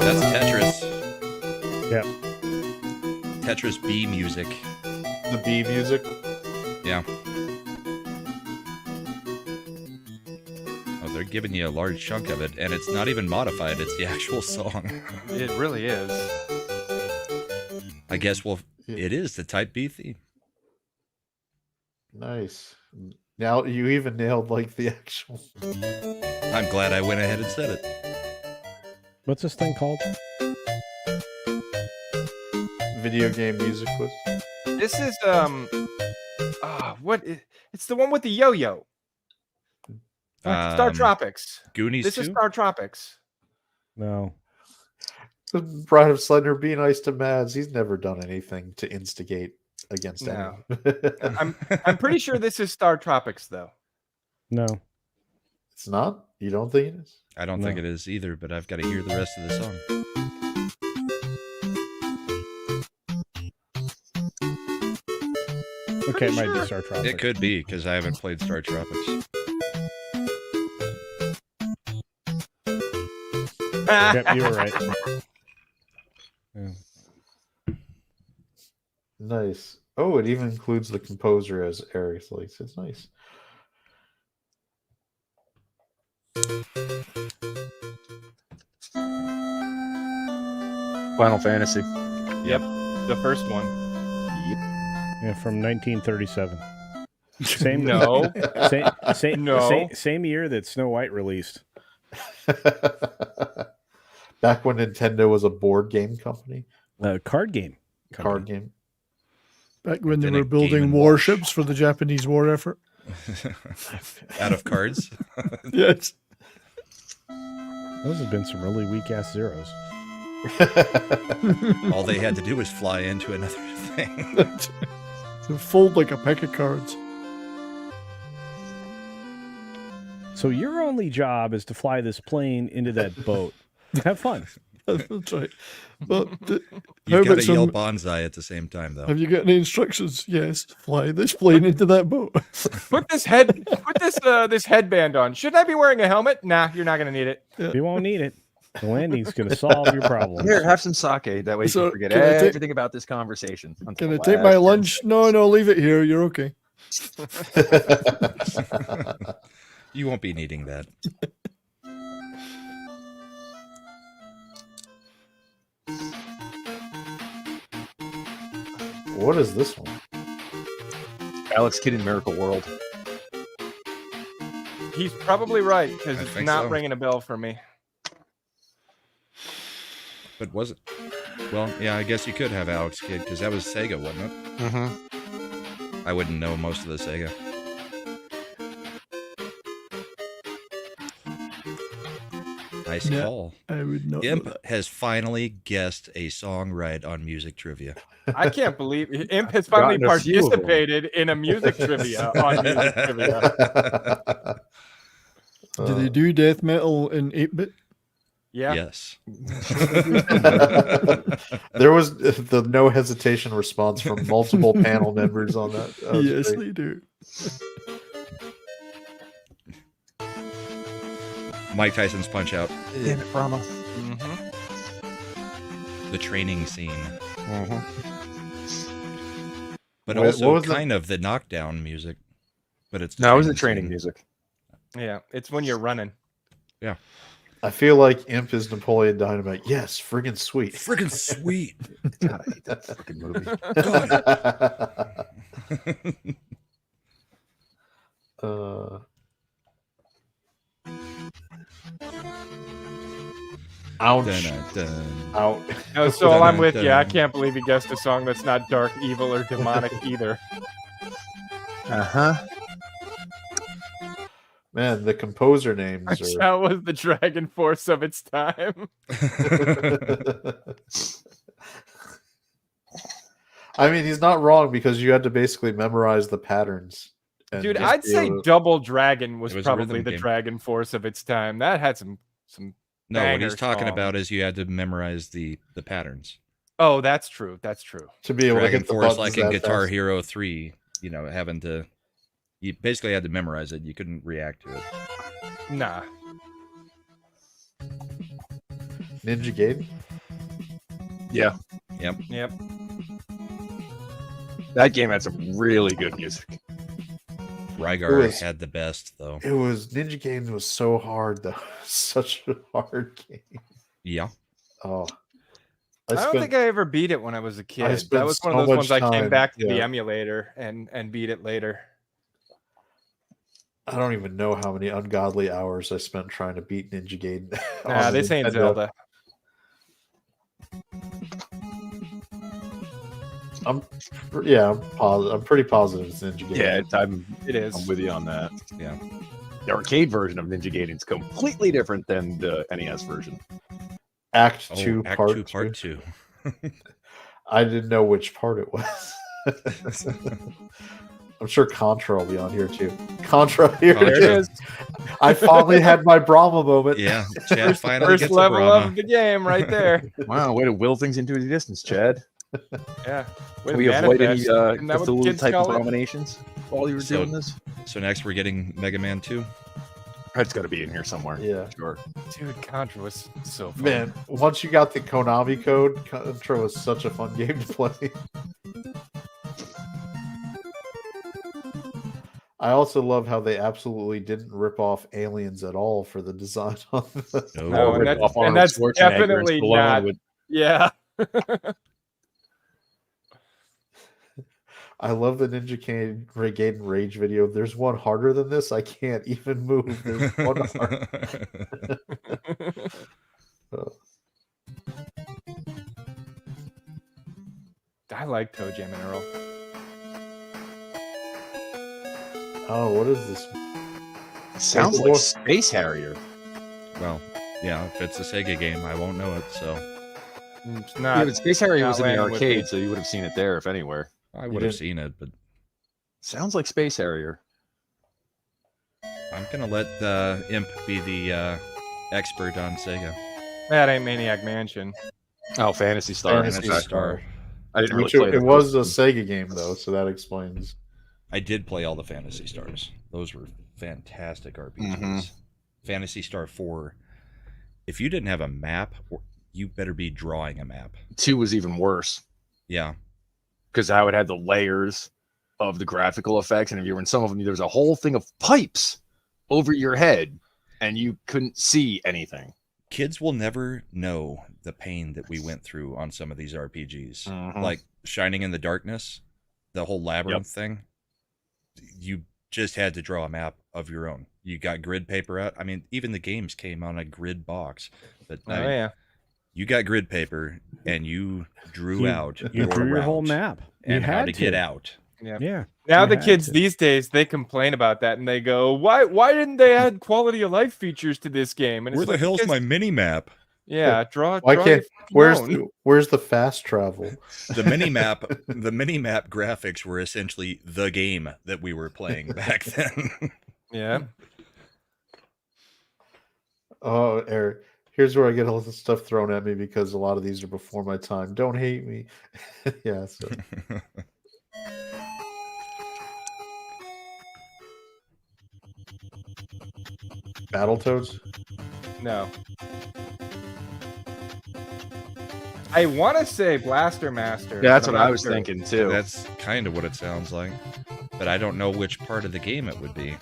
That's Tetris. Yeah. Tetris B music. The B music. Yeah. Oh, they're giving you a large chunk of it, and it's not even modified. It's the actual song. It really is. I guess it is the Type B theme. Nice. Now you even nailed like the actual. I'm glad I went ahead and said it. What's this thing called? Video game music was. This is it's the one with the yo-yo. Star Tropics. Goonies This 2? is Star Tropics. No. Bride of Slender, be nice to Mads. He's never done anything to instigate against No. anyone. I'm pretty sure this is Star Tropics though. No. It's not? You don't think it is? I don't think it is either, but I've got to hear the rest of the song. Okay, it might be sure. Star Tropics. It could be, because I haven't played Star Tropics. Yep, you were right. Yeah. Nice. Oh, it even includes the composer as Eric likes. It's nice. Final Fantasy. Yep, the first one. Yeah, from 1937. Same No. No. Same year that Snow White released. Back when Nintendo was a board game company, Card game. card game. Back when they Then were a Game building and Watch. warships for the Japanese war effort. Out of cards. Yes. Those have been some really weak ass zeros. All they had to do was fly into another thing. To fold like a pack of cards. So your only job is to fly this plane into that boat. Have fun. That's right. But how You've got about to yell some- bonsai at the same time, though. have you got any instructions? Yes. Fly this plane into that boat. Put this headband on. Shouldn't I be wearing a helmet? Nah, you're not gonna need it. You won't need it. The landing's going to solve your problems. Here, have some sake. That way you So, can forget can I take- everything about this conversation. until Can I the take last my 10 lunch? No, leave it here. You're okay. You won't be needing that. What is this one? Alex Kidd in Miracle World. He's probably right because I it's think not so. ringing a bell for me. But was it? Well, yeah, I guess you could have Alex Kidd, because that was Sega, wasn't it? Mm-hmm. I wouldn't know most of the Sega. Nice Yeah. call. I would not. know Imp that. has finally guessed a song right on music trivia. I can't believe Imp has finally Gotten a few of them. participated in a music trivia on music trivia. Do they do death metal in 8-bit? Yeah. Yes. There was the no hesitation response from multiple panel members on that. That was Yes, great. they do. Mike Tyson's Punch Out. Damn it, Brahma. Mhm. The training scene. Mm-hmm. But What also was kind of the knockdown music. But it's the No, it was the training scene. music. Yeah, it's when you're running. I feel like Imp is Napoleon Dynamite. Yes, friggin' sweet. Freaking sweet. God, I hate that fucking movie. Ouch. Dun-dun-dun. Out. No, so I'm with you. I can't believe he guessed a song that's not dark, evil, or demonic either. Uh-huh. Man, the composer names are. That was the Dragon Force of its time. I mean, he's not wrong because you had to basically memorize the patterns. and Dude, just I'd be say able to- Double Dragon was It was a probably rhythm the game. Dragon Force of its time. That had some No, what he's banger talking songs. about is you had to memorize the patterns. Oh, that's true. That's true. to be able Dragon to hit the Force, buttons like in that Guitar fast. Hero 3, having to, you basically had to memorize it. You couldn't react to it. Nah. Ninja Gaiden. Yeah, Yep. that game had some really good music. Rygar was- had the best, though. It was Ninja Gaiden was so hard though. Such a hard game. Yeah. Oh, I don't think I ever beat it when I was a kid. spent That was one of so those ones much I came time, back to the yeah. emulator and beat it later. I don't even know how many ungodly hours I spent trying to beat Ninja Gaiden. on Nah, the this ain't Nintendo. Zelda. I'm pretty positive it's Ninja Gaiden. Yeah, I'm It with you on that. Yeah. The arcade version of Ninja Gaiden is completely different than the NES version. Act Oh, two, Act part 2, Part 2. I didn't know which part it was. I'm sure Contra will be on here too. Contra, here Contra. it There it is. is. I finally had my Brahma moment. Yeah, Chad finally First gets a level Brahma. of the game right there. Wow, way to will things into existence, Chad. Yeah. Can we avoid any Isn't that what Cthulhu kids type call it? abominations while you were So- doing this? So next we're getting Mega Man 2. That's got to be in here somewhere. Yeah. Sure. Dude, Contra was so fun. Man, once you got the Konami code, Contra was such a fun game to play. I also love how they absolutely didn't rip off Aliens at all for the design on the. No. No, and Rip that- off and Arnold that's Schwarzenegger and definitely Stallone not- with- Yeah. I love the Ninja Gaiden Rage video. There's one harder than this. I can't even move. There's one hard. I like Toe Jam and Earl. Oh, what is this? Sounds Well, like Space Harrier. Well, yeah, if it's a Sega game, I won't know it, so It's Yeah, not. but Space Harrier not was in the landing with arcade, me. so you would have seen it there if anywhere. I would have didn't- seen it, but Sounds like Space Harrier. I'm gonna let Imp be the expert on Sega. That ain't Maniac Mansion. Oh, Fantasy Star. Fantasy Fantasy Star. Star. I didn't really Which play it the was first a one. Sega game though, so that explains. I did play all the Fantasy Stars. Those were fantastic RPGs. Mhm. Fantasy Star 4. If you didn't have a map, you better be drawing a map. 2 was even worse Yeah. because how it had the layers of the graphical effects, and if you were in some of them, there was a whole thing of pipes over your head, and you couldn't see anything. Kids will never know the pain that we went through on some of these RPGs. Mhm. Like Shining in the Darkness, the whole labyrinth thing. You just had to draw a map of your own. You got grid paper out. I mean, even the games came on a grid box. But Oh, I mean, yeah. you got grid paper and you drew out You drew your whole route map. You and how had to get out. Yeah. Yeah. Now You the had kids to. these days, they complain about that and they go, why didn't they add quality of life features to this game? And Where it's the like, hell's because- my mini map? Yeah, draw. Why draw can't? your own. Where's the fast travel? The mini map graphics were essentially the game that we were playing back then. Yeah. Oh, Eric. Here's where I get all this stuff thrown at me because a lot of these are before my time. Don't hate me. Yeah. So Battletoads. No. I want to say Blaster Master. Yeah, that's but what I'm I not was sure. thinking too. That's kind of what it sounds like. But I don't know which part of the game it would be.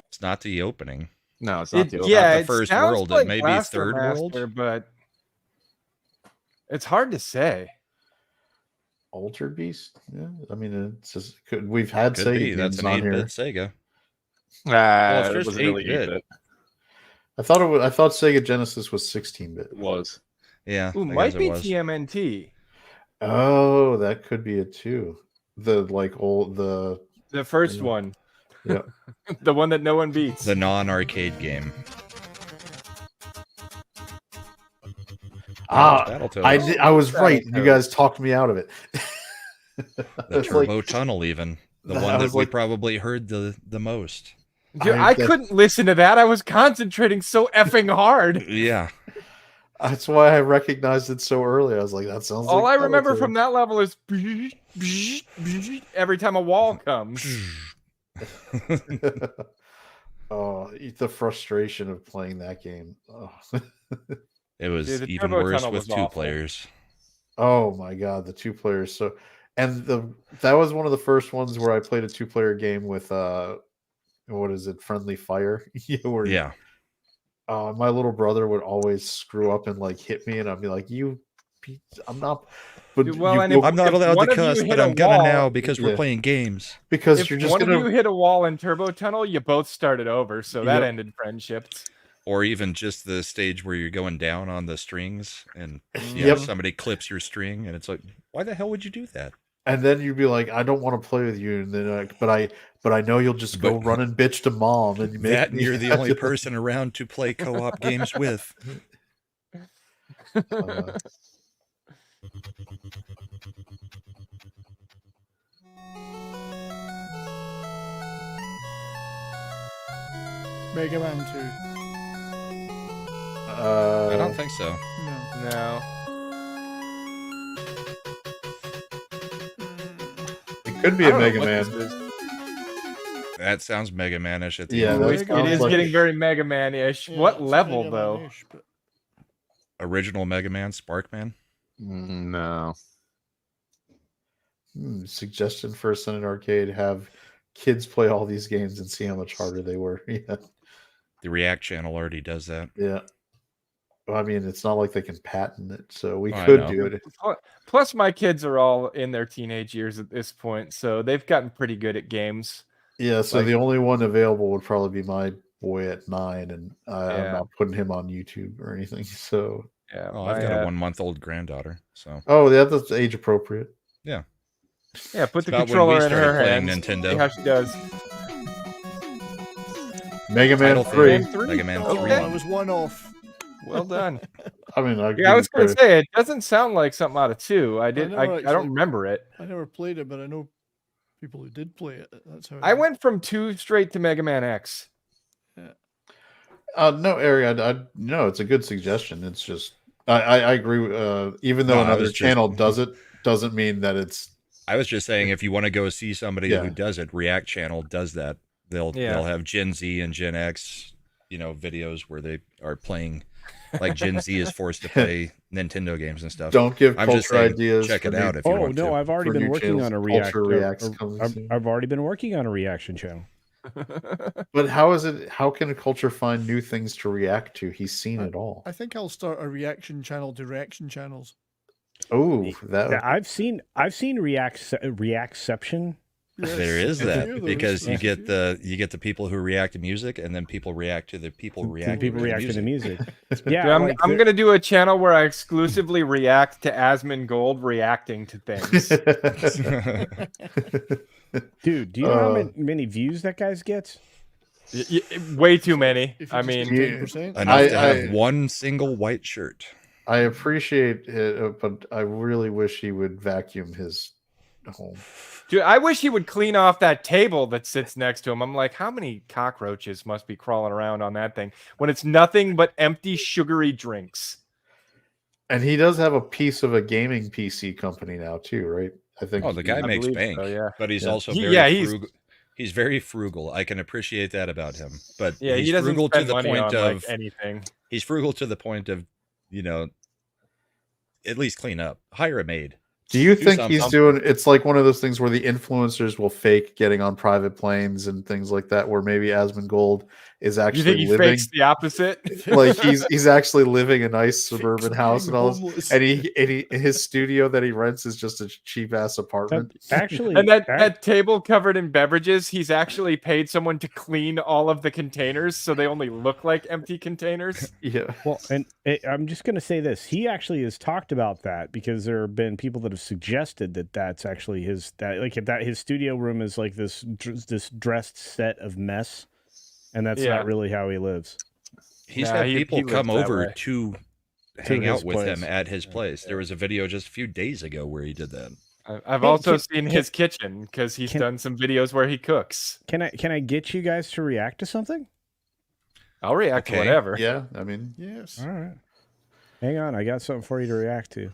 It's not the opening. No, it's not It, the yeah, the it first sounds world, it like may be Blaster third world. Master, but it's hard to say. Altered Beast. Yeah. I mean, it's just we've had Could Sega be. That's games an on 8-bit here. Sega. Ah, it's it just wasn't really 8-bit. 8-bit. I thought Sega Genesis was 16-bit. It was. Yeah. Ooh, I might guess it be was. TMNT. Oh, that could be it too. The like old the The first Yeah. one. Yeah. The one that no one beats. The non-arcade game. I was right. You guys talked me out of it. The Turbo Tunnel, even. The one that we probably heard the most. Dude, I couldn't listen to that. I was concentrating so effing hard. Yeah. That's why I recognized it so early. I was like, that sounds All like I remember from that level is every time a wall comes. Oh, the frustration of playing that game. Oh. It was even Turbo worse Tunnel with was 2 awful. players. Oh my god, the 2 players. So, and that was one of the first ones where I played a 2-player game with what is it, Friendly Fire? Yeah. My little brother would always screw up and like hit me, and I'd be like, I'm not. But Dude, well, I'm not allowed to cuss, but I'm gonna now because we're playing games. Because if you're just one gonna. of you hit a wall in Turbo Tunnel, you both started over, so that ended friendships. Or even just the stage where you're going down on the strings and somebody clips your string, and it's like, why the hell would you do that? And then you'd be like, I don't want to play with you, and then but I know you'll just go run and bitch to mom, and you're the only person around to play co-op games with. Mega Man 2. I don't think so. No. It could be a Mega Man. That sounds Mega Man-ish at the Yeah, end. It is getting very Mega Man-ish. Yeah, what it's level, Mega though? Man-ish, but- Original Mega Man, Sparkman? No. Suggestion for a Senate arcade: have kids play all these games and see how much harder they were. Yeah. The React channel already does that. Yeah. Well, I mean, it's not like they can patent it, so we I could know. do it. Plus, my kids are all in their teenage years at this point, so they've gotten pretty good at games. Yeah, so the only one available would probably be my boy at 9, and I'm not putting him on YouTube or anything. So yeah, I've got a 1-month-old granddaughter. So that's age appropriate. Yeah. Yeah, put It's the about when controller we in her started playing hands. Nintendo. See how she does. Mega Man Title 3. Mega Man Oh, 3. I was one off. Well done. I mean, I was going to say it doesn't sound like something out of 2. I never don't actually- remember it. I never played it, but I know people who did play it. That's how I went from 2 straight to Mega Man X. No, Eric, no, it's a good suggestion. It's just I agree. Even though another channel does it, doesn't mean that it's. I was just saying, if you want to go see somebody who does it, React channel does that. They'll have Gen Z and Gen X, videos where they are playing, like Gen Z is forced to play Nintendo games and stuff. Don't give I'm just culture saying, ideas. check it out if you Oh want to. no, I've already For been new working channels. on a Culture react. Reacts coming soon. I've already been working on a reaction channel. But how can a culture find new things to react to? He's seen it all. I think I'll start a reaction channel to reaction channels. Oh, that Yeah, I've seen reactception. There is Yeah, that there because is. you get the people who react to music, and then people react to the people reacting People to reacting to music. music. Yeah, Dude, I'm going to do a channel where I exclusively react to Asmongold reacting to things. dude. Do you know how many views that guy's gets? Way too many. If you I just mean, do 10%. Enough to have one single white shirt. I appreciate it, but I really wish he would vacuum his home. dude, I wish he would clean off that table that sits next to him. I'm like, how many cockroaches must be crawling around on that thing when it's nothing but empty sugary drinks? And he does have a piece of a gaming PC company now too, right? I think. Oh, the guy makes believe bank, so, yeah. but he's Yeah. also He- very yeah, he's- frugal. He's very frugal. I can appreciate that about him. But Yeah, he's he doesn't frugal to spend the money point on of anything. he's frugal to the point of, at least clean up. Hire a maid. Do you Do think he's something. doing? It's like one of those things where the influencers will fake getting on private planes and things like that. Where maybe Asmongold is You actually think he living fakes the opposite? like he's actually living a nice suburban house and all this, Homeless. and his studio that he rents is just a cheap ass apartment. Actually, And that table covered in beverages, he's actually paid someone to clean all of the containers so they only look like empty containers. Yeah. well, and I'm just going to say this. He actually has talked about that because there have been people that have suggested that that's actually his studio room is like this dressed set of mess, and that's Yeah. not really how he lives. He's Nah, had he people lives come that over way. to hang out his with place. him at his place. There was a video just a few days ago where he did that. I've Hey, also can- seen can- his kitchen because he's can- done some videos where he cooks. Can I get you guys to react to something? I'll react to Okay. whatever. Yeah, I mean, Yes. All right. Hang on, I got something for you to react to.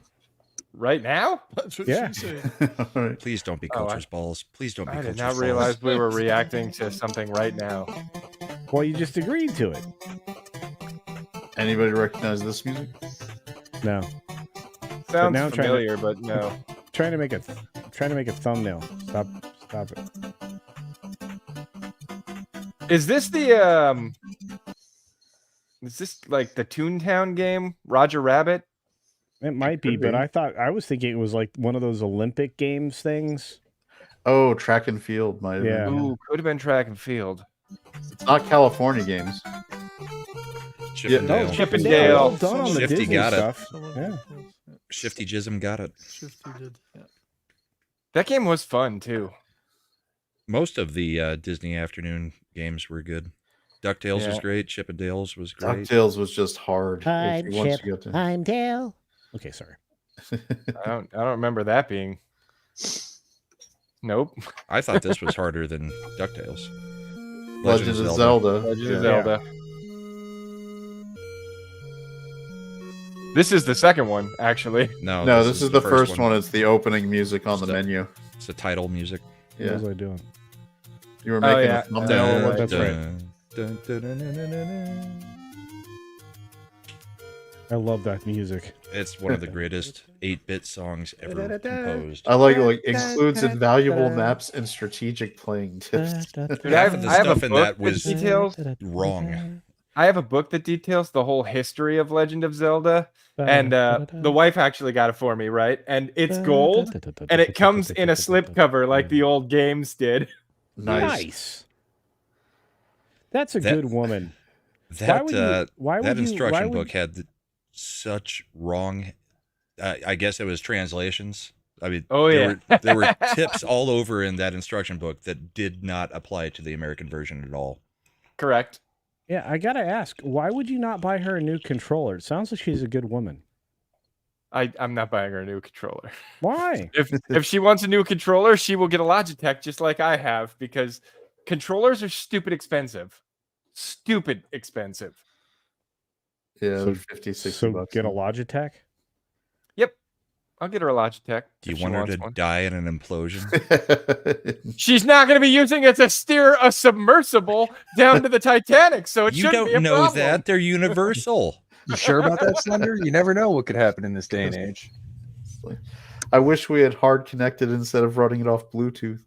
Right now? That's what Yeah. she said. all right. Please don't be Oh, culture's balls. Please don't be I culture's did not balls. realize we were reacting to something right now. Well, you just agreed to it. Anybody recognize this music? No, Sounds now I'm trying to- familiar, but no. trying to make a thumbnail. Stop it. Is this the Is this like the Toontown game, Roger Rabbit? It might be, could but be. I was thinking it was like one of those Olympic Games things. Oh, track and field might have Yeah. been. Ooh, could have been track and field. It's not California games. Chippendale. Oh, Chippendale. Well done on the Shifty Disney got it. stuff. Someone Yeah. Shifty Jism got it. Shifty did. Yeah. That game was fun too. Most of the Disney afternoon games were good. DuckTales was Yeah. great. Chippendales was great. DuckTales was just hard. I'm once Chip. you got to- I'm Dale. Okay, sorry. I don't remember that being. Nope. I thought this was harder than DuckTales. Legend of Zelda. Legend of Yeah. Zelda. This is the second one, actually. No, No, this is the first one. It's the opening music on the Stuff. menu. It's the title music. What Yeah, was I doing? you were Oh, making yeah. a thumbnail. Dun, or what? that's right. Dun, dun, dun, dun, dun, dun, dun. I love that music. It's one of the greatest 8-bit songs ever composed. I like includes invaluable maps and strategic playing tips. Dude, Half of the I have a stuff in book that was details. wrong. I have a book that details the whole history of Legend of Zelda, and the wife actually got it for me, right? And it's gold, and it comes in a slipcover like the old games did. Nice. That's a That- good woman. That would you- why that would you- instruction why would- book had such wrong. I guess it was translations. I mean, Oh, there were tips all over in that instruction book that did not apply to the American version at all. Correct. Yeah, I gotta ask, why would you not buy her a new controller? It sounds like she's a good woman. I'm not buying her a new controller. Why? If she wants a new controller, she will get a Logitech just like I have because controllers are stupid expensive. Stupid expensive. Yeah, So- they're 50, 60 So bucks. get a Logitech. I'll get her a Logitech. Do if you she want her wants to one. die in an implosion? She's not going to be using it to steer a submersible down to the Titanic, so it You shouldn't be a don't know problem. that. They're universal. You sure about that, Slender? You never know what could happen in this day and age. I wish we had hard connected instead of running it off Bluetooth.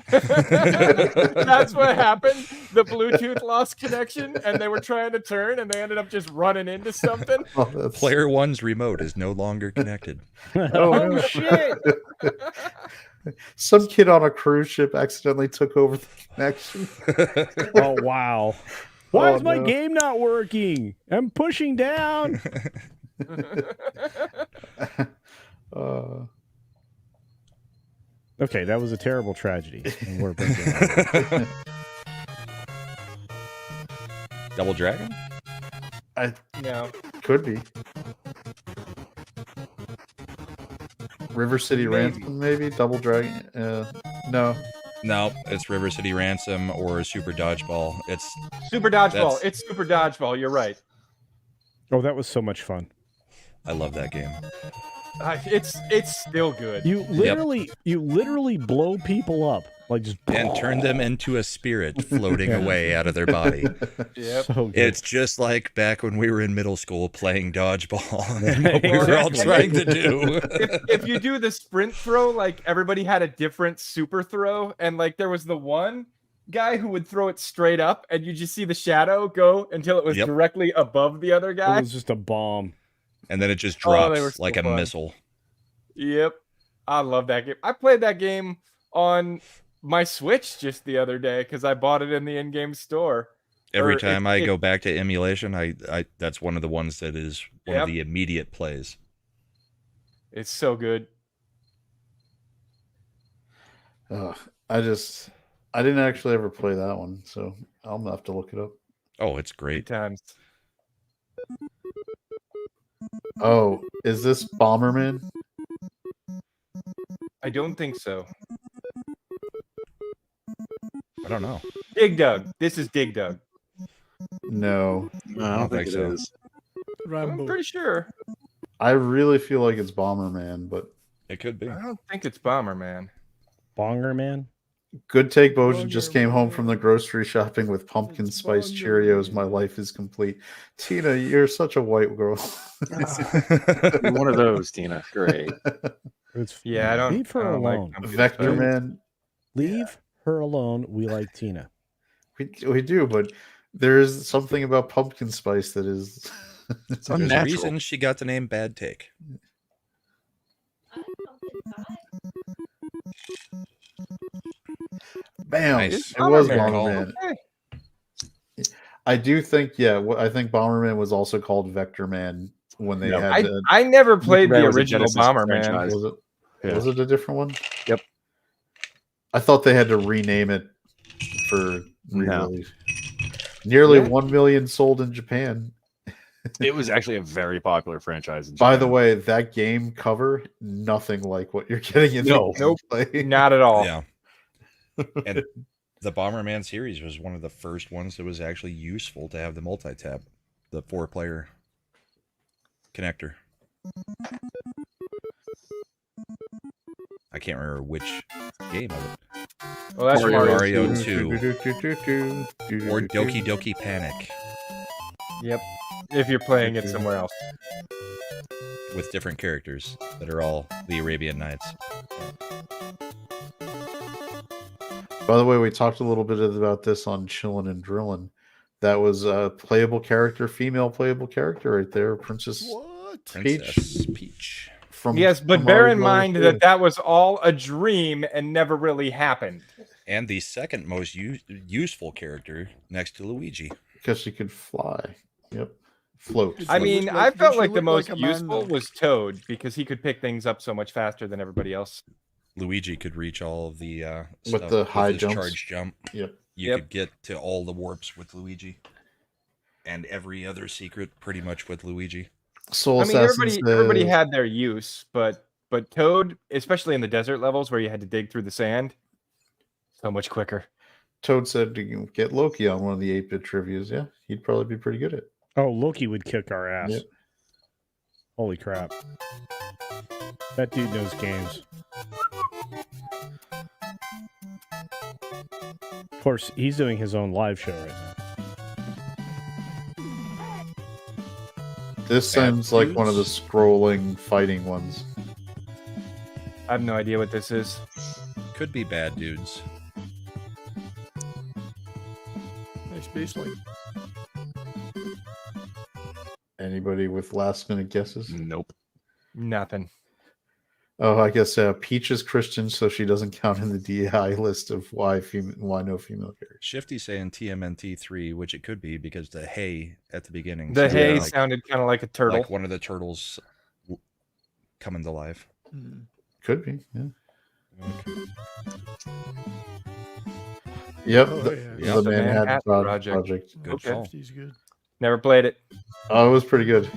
That's what happened. The Bluetooth lost connection, and they were trying to turn, and they ended up just running into something. Oh, that's- Player One's remote is no longer connected. Oh shit! Some kid on a cruise ship accidentally took over the connection. Oh wow. Why Oh, is my no. game not working? I'm pushing down. Uh, Okay, that was a terrible tragedy. And we're breaking it. Double Dragon? No. could be. River City Maybe. Ransom, maybe? Double Dragon? No. No, it's River City Ransom or Super Dodgeball. It's Super Dodgeball. That's- It's Super Dodgeball. You're right. Oh, that was so much fun. I love that game. It's still good. You literally blow people up. Like just And turn them into a spirit floating away out of their body. Yep. so good. It's just like back when we were in middle school playing dodgeball. And what we were all trying to do. if you do the sprint throw, like everybody had a different super throw, and like there was the one guy who would throw it straight up, and you just see the shadow go until it was Yep. directly above the other It guy. was just a bomb. And then it just Oh, drops they were so like a fun. missile. Yep, I love that game. I played that game on my Switch just the other day because I bought it in the in-game store. Every Or time it- I it- go back to emulation, I that's one of the ones that is one Yep. of the immediate plays. It's so good. I didn't actually ever play that one, so I'm gonna have to look it up. Oh, it's Good great. times. Oh, is this Bomberman? I don't think so. I don't know. Dig Dug. This is Dig Dug. No, I don't think it so. is. Rambo. I'm pretty sure. I really feel like it's Bomberman, but It could be. I don't think it's Bomberman. Bonger Man. good take. Bojan just came home Bomberman. from the grocery shopping with pumpkin It's spice Cheerios. My Bomberman. life is complete. Tina, you're such a white girl. You're one of those, Tina. Great. It's Yeah, I don't. leave her I don't like alone. pumpkin Vector spice. Man. Leave her alone. We like Tina. We do, but there's something about pumpkin spice that is. It's There's a unnatural. reason she got the name Bad Take. Bam! Nice. It was Bomberman. Bomberman. Okay. I do think, I think Bomberman was also called Vector Man when they No, had. I never played That the was a original Genesis Bomberman. franchise. Was it? Yeah. Was it a different one? Yep. I thought they had to rename it for No. re-release. Nearly Yeah. 1 million sold in Japan. It was actually a very popular franchise. In By the Japan. way, that game cover, nothing like what you're getting in No. the Nope. gameplay. Not at all. Yeah. And the Bomberman series was one of the first ones that was actually useful to have the multi-tap, the 4-player connector. I can't remember which game of it. Well, that's Mario Mario. 2 2 or Doki Doki Panic Yep. If you're playing it somewhere else. with different characters that are all the Arabian Nights. By the way, we talked a little bit about this on Chillin' and Drillin'. That was a playable character, female playable character right there, Princess What? Princess Peach. from. Yes, but from bear Mario in Brothers mind 2. that that was all a dream and never really happened. And the second most useful character next to Luigi. Because she could fly. Yep. Float. It's I She mean, looked I like- felt she like the looked most like a man, useful though. was Toad because he could pick things up so much faster than everybody else. Luigi could reach all of the With stuff the high his jumps. charge jump. Yep. You Yep. could get to all the warps with Luigi. And every other secret pretty much with Luigi. Soul I mean, Assassin everybody says- had their use, but Toad, especially in the desert levels where you had to dig through the sand, so much quicker. Toad said to get Loki on one of the 8-bit trivias. Yeah, he'd probably be pretty good at it. Oh, Loki would kick our ass. Yep. Holy crap. That dude knows games. Of course, he's doing his own live show right now. This Bad sounds like one of the dudes. scrolling fighting ones. I have no idea what this is. Could be bad dudes. Nice baseline. Anybody with last minute guesses? Nope. Nothing. Oh, I guess Peach is Christian, so she doesn't count in the DI list of why no female characters. Shifty saying TMNT3, which it could be because the hay at the beginning. The sounded hay like, sounded kind of like a turtle. like one of the turtles coming to life. Hmm. Could be, yeah. Yep, Oh, the, yeah. the The Manhattan Manhattan Project. Project. Good Okay. call. He's good. Never played it. Oh, it was pretty good.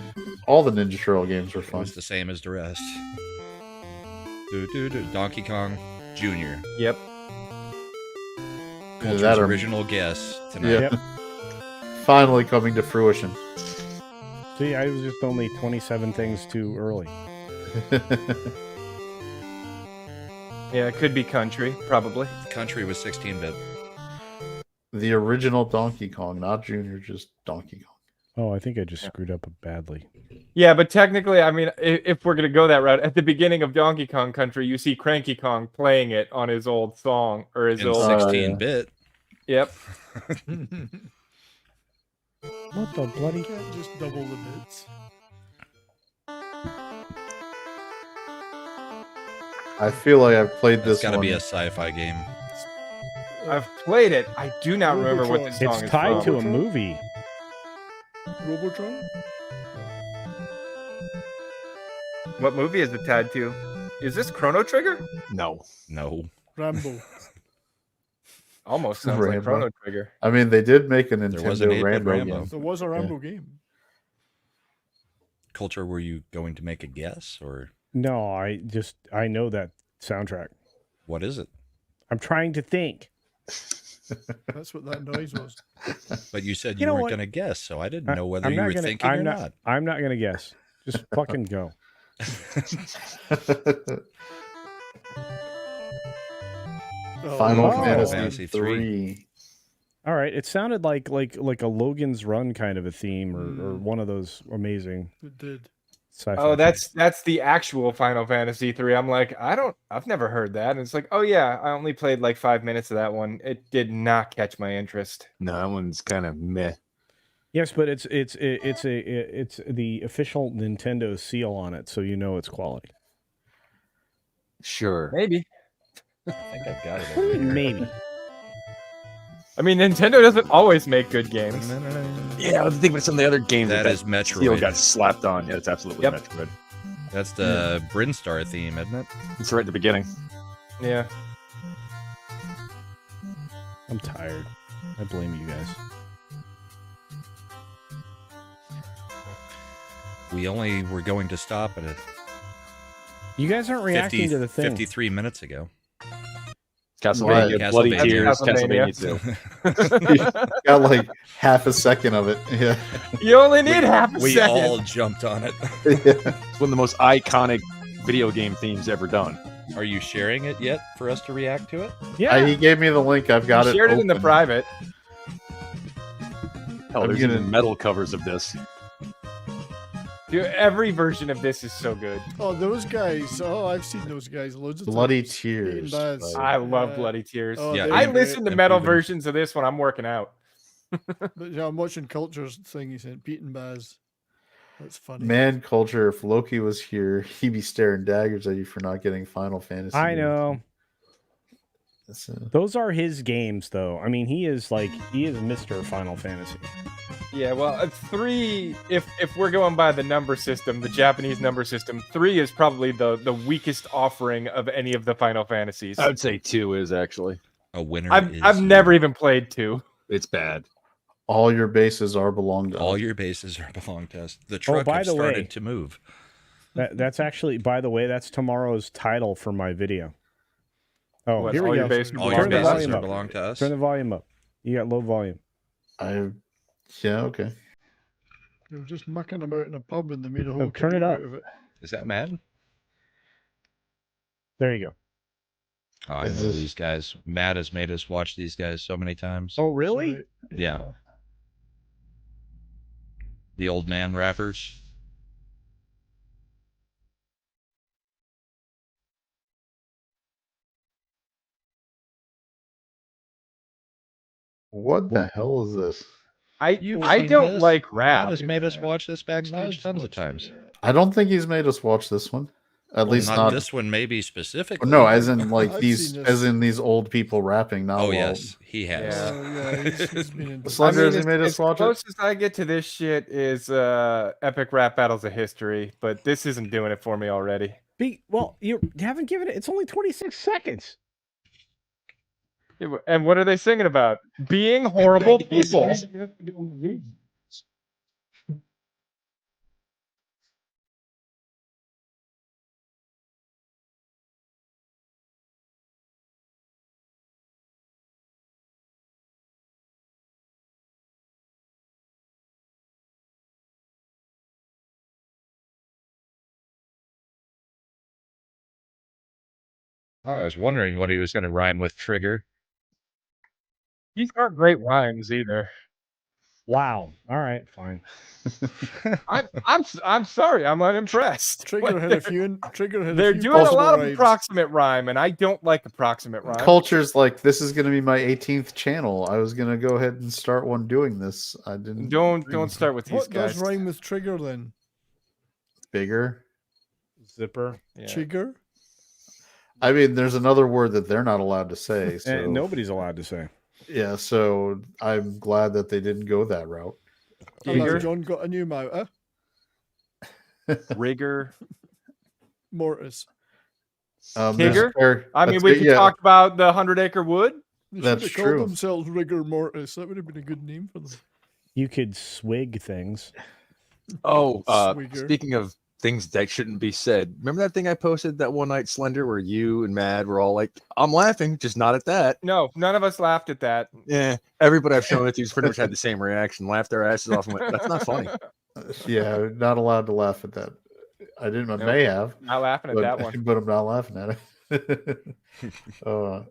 All the Ninja Turtle games were It fun. was the same as the rest. Donkey Kong Jr. Yep. Culture's that or- original guess tonight. Yeah. Yep. Finally coming to fruition. See, I was just only 27 things too early. Yeah, it could be country, probably. Country was 16-bit. The original Donkey Kong, not Junior, just Donkey Kong. Oh, I think I just screwed up badly. Yeah, but technically, I mean, if we're gonna go that route, at the beginning of Donkey Kong Country, you see Cranky Kong playing it on his old song or his In old. 16-bit. Yep. What the bloody? Can't just double the bits. I feel like I've played That's this got to one. be a sci-fi game. I've played it. I do not remember what Robotron. this song It's is tied from. to a movie. Robotron? What movie is it tied to? Is this Chrono Trigger? No. No. Rambo. Almost sounds like Rambo. Chrono Trigger. I mean, they did make a was an Nintendo 8-bit Rambo, Rambo. game. There was a Rambo game. Culture, were you going to make a guess, or No, I know that soundtrack. what is it? I'm trying to think. That's what that noise was. But you said You you, know weren't what? going to guess, so I didn't I- know whether I'm you not were gonna- thinking I'm or not- not. I'm not gonna guess. Just fucking go. Final Oh. Fantasy Fantasy 3. All right. It sounded like a Logan's Run kind of a theme, or one of those amazing It did. sci-fi. Oh, things. that's the actual Final Fantasy 3. I'm like, I've never heard that. And it's like, oh yeah, I only played like 5 minutes of that one. It did not catch my interest. No, that one's kind of meh. Yes, but it's the official Nintendo seal on it, so you know it's quality. Sure. Maybe. I think I've got it. What do you over mean, here. maybe? I mean, Nintendo doesn't always make good games. Yeah, I was thinking about some of the other games That is seal Metroid. got slapped on. Yeah, it's absolutely Yep. Metroid. That's the Brinstar theme, isn't it? It's right at the beginning. Yeah. I'm tired. I blame you guys. We only were going to stop at it You guys aren't reacting to the thing. 53 minutes ago. Castlevania, Right, Bloody Castlevania. Tears, Castlevania. Castlevania 2. Got like half a second of it. Yeah. You only need half a We second. all jumped on it. Yeah. It's one of the most iconic video game themes ever done. Are you sharing it yet for us to react to it? Yeah. He gave me the link. I've got You it. shared it in the open. private. Hell, I'm there's gonna- even metal covers of this. Dude, every version of this is so good. Oh, those guys. Oh, I've seen those guys loads of Bloody times. Tears. Baz. by- I love Yeah. Bloody Tears. Oh, Yeah, they're I great. listen to and metal even- versions of this when I'm working out. But yeah, I'm watching Culture's thing. He sent Pete and Baz. That's funny. Man culture, if Loki was here, he'd be staring daggers at you for not getting Final Fantasy. I know. That's, Those are his games, though. I mean, he is Mr. Final Fantasy. Yeah, well, 3, if we're going by the number system, the Japanese number system, 3 is probably the weakest offering of any of the Final Fantasies. I would say 2 is actually. A winner I've is never even played 2. It's bad. all your bases are belong to all us. your bases are belong to us. The truck by has the started way- to move. That's actually, by the way, that's tomorrow's title for my video. Oh, What, here all we your go. bases All belong your Turn the to us? bases volume are up. belong to us. Turn the volume up. You got low volume. Yeah, okay. They were just mucking about in a pub and they made a whole turn it career up. out of it. Is that Matt? There you go. Oh, I Is know this- these guys. Matt has made us watch these guys so many times. Oh, really? Sorry. Yeah. The old man rappers. What the hell is this? I You've I seen don't this? like Matt rap. has made us watch this backstage tons of times. I don't think he's made us watch this one. At Well, least not, not. this one, maybe specifically. No, as in like I've these, seen this. as in these old people rapping. Not Oh while- yes, he has. Yeah. Oh, yeah, he's been in. Slender, has he made us as watch it? closest I get to this shit is epic rap battles of history, but this isn't doing it for me already. Well, you haven't given it. It's only 26 seconds. Yeah, and what are they singing about? Being horrible people. I was wondering what he was going to rhyme with. Trigger. These aren't great rhymes either. Wow. All right, fine. I'm sorry. I'm unimpressed. Trigger had a few. Trigger had They're a few doing a possible lot of rides. approximate rhyme, and I don't like approximate rhyme. Culture's like, this is going to be my 18th channel. I was going to go ahead and start one doing this. I didn't. Don't start with these What guys. does rhyme with trigger then? Bigger. Zipper. Yeah. Trigger. I mean, there's another word that they're not allowed to say. So And nobody's allowed to say. yeah, so I'm glad that they didn't go that route. Hello, Giger. John got a new motor. Rigor. Mortis. There's Tigger? a pair- I mean, that's we it, could yeah. talk about the 100-acre wood. They That's should have called true. themselves Rigor Mortis. That would have been a good name for them. You could swig things. Oh, Swigger. speaking of things that shouldn't be said, remember that thing I posted that one night, Slender, where you and Mad were all like, "I'm laughing, just not at that." No, none of us laughed at that. Yeah, everybody I've shown it to pretty much had the same reaction, laughed their asses off, and went, "That's not funny." Yeah, not allowed to laugh at that. I didn't. I may have, Not laughing at but, that one. but I'm not laughing at it.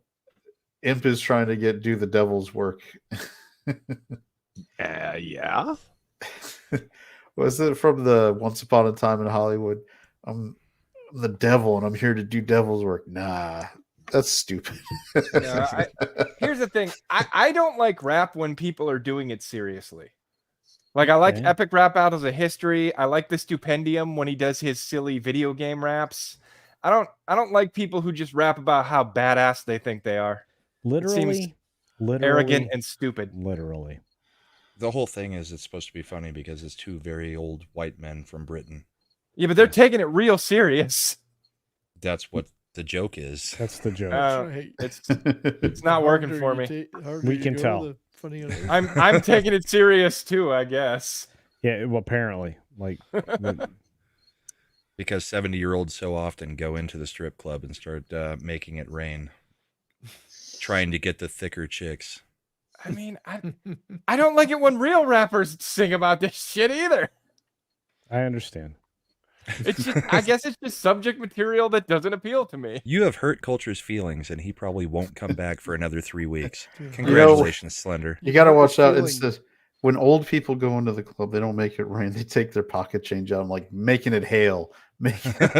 Imp is trying to do the devil's work. Yeah. Was it from the Once Upon a Time in Hollywood? I'm the devil and I'm here to do devil's work. Nah, that's stupid. No, here's the thing. I don't like rap when people are doing it seriously. Like, I like Okay. Epic Rap Battles of History. I like the Stupendium when he does his silly video game raps. I don't like people who just rap about how badass they think they are. Literally. Arrogant and stupid. Literally. The whole thing is it's supposed to be funny because it's two very old white men from Britain. Yeah, but they're taking it real serious. That's what the joke is. That's the joke. Uh, Right. It's not working Harder for you me. the harder We you can go, tell. the funnier it is. I'm taking it serious too, I guess. Yeah, well, apparently. Like, Because 70-year-olds so often go into the strip club and start making it rain, trying to get the thicker chicks. I mean, I don't like it when real rappers sing about this shit either. I understand. It's just, I guess it's just subject material that doesn't appeal to me. You have hurt Culture's feelings, and he probably won't come back for another 3 weeks. Dude, Congratulations, Slender. You got to watch out. Feeling. It's the, when old people go into the club, they don't make it rain. They take their pocket change out. I'm like, making it hail. Making it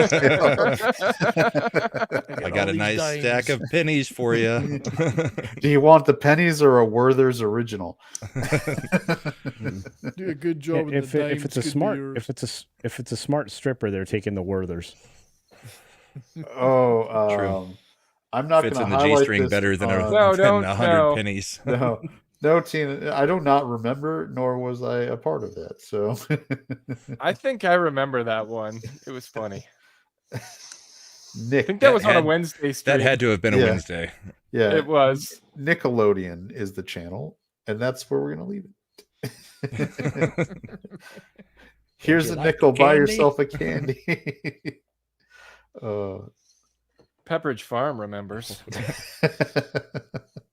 I got a nice stack of pennies for you. hail. Do you want the pennies or a Werther's original? Do a good job. with If the it's a dimes, could be smart yours. if it's a smart stripper, they're taking the Werthers. Oh, True. I'm not going Fits to in the highlight G-string this better than on- No, than don't, 100 no. pennies. No, Tina, I do not remember, nor was I a part of that. So, I think I remember that one. It was funny. Nick, I think that was on a had- Wednesday stream. That had to have been a Yeah. Wednesday. yeah, It was. Nickelodeon is the channel, and that's where we're going to leave it. Here's you a like nickel. Buy candy? yourself a candy. Pepperidge Farm remembers.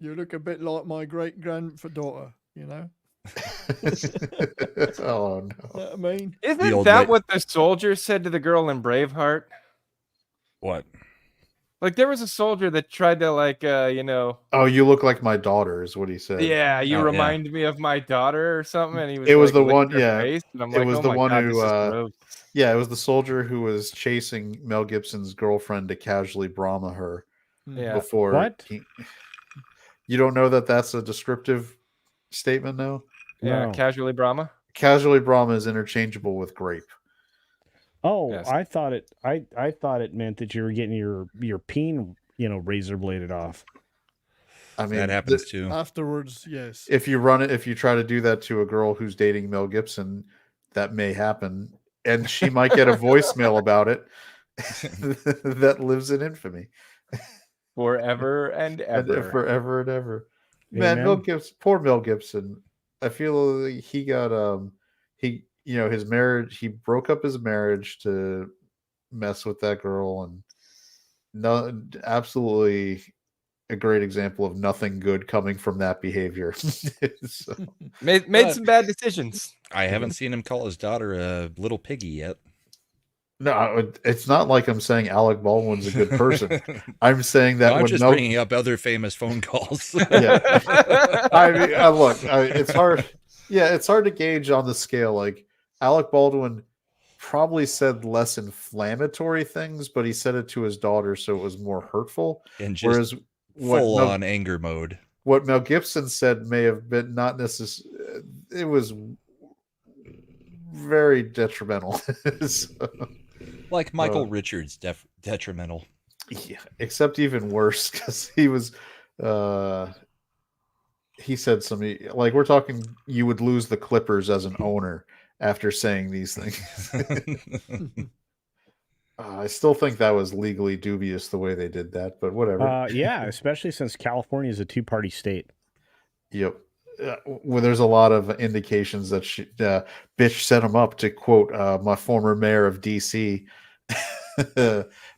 You look a bit like my great granddaughter. You know Oh no! what I mean? Isn't old that lady- what the soldier said to the girl in Braveheart? What? Like, there was a soldier that tried to, like, Oh, you look like my daughter, is what he said. yeah, you Oh, yeah. remind me of my daughter or something. And he was It was like, the licking one- her yeah, face, and I'm it like, was oh the my one God, who, this is gross. Yeah, it was the soldier who was chasing Mel Gibson's girlfriend to casually Brahma her Yeah. before. What? You don't know that that's a descriptive statement now? Yeah, No. casually Brahma. Casually Brahma is interchangeable with grape. Oh, Yes. I thought it meant that you were getting your peen, razor bladed off. I mean, That happens too. Afterwards, yes. if you try to do that to a girl who's dating Mel Gibson, that may happen, and she might get a voicemail about it that lives in infamy Forever and and ever. forever and ever. Man, Mel Amen. Gibson, poor Mel Gibson. I feel like he got his marriage. He broke up his marriage to mess with that girl, and no, absolutely a great example of nothing good coming from that behavior. So, Made some bad decisions. I haven't seen him call his daughter a little piggy yet. no, it's not like I'm saying Alec Baldwin's a good person. I'm saying that No, I'm when just Mel, bringing up other famous phone calls. yeah, I mean, look, it's hard. Yeah, it's hard to gauge on the scale. Like Alec Baldwin probably said less inflammatory things, but he said it to his daughter, so it was more hurtful. And just Whereas full on anger mode. what Mel Gibson said may have been not necessarily. It was very detrimental. So, Like Michael Richards, detrimental. yeah, except even worse because he was. He said something like, "We're talking. You would lose the Clippers as an owner after saying these things." I still think that was legally dubious the way they did that, but whatever. Yeah, especially since California is a two-party state. Yep. Well, there's a lot of indications that bitch set him up, to quote my former mayor of DC,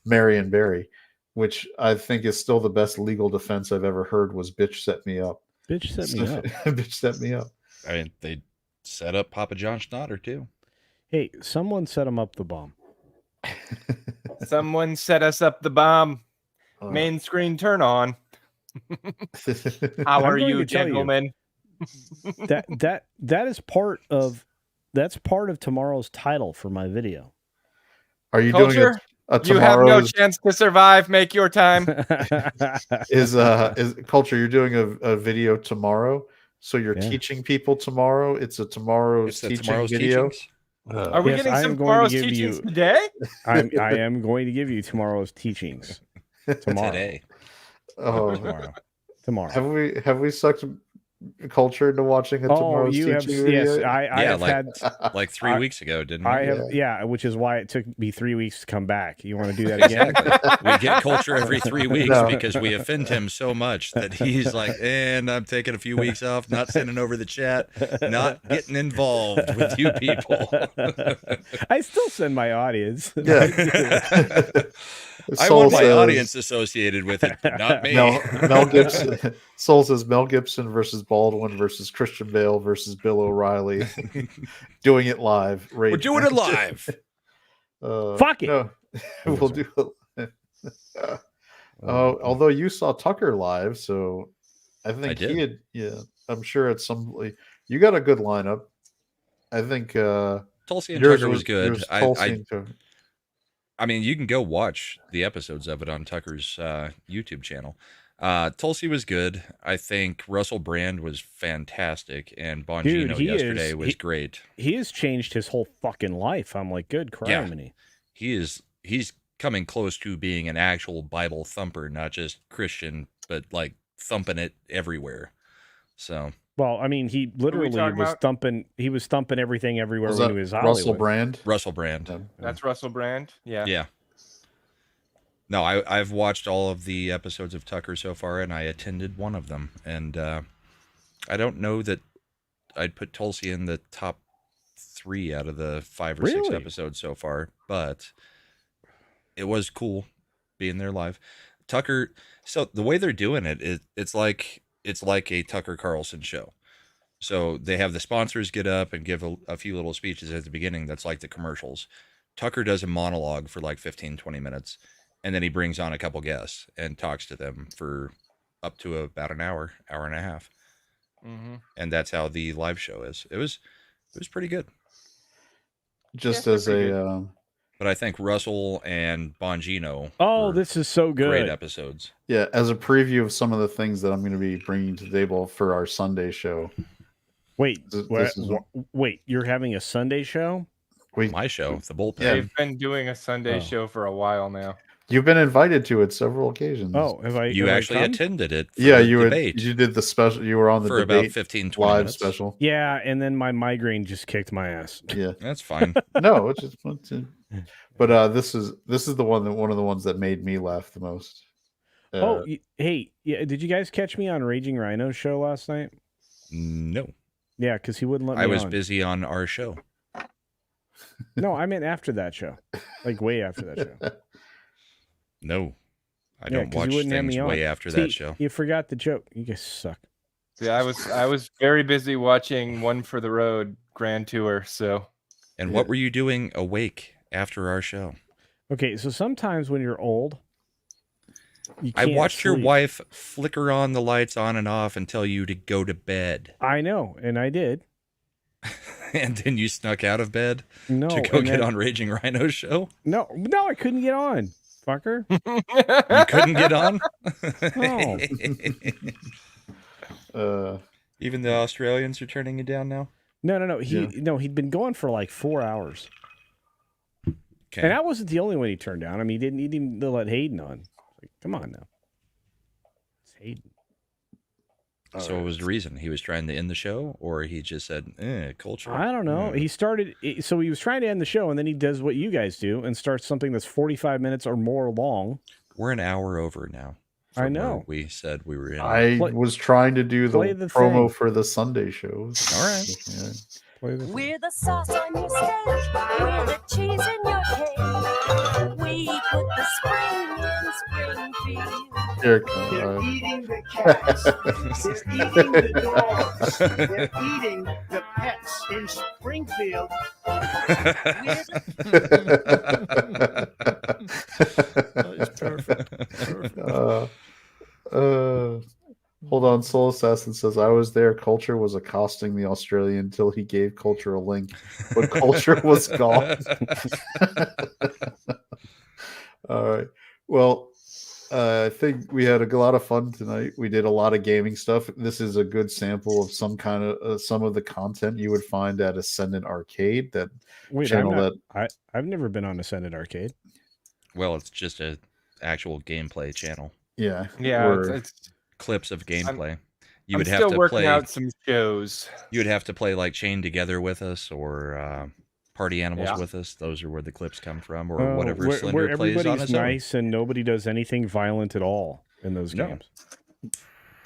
Marion Barry, which I think is still the best legal defense I've ever heard was bitch set me up. Bitch set me up. Bitch set me up. I mean, they set up Papa John's daughter too. Hey, someone set him up the bomb. Someone set us up the bomb. Main screen turn on. How are going you, to tell you. gentlemen? That is part of tomorrow's title for my video. Are you Culture? doing a You have no tomorrow's chance to survive. Make your time. is Culture? You're doing a video tomorrow, so you're teaching people tomorrow. It's a tomorrow's teaching video. Teachings. Are we Yes, getting I some am going to tomorrow's give teachings you- today? I am going to give you tomorrow's teachings. Tomorrow. Today. Oh, Tomorrow. have we sucked Culture into watching a tomorrow's you have. teaching Yes, video? I have had. Like 3 weeks ago, didn't we? I have. Yeah, which is why it took me 3 weeks to come back. You want to do that again? Exactly. We get Culture every 3 weeks No. because we offend him so much that he's like, and I'm taking a few weeks off, not sending over the chat, not getting involved with you people. I still send my audience. Yeah. I Soul want my says- audience associated with it, not me. Mel Gibson. Soul says Mel Gibson versus Baldwin versus Christian Bale versus Bill O'Reilly. Doing it live. We're doing it live. Fuck it. No, we'll do it. Although you saw Tucker live, so I think did. he had. Yeah, I'm sure at some. You got a good lineup. I think Tulsi and yours Tucker was good. yours Tulsi and Tucker. I mean, you can go watch the episodes of it on Tucker's YouTube channel. Tulsi was good. I think Russell Brand was fantastic, and Bongino yesterday was great. He has changed his whole fucking life. I'm like, good criminy. He's coming close to being an actual Bible thumper, not just Christian, but like thumping it everywhere. So, well, I mean, he literally was thumping. He was thumping everything everywhere Was when that he was Hollywood. Russell Brand? Russell Brand. Yeah. That's Russell Brand. Yeah. Yeah. No, I've watched all of the episodes of Tucker so far, and I attended one of them. And I don't know that I'd put Tulsi in the top 3 out of the 5 or 6 episodes so far, but it was cool being there live. Tucker, so the way they're doing it, it's like a Tucker Carlson show. So they have the sponsors get up and give a few little speeches at the beginning. That's like the commercials. Tucker does a monologue for like 15, 20 minutes. And then he brings on a couple guests and talks to them for up to about an hour and a half. Mm-hmm. And that's how the live show is. It was pretty good. Just as a but I think Russell and Bongino. Oh, this is so good. Great episodes. Yeah, as a preview of some of the things that I'm going to be bringing to the table for our Sunday show. Wait, wait, you're having a Sunday show? My show, the bullpen. They've been doing a Sunday show for a while now. You've been invited to it several occasions. Oh, have I? You actually attended it. For yeah, the you debate. you did the special. You were on the for debate about 15, 20 live minutes. special. Yeah, and then my migraine just kicked my ass. Yeah, that's fine. No, it's just fun too. But this is the one of the ones that made me laugh the most. Hey, yeah, did you guys catch me on Raging Rhino's show last night? No. Yeah, because he wouldn't let me. I was busy on our show. No, I meant after that show, like way after that show. No, I don't watch things way after that show. You forgot the joke. You guys suck. Yeah, I was very busy watching One for the Road Grand Tour. So, and what were you doing awake after our show? Okay, so sometimes when you're old, I watched your wife flicker on the lights on and off and tell you to go to bed. I know, and I did. And then you snuck out of bed No, to go and get then- on Raging Rhino's show? No, I couldn't get on, fucker. You couldn't get on? No. Even the Australians are turning you down now? No. He'd been going for like 4 hours. Okay. And I wasn't the only one he turned down. I mean, he didn't let Hayden on. Like, come on now. It's Hayden. So what was the reason? He was trying to end the show, or he just said, culture? I don't know. He started, so he was trying to end the show, and then he does what you guys do and starts something that's 45 minutes or more long. We're an hour over now. I from know. where we said we were in. I was trying to do the play the promo thing. for the Sunday shows. All right. Yeah. We're the sauce on your steak. We're the cheese in your cake. We put the spring in Springfield. Here it They're comes. eating the cats. They're eating the dogs. They're eating the pets in Springfield. That is perfect. Hold on, Soul Assassin says I was there. Culture was accosting the Australian until he gave Culture a link, but Culture was gone. All right. Well, I think we had a lot of fun tonight. We did a lot of gaming stuff. This is a good sample of some kind of some of the content you would find at Ascendant Arcade. That Wait, channel I've never been on Ascendant Arcade. Well, it's just a actual gameplay channel. yeah, Yeah, where- it's Clips of gameplay. You I'm would still have to working play. out some shows. You would have to play like Chained Together with us, or Party Animals Yeah. with us. Those are where the clips come from, or Oh, whatever where Slender plays on everybody's his own. nice and nobody does anything violent at all in those No. games.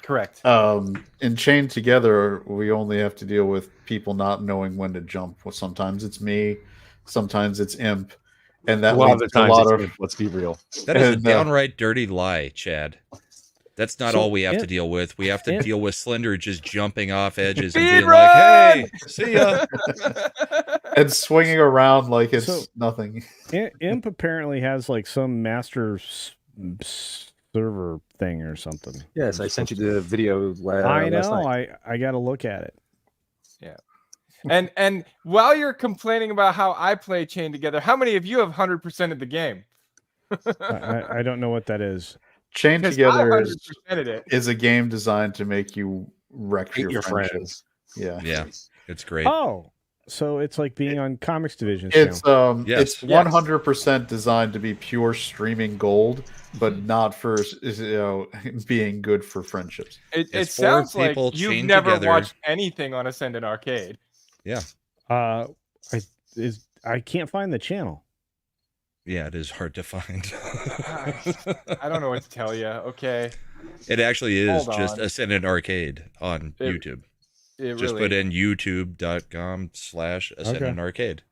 Correct. in Chained Together, we only have to deal with people not knowing when to jump. Well, sometimes it's me, sometimes it's Imp, and that a lot of leads the to times, a lot it's of me, let's be real. That is a And, downright dirty lie, Chad. That's not So, all we have to Imp- deal with. We have to Imp- deal with Slender just jumping off edges and Speed being run! like, "Hey, see ya." and swinging around like it's So- nothing. Imp apparently has like some master server thing or something. Yes, I sent you the video I last know. night. I got to look at it. And while you're complaining about how I play Chain Together, how many of you have 100% of the game? I don't know what that is. Chained Because Together I is 100%ed it. a game designed to make you wreck Hate your friendships. friends. Yeah. Yeah, it's great. Oh, so it's like being on Comics Division. It's Yes. it's 100% designed to be pure streaming gold, but not for being good for friendships. It It's four sounds like people you've chained never together. watched anything on Ascendant Arcade. I can't find the channel. Yeah, it is hard to find. I don't know what to tell you. Okay. It actually is Hold just on. Ascendant Arcade on It- YouTube. It Just really, put in youtube.com/Ascendant Arcade.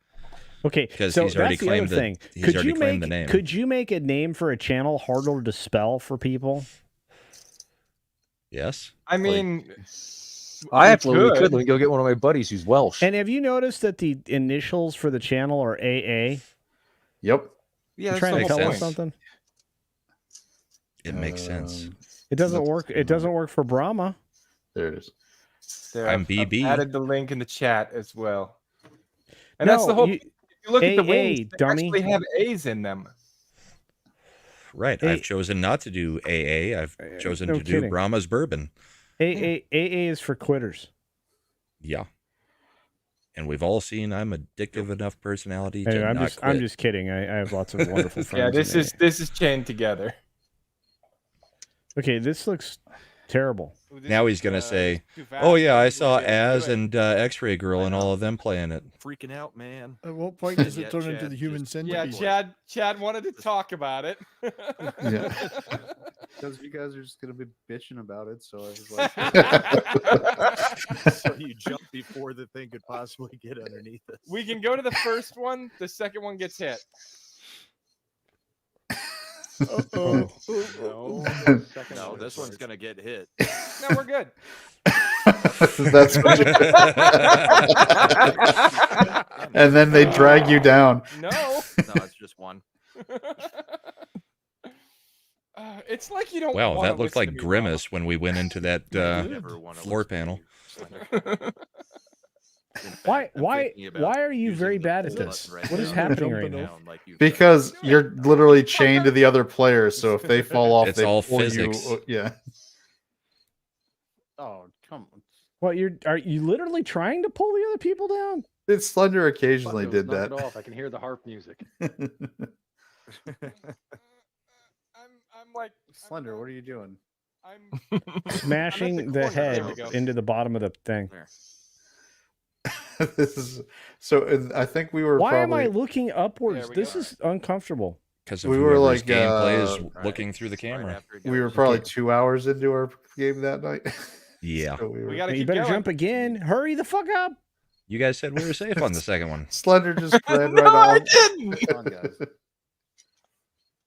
Okay, Because so he's already that's the claimed other the- thing. he's Could already you claimed make the name. Could you make a name for a channel harder to spell for people? Yes. I mean, I we absolutely could. Let me go get one of my buddies who's Welsh. And have you noticed that the initials for the channel are AA? Yep. Yeah, You that's trying the to whole tell us point. something? It makes sense. It doesn't That's- work. It doesn't work for Brahma. There it is. There, I'm I've BB. added the link in the chat as well. And that's the No, whole. you- If you look at the AA, wings, they dummy. actually have A's in them. Right. Hey. I've chosen not to do AA. I've chosen no to do kidding. Brahma's Bourbon. AA is for quitters. Yeah. And we've all seen I'm addictive enough personality to Anyway, not quit. I'm just kidding. I have lots of wonderful friends. Yeah, in this is chained together. Okay, this looks terrible. Now he's gonna say, "Oh yeah, I saw Az and X-Ray Girl and all of them playing it." Freaking out, man. At what point does Yeah, it turn Chad, into the human just- centipede? Yeah, Chad wanted to talk about it. Yeah. Because you guys are just gonna be bitching about it, so I was like, So you jumped before the thing could possibly get underneath us. We can go to the first one. The second one gets hit. Uh-oh. No, this one's gonna get hit. No, we're good. That's what and then they drag you down. No. No, it's just one. It's like you don't. Wow, wanna that looked listen like to me, Grimace when we went into that Never wanna floor listen to panel. you, Slender. In fact, Why? I'm Why? thinking about Why are you using very the bad at pull this? button right What is now happening to right go now? down like you've Because you're literally chained to the other player, so if they fall off, It's they all pull physics. you. Yeah. Oh, come on. What? Are you literally trying to pull the other people down? It's Slender occasionally Buttons, did knock that. it off. I can hear the harp music. I'm like Slender, what are you doing? I'm Smashing the corner. head There we go. into the bottom of the thing. There. This is so. And I think we were. Why am I probably, looking upwards? we This go. is uncomfortable. Because of We were whoever's like, gameplay is right. looking through the Right camera. after it We were goes. probably Okay. 2 hours into our game that night. Yeah. So we We were. gotta You keep better going. jump again. Hurry the fuck up. You guys said we were safe on the second one. Slender just ran No, right I off. didn't. Come on, guys.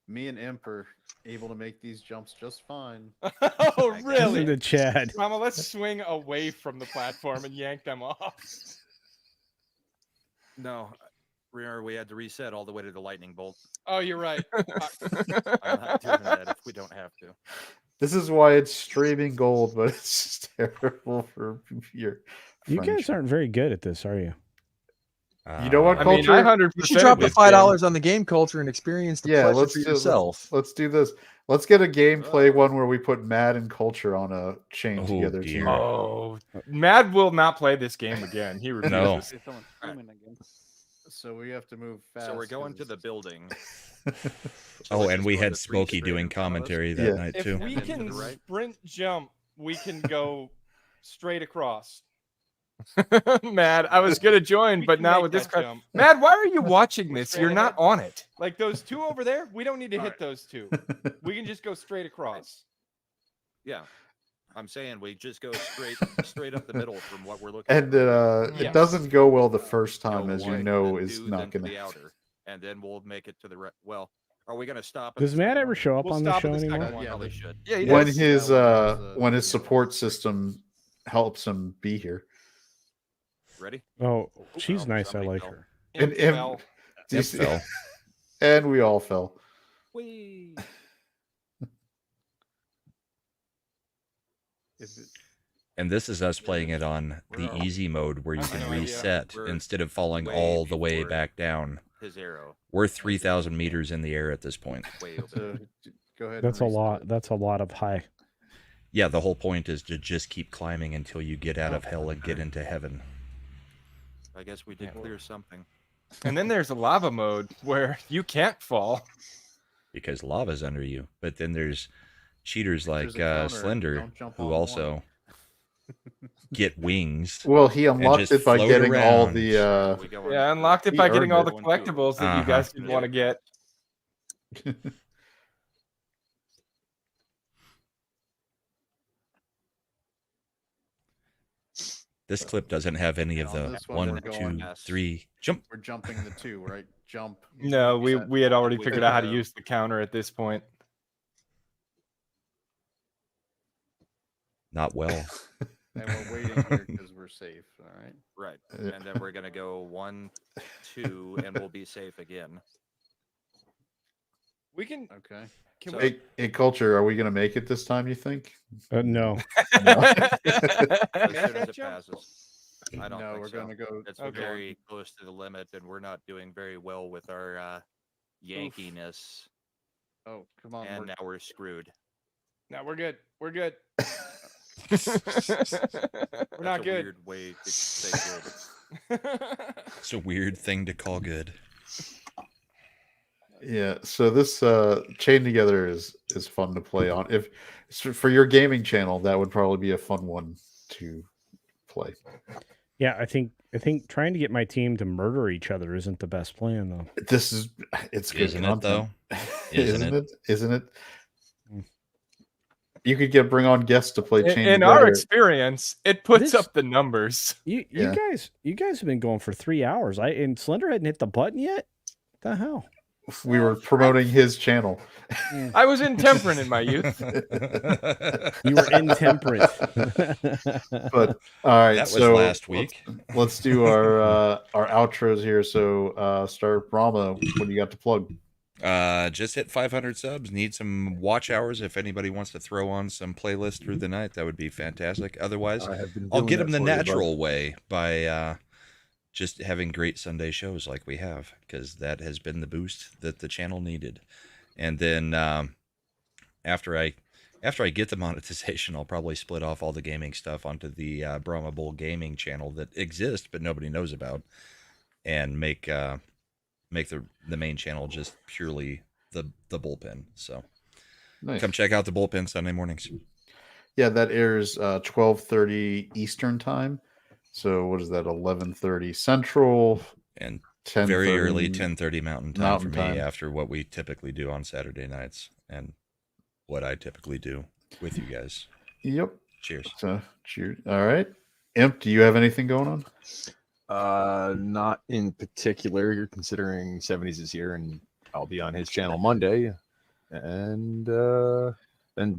Me and Imp are able to make these jumps just fine. Oh, Listen really? to Chad. Mama, let's swing away from the platform and yank them off. No, remember we had to reset all the way to the lightning bolt. Oh, you're right. I'm not doing that if we don't have to. This is why it's streaming gold, but it's just terrible for your. You guys friendship. aren't very good at this, are you? You know what, I mean, culture? I 100%. You should drop the this game. $5 on the game culture and experience the Yeah, pleasure let's for do yourself. Let's do this. Let's get a gameplay one where we put Mad and Culture on a chain Oh, together. dear. Too. Oh, Mad will not play this game again. He refuses. No. Hey, someone's filming again. So we have to move fast. So we're going 'cause to the it's- building. Oh, let's and just we go had to the three Smokey straight doing in front of us. commentary that Yeah. night If too. we And then to can the right. sprint jump, we can go straight across. Mad, I was gonna join, but now with this jump. Mad, why are you watching this? You're not on it. Like those two over there, we don't need to hit those two. We can just go straight across. Yeah. I'm saying we just go straight up the middle from what we're looking And at. it doesn't go well the first time, Go as you one, know, then is two, not then to going the to. outer, and then we'll make it to the right. Well, are we going to stop? at Does the Matt second ever one? show up We'll on the stop show at the second anymore? one. Yeah, they should. Yeah, he When does. his That one was, when his support system helps him be here. Ready? Oh, she's Well, nice. I somebody like fell. her. And Imp fell. do you Yep, see- fell. and we all fell. Whee! Is it- And this is us playing it on the Where are we? easy mode where you I have can no idea. reset We're instead of falling way all the way before back down. His arrow. We're 3,000 meters in the air at this point. Way over. So go ahead. That's a and reset lot. it. That's a lot of high. Yeah, the whole point is to just keep climbing until you get out of hell and get into heaven. I guess we did clear something. And then there's a lava mode where you can't fall. Because lava's under you. But then there's cheaters like There's a counter, Slender don't jump who on also get wings. Well, he unlocked just it by float getting all around. the. We go on Yeah, to unlocked it He by getting earned all the it. collectibles that you Uh-huh. guys didn't want to get. This clip doesn't have any of And on the this one, 1, we're 2, going- 3, jump. We're jumping the two, right? Jump. No, reset. we had already We figured out how to could, use the counter at this point. Not well. And we're waiting here because we're safe. All right. Right. And then we're going to go 1, 2, and we'll be safe again. We can. Okay. Can So- we? Hey, Culture, are we going to make it this time? You think? No. As soon as it passes. I don't No, think we're so. going to go. It's Okay. very close to the limit, and we're not doing very well with our yankiness. Oh, come on. And we're- now we're screwed. No, we're good. We're good. That's We're not a good. Weird way to say good. It's a weird thing to call good. Yeah. So this chain together is fun to play on. If so for your gaming channel, that would probably be a fun one to play. Yeah, I think trying to get my team to murder each other isn't the best plan though. It's good Isn't it, though? content. Isn't Isn't it? it? Isn't it? You could bring on guests to play chain In together. our experience, it puts This- up the numbers. You Yeah. you guys have been going for 3 hours. And Slender hadn't hit the button yet. What the hell? We were promoting his channel. I was intemperate in my youth. You were intemperate. But all right, That was so last week. Let's do our outros here. So start Brahma. What do you got to plug? Just hit 500 subs. Need some watch hours. If anybody wants to throw on some playlist through the night, that would be fantastic. Otherwise, I have been I'll doing get that them the for you, bud. natural way by just having great Sunday shows like we have, because that has been the boost that the channel needed. And then after I get the monetization, I'll probably split off all the gaming stuff onto the Brahma Bull gaming channel that exists but nobody knows about, and make the main channel just purely the bullpen. So Nice. come check out the bullpen Sunday mornings. Yeah, that airs 12:30 Eastern time. So what is that? 11:30 Central And 10:30 very early 10:30 Mountain Time Mountain for me, Time. after what we typically do on Saturday nights and what I typically do with you guys. Yep. Cheers. So cheers. All right. Imp, do you have anything going on? Not in particular. You're considering 70s is here, and I'll be on his channel Monday, and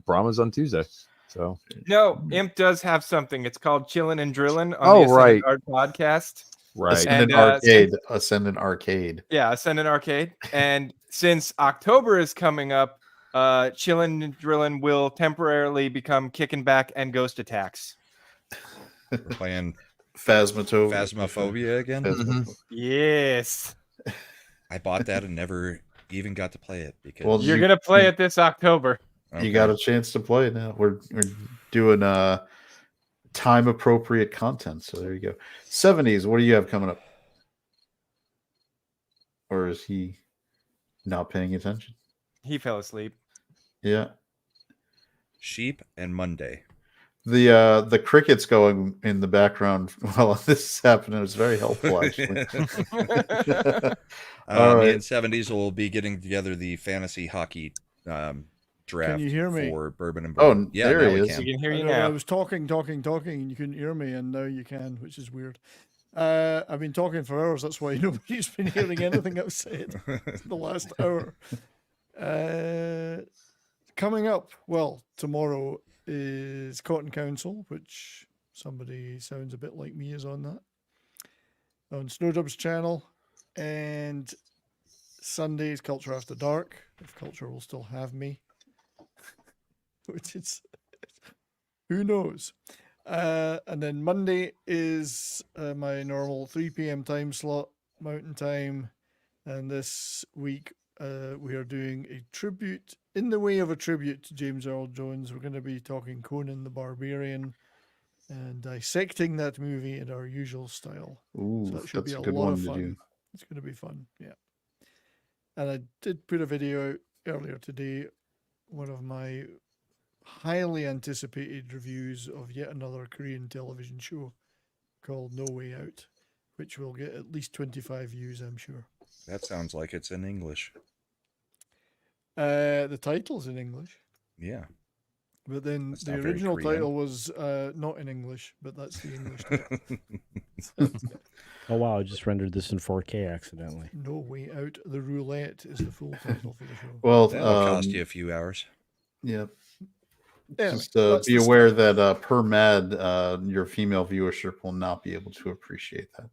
Brahma's on Tuesday. So No, Imp does have something. It's called Chillin' and Drillin' on Oh, the right. Ascendant Art podcast. right. Ascendant And, Arcade. Ascendant Arcade. Yeah, Ascendant Arcade. And since October is coming up, Chillin' and Drillin' will temporarily become Kicking Back and Ghost Attacks. We're playing Phasmophobia again. Mhm. Yes. I bought that and never even got to play it because Well, You're going to play it this October. You got a chance to play it now. We're doing time appropriate content. So there you go. 70s, what do you have coming up? Or is he not paying attention? He fell asleep. Yeah. Sheep and Monday. The crickets going in the background while this is happening is very helpful, actually. All Me right. and 70s will be getting together the fantasy hockey draft Can you hear me? for Bourbon and Oh, Bourbon. Yeah, there now he we is. can. We can hear I you know, I now. was talking, and you couldn't hear me, and now you can, which is weird. I've been talking for hours. That's why nobody's been hearing anything I've said the last hour. Coming up, well, tomorrow is Cotton Council, which somebody sounds a bit like me is on that, on Snowdub's channel. And Sunday is Culture After Dark, if Culture will still have me. Which is, who knows? And then Monday is my normal 3 p.m. time slot, Mountain Time. And this week we are doing a tribute, in the way of a tribute to James Earl Jones. We're going to be talking Conan the Barbarian and dissecting that movie in our usual style. Ooh, So that should that's be a a good lot one of to fun. do. It's going to be fun, yeah. And I did put a video out earlier today, one of my highly anticipated reviews of yet another Korean television show called No Way Out, which will get at least 25 views, I'm sure. That sounds like it's in English. The title's in English, Yeah. but then That's the not very original Korean. title was not in English, but that's the English title. Oh wow, I just rendered this in 4K accidentally. No Way Out, The Roulette is the full title for the show. Well, That'll cost you a few hours. Yeah. Anyway, Just that's be the aware story. that per Mad, your female viewership will not be able to appreciate that.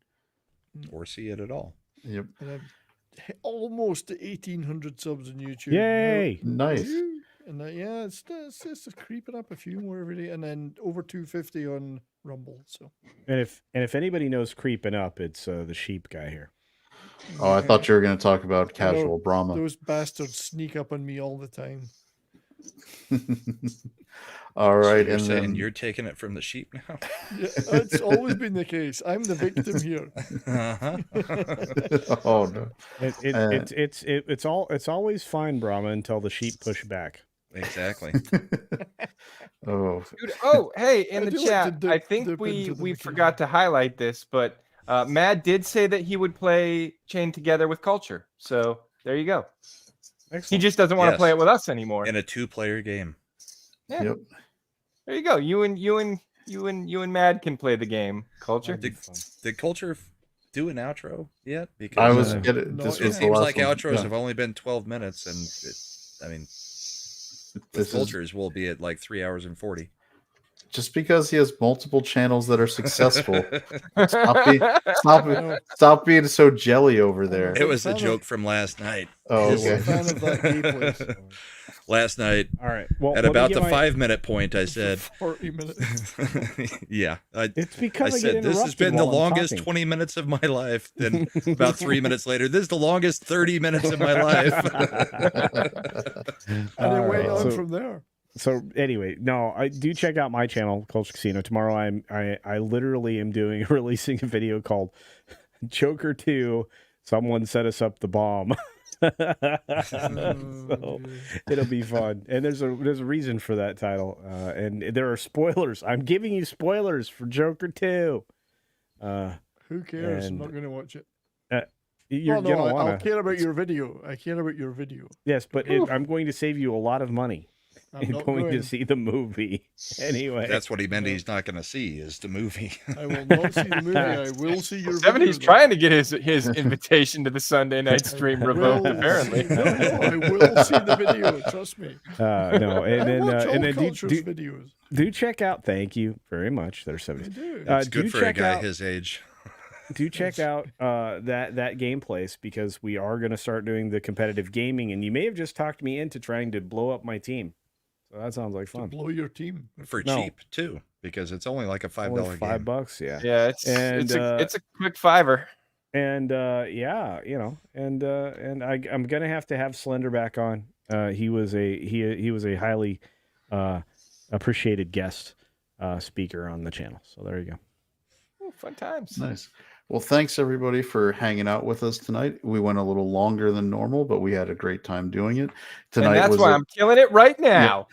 Or see it at all. Yep. And I'm almost at 1,800 subs on YouTube. Yay! Nice. And yeah, it's just creeping up a few more every day, and then over 250 on Rumble. So And if anybody knows creeping up, it's the sheep guy here. Oh, I thought you were going to talk about I know casual Brahma. those bastards sneak up on me all the time. All So right. you're And saying then you're taking it from the sheep now? Yeah, it's always been the case. I'm the victim here. Uh-huh. oh, no. It's always fine, Brahma, until the sheep push back. Exactly. Oh, Dude, oh, hey, in I the do like to chat, dip- I think dip we into them forgot to highlight this, but Mad did say that he would play Chained Together with Culture. So there you go. He Excellent. just doesn't want to Yes. play it with us anymore. In a 2-player game. Yeah. Yep. There you go. You and Mad can play the game. Culture. That'd be fun. Did Culture do an outro yet? Because I was Uh, getting. no, This it was it the seems last like one. outros Yeah. have only been 12 minutes, and This with is- Cultures will be at like 3 hours and 40. Just because he has multiple channels that are successful, know. stop being so jelly over there. It was the Fan of- joke from last night. Oh, I'm a okay. fan of that gameplay. So. last night All right. Well, at let me about get the my- 5-minute point, I said, 40 minutes. yeah. It's I because I said, get this has interrupted been the while I'm longest talking. 20 minutes of my life. Then about 3 minutes later, this is the longest 30 minutes of my life. And All it went right, on so- from there. So anyway, no, I do check out my channel, Culture Casino. Tomorrow, I literally am releasing a video called Joker 2. Someone set us up the bomb. So it'll be fun, and there's a reason for that title, and there are spoilers. I'm giving you spoilers for Joker 2. Who cares? I'm and- not going to watch it. You're Well, no, gonna wanna. I'll care about your video. I care about your video. Yes, but I'm going to save you a lot of money. I'm in not going to going. see the movie anyway. That's what he meant. He's not going to see is the movie. I will not see the movie. I will see your Seven, video. he's trying to get his invitation to the Sunday night stream I revoked, will apparently. see- no, I will see the video. Trust me. No, and I then watch all and then Culture's videos. do check out. Thank you very much. There's I 70. do. It's do good for a check guy out- his age. Do check out that game place, because we are going to start doing the competitive gaming, and you may have just talked me into trying to blow up my team. So that sounds like To fun. blow your team. For No. cheap, too, because it's only like a $5 Only game. $5, yeah. Yeah, it's And, it's a quick $5. And yeah, you know, and I'm gonna have to have Slender back on. He was a highly appreciated guest speaker on the channel. So there you go. Ooh, fun times. Nice. Well, thanks everybody for hanging out with us tonight. We went a little longer than normal, but we had a great time doing it. Tonight And that's was why a- I'm killing it right now.